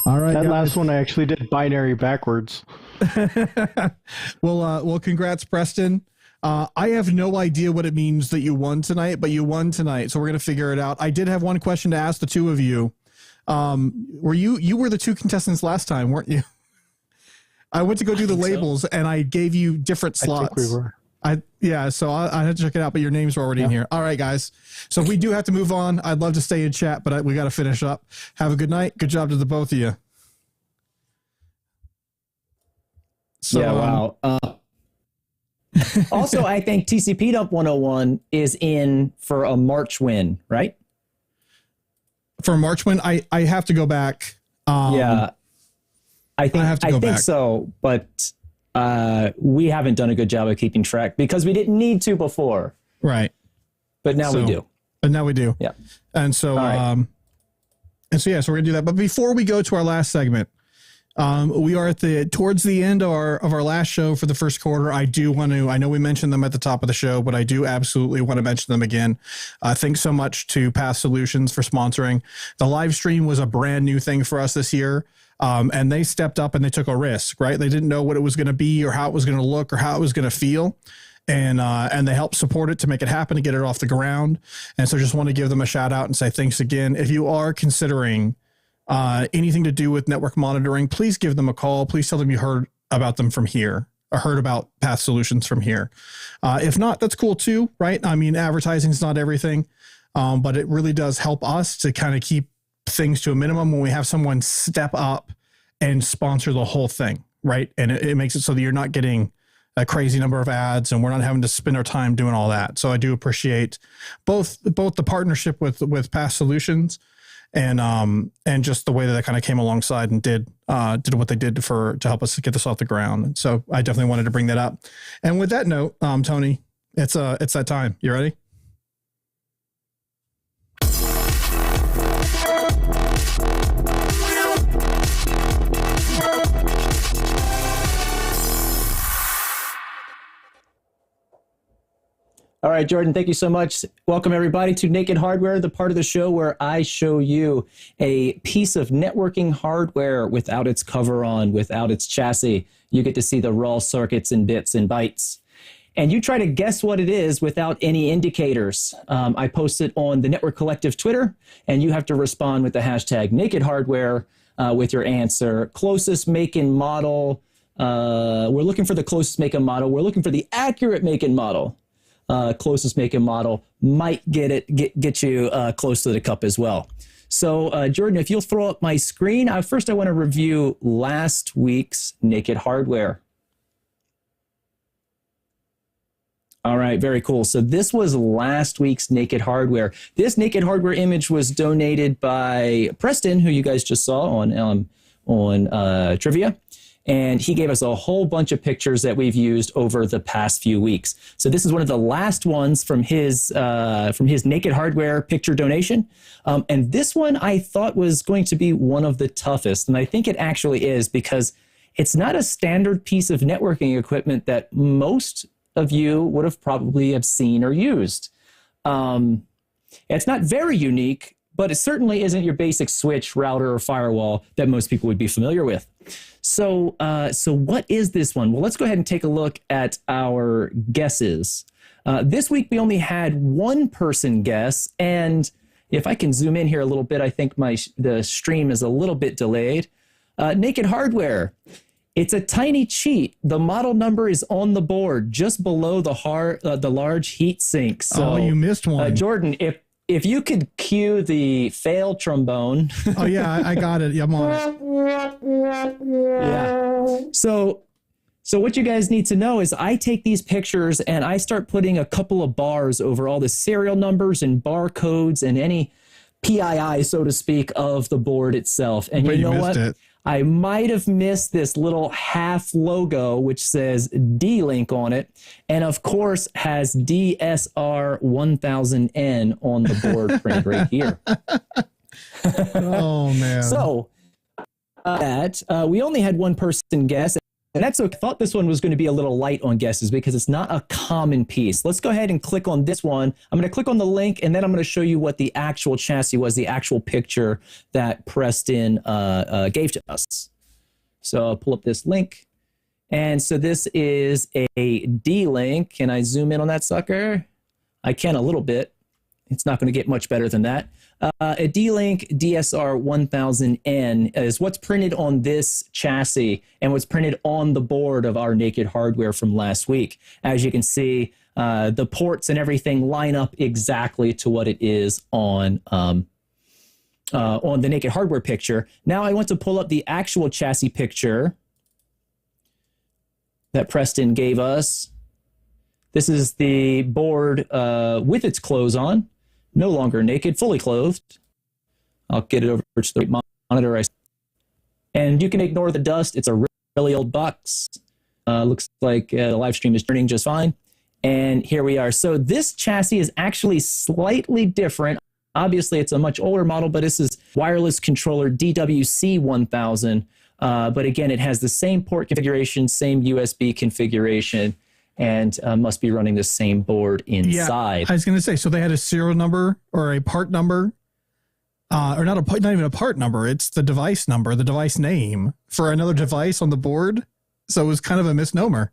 All right. That guys. last one I actually did binary backwards. Well, congrats, Preston. I have no idea what it means that you won tonight, but you won tonight, so we're gonna figure it out. I did have one question to ask the two of you. Were you were the two contestants last time, weren't you? I went to go do the labels, and I gave you different slots. I think we were. So I had to check it out, but your names were already in here. All right, guys. So we do have to move on. I'd love to stay in chat, but we got to finish up. Have a good night. Good job to the both of you. So, yeah, wow. Also, I think TCP Dump 101 is in for a March win, right? For March win, I have to go back. Yeah, I think so, but we haven't done a good job of keeping track because we didn't need to before. Right. But now we do. And now we do. Yeah. And so, right. so we're gonna do that. But before we go to our last segment, we are towards the end of our last show for the first quarter. I know we mentioned them at the top of the show, but I do absolutely want to mention them again. Thanks so much to Path Solutions for sponsoring. The live stream was a brand new thing for us this year. And they stepped up and they took a risk, right? They didn't know what it was going to be or how it was going to look or how it was going to feel. And they helped support it to make it happen, to get it off the ground. And so just want to give them a shout out and say thanks again. If you are considering anything to do with network monitoring, please give them a call. Please tell them you heard about them from here, or heard about Path Solutions from here. If not, that's cool too, right? I mean, advertising is not everything, but it really does help us to kind of keep things to a minimum when we have someone step up and sponsor the whole thing, right? And it makes it so that you're not getting a crazy number of ads and we're not having to spend our time doing all that. So I do appreciate both the partnership with Path Solutions and just the way that they kind of came alongside and did what they did to help us get this off the ground. And so I definitely wanted to bring that up. And with that note, Tony, it's that time. You ready? All right, Jordan, thank you so much. Welcome, everybody, to Naked Hardware, the part of the show where I show you a piece of networking hardware without its cover on, without its chassis. You get to see the raw circuits and bits and bytes. And you try to guess what it is without any indicators. I post it on the Network Collective Twitter, and you have to respond with the hashtag Naked Hardware with your answer. Closest make and model. We're looking for the closest make and model. We're looking for the accurate make and model. Closest make and model might get you close to the cup as well. So, Jordan, if you'll throw up my screen, first I want to review last week's Naked Hardware. All right, very cool. So this was last week's Naked Hardware. This Naked Hardware image was donated by Preston, who you guys just saw on Trivia. And he gave us a whole bunch of pictures that we've used over the past few weeks. So this is one of the last ones from his Naked Hardware picture donation. And this one I thought was going to be one of the toughest. And I think it actually is, because it's not a standard piece of networking equipment that most of you would have probably have seen or used. It's not very unique, but it certainly isn't your basic switch, router, or firewall that most people would be familiar with. So what is this one? Well, let's go ahead and take a look at our guesses. This week, we only had one person guess. And if I can zoom in here a little bit, I think the stream is a little bit delayed. Naked Hardware. It's a tiny cheat. The model number is on the board, just below the large heat sink. So, you missed one. Jordan, if you could cue the fail trombone. Oh, yeah, I got it. Yeah, I'm on it. Yeah. So what you guys need to know is I take these pictures and I start putting a couple of bars over all the serial numbers and barcodes and any PII, so to speak, of the board itself. And you know what? I might have missed this little half logo, which says D-Link on it, and of course has DSR 1000N on the board printed right here. Oh, man. So we only had one person guess, and that's okay. I thought this one was going to be a little light on guesses because it's not a common piece. Let's go ahead and click on this one. I'm going to click on the link, and then I'm going to show you what the actual chassis was, the actual picture that Preston gave to us. So I'll pull up this link. And so this is a D-Link. Can I zoom in on that sucker? I can a little bit. It's not going to get much better than that. A D-Link DSR 1000N is what's printed on this chassis and what's printed on the board of our Naked Hardware from last week. As you can see, the ports and everything line up exactly to what it is on the Naked Hardware picture. Now I want to pull up the actual chassis picture that Preston gave us. This is the board with its clothes on. No longer naked, fully clothed. I'll get it over to the right monitor. And you can ignore the dust. It's a really old box. Looks like the live stream is turning just fine. And here we are. So this chassis is actually slightly different. Obviously, it's a much older model, but this is wireless controller DWC 1000. But again, it has the same port configuration, same USB configuration, and must be running the same board inside. Yeah, I was going to say, so they had a serial number or a part number, or not even a part number. It's the device number, the device name for another device on the board. So it was kind of a misnomer.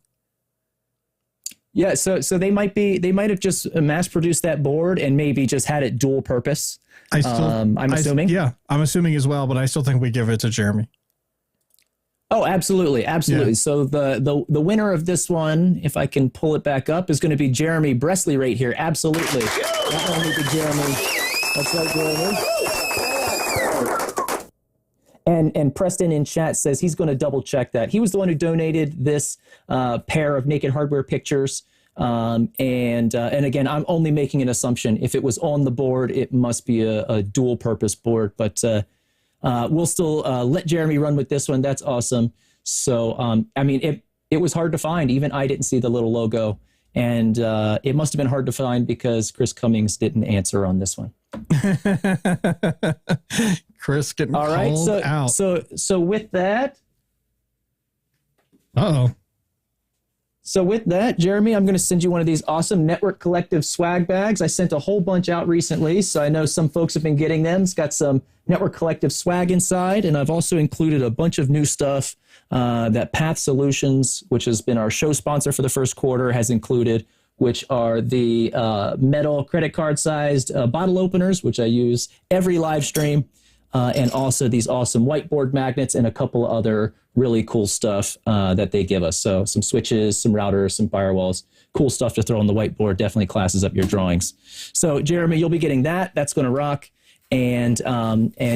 Yeah, so they might have just mass produced that board and maybe just had it dual purpose. I'm assuming. I'm assuming as well, but I still think we give it to Jeremy. Oh, absolutely. Yeah. So the winner of this one, if I can pull it back up, is going to be Jeremy Bresley right here. Absolutely. That one will be Jeremy. That's right, Jeremy. And Preston in chat says he's going to double check that. He was the one who donated this pair of Naked Hardware pictures. And again, I'm only making an assumption. If it was on the board, it must be a dual purpose board. But we'll still let Jeremy run with this one. That's awesome. So, I mean, it was hard to find. Even I didn't see the little logo. And it must have been hard to find because Chris Cummings didn't answer on this one. Chris getting all right, called out. So with that. Uh-oh. So with that, Jeremy, I'm going to send you one of these awesome Network Collective swag bags. I sent a whole bunch out recently, so I know some folks have been getting them. It's got some Network Collective swag inside, and I've also included a bunch of new stuff that Path Solutions, which has been our show sponsor for the first quarter, has included, which are the metal credit card-sized bottle openers, which I use every live stream, and also these awesome whiteboard magnets and a couple other really cool stuff that they give us. So some switches, some routers, some firewalls, cool stuff to throw on the whiteboard. Definitely classes up your drawings. So Jeremy, you'll be getting that. That's going to rock. And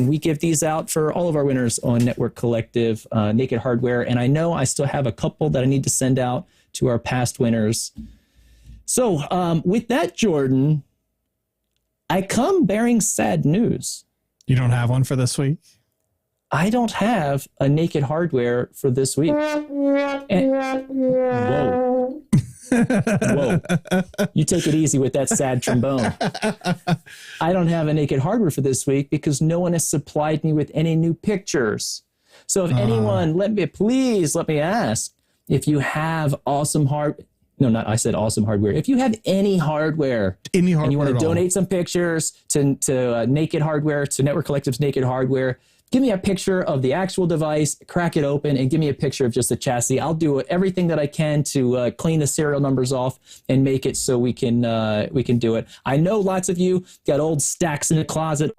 we give these out for all of our winners on Network Collective Naked Hardware. And I know I still have a couple that I need to send out to our past winners. So with that, Jordan, I come bearing sad news. You don't have one for this week? I don't have a Naked Hardware for this week. Whoa. Whoa. You take it easy with that sad trombone. I don't have a Naked Hardware for this week because no one has supplied me with any new pictures. So if anyone, please let me ask, if you have awesome awesome hardware. If you have any hardware, and you want to donate some pictures to Naked Hardware, to Network Collective's Naked Hardware, give me a picture of the actual device, crack it open, and give me a picture of just the chassis. I'll do everything that I can to clean the serial numbers off and make it so we can do it. I know lots of you got old stacks in the closet,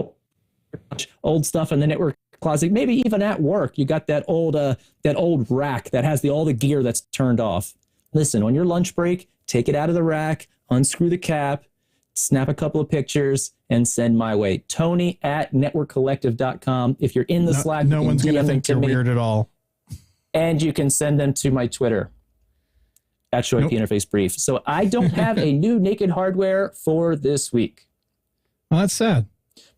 old stuff in the network closet, maybe even at work. You got that old rack that has all the gear that's turned off. Listen, on your lunch break, take it out of the rack, unscrew the cap, snap a couple of pictures, and send my way. Tony at networkcollective.com. If you're in the Slack, no one's going to think you're weird at all. And you can send them to my Twitter at Show Interface Brief. So I don't have a new Naked Hardware for this week. Well, that's sad.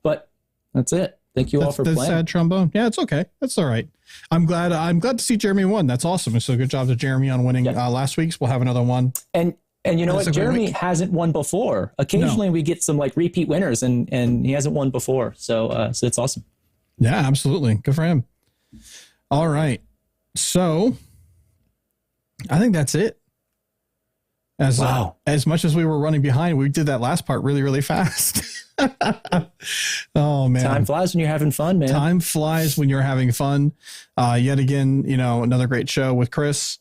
But that's it. Thank you all for playing. That's sad trombone. Yeah, it's okay. That's all right. I'm glad to see Jeremy won. That's awesome. So good job to Jeremy on winning last week's. We'll have another one. And you know what? Jeremy hasn't won before. Occasionally we get some repeat winners and he hasn't won before. So it's awesome. Yeah, absolutely. Good for him. All right. So I think that's it. As much as we were running behind, we did that last part really, really fast. Oh man. Time flies when you're having fun, man. Time flies when you're having fun. Yet again, another great show with Chris.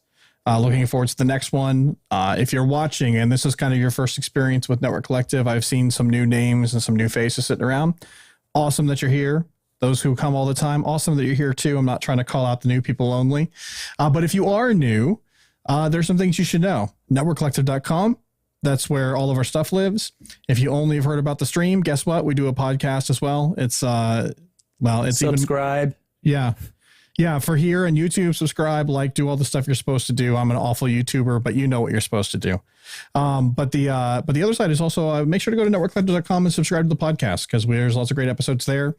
Looking forward to the next one. If you're watching and this is kind of your first experience with Network Collective, I've seen some new names and some new faces sitting around. Awesome that you're here. Those who come all the time, awesome that you're here too. I'm not trying to call out the new people only. But if you are new, there's some things you should know. NetworkCollective.com. That's where all of our stuff lives. If you only have heard about the stream, guess what? We do a podcast as well. It's subscribe. Yeah. For here and YouTube, subscribe, do all the stuff you're supposed to do. I'm an awful YouTuber, but you know what you're supposed to do. But the other side is also make sure to go to networkcollective.com and subscribe to the podcast because there's lots of great episodes there.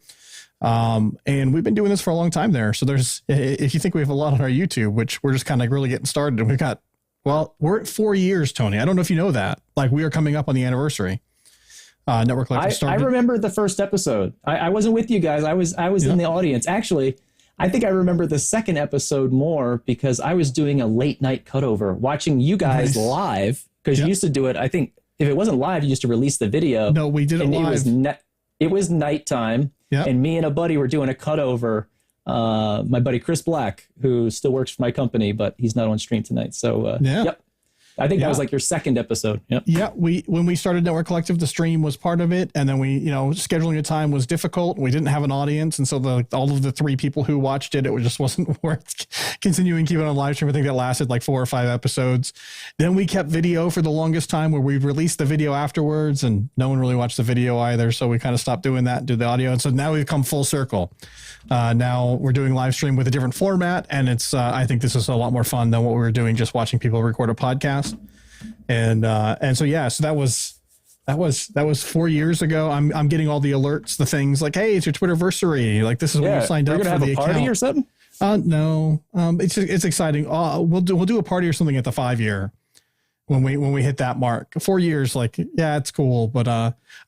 And we've been doing this for a long time there. So if you think we have a lot on our YouTube, which we're just kind of really getting started, and we've got Well, we're at 4 years, Tony. I don't know if you know that. Like, we are coming up on the anniversary. Network Collective started. I remember the first episode. I wasn't with you guys. I was in the audience. Actually, I think I remember the second episode more because I was doing a late night cutover, watching you guys live, because you used to do it. I think if it wasn't live, you used to release the video. No, we did it live. It was nighttime, and me and a buddy were doing a cutover. My buddy Chris Black, who still works for my company, but he's not on stream tonight. So, yep. I think that was like your second episode. Yep. Yeah. When we started Network Collective, the stream was part of it. And then scheduling a time was difficult. We didn't have an audience. And so all of the 3 people who watched it, just wasn't worth continuing keeping on live stream. I think that lasted like 4 or 5 episodes. Then we kept video for the longest time, where we released the video afterwards, and no one really watched the video either. So we kind of stopped doing that and do the audio. And so now we've come full circle. Now we're doing live stream with a different format. And it's, I think this is a lot more fun than what we were doing just watching people record a podcast. And so that was 4 years ago. I'm getting all the alerts, the things like, hey, it's your Twitterversary. Like, this is when you signed up for the account. We're gonna have a party or something? No. It's exciting. We'll do a party or something at the 5-year when we hit that mark. 4 years, like, yeah, it's cool. But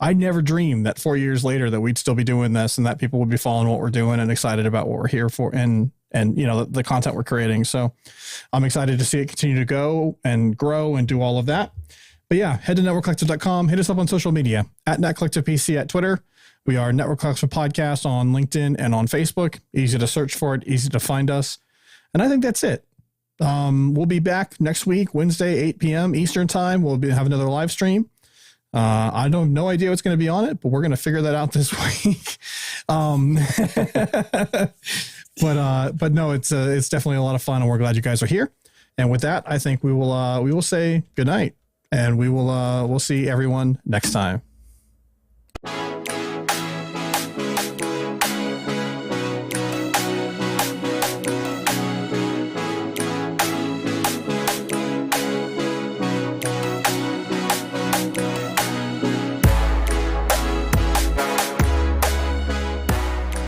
I never dreamed that 4 years later that we'd still be doing this and that people would be following what we're doing and excited about what we're here for and the content we're creating. So I'm excited to see it continue to go and grow and do all of that. But yeah, head to networkcollective.com. Hit us up on social media at NetCollectivePC at Twitter. We are Network Collective Podcast on LinkedIn and on Facebook. Easy to search for it, easy to find us. And I think that's it. We'll be back next week, Wednesday, 8 p.m. Eastern time. We'll have another live stream. I don't no idea what's going to be on it, but we're going to figure that out this week. But no, it's definitely a lot of fun, and we're glad you guys are here. And with that, I think we will say good night, and we'll see everyone next time.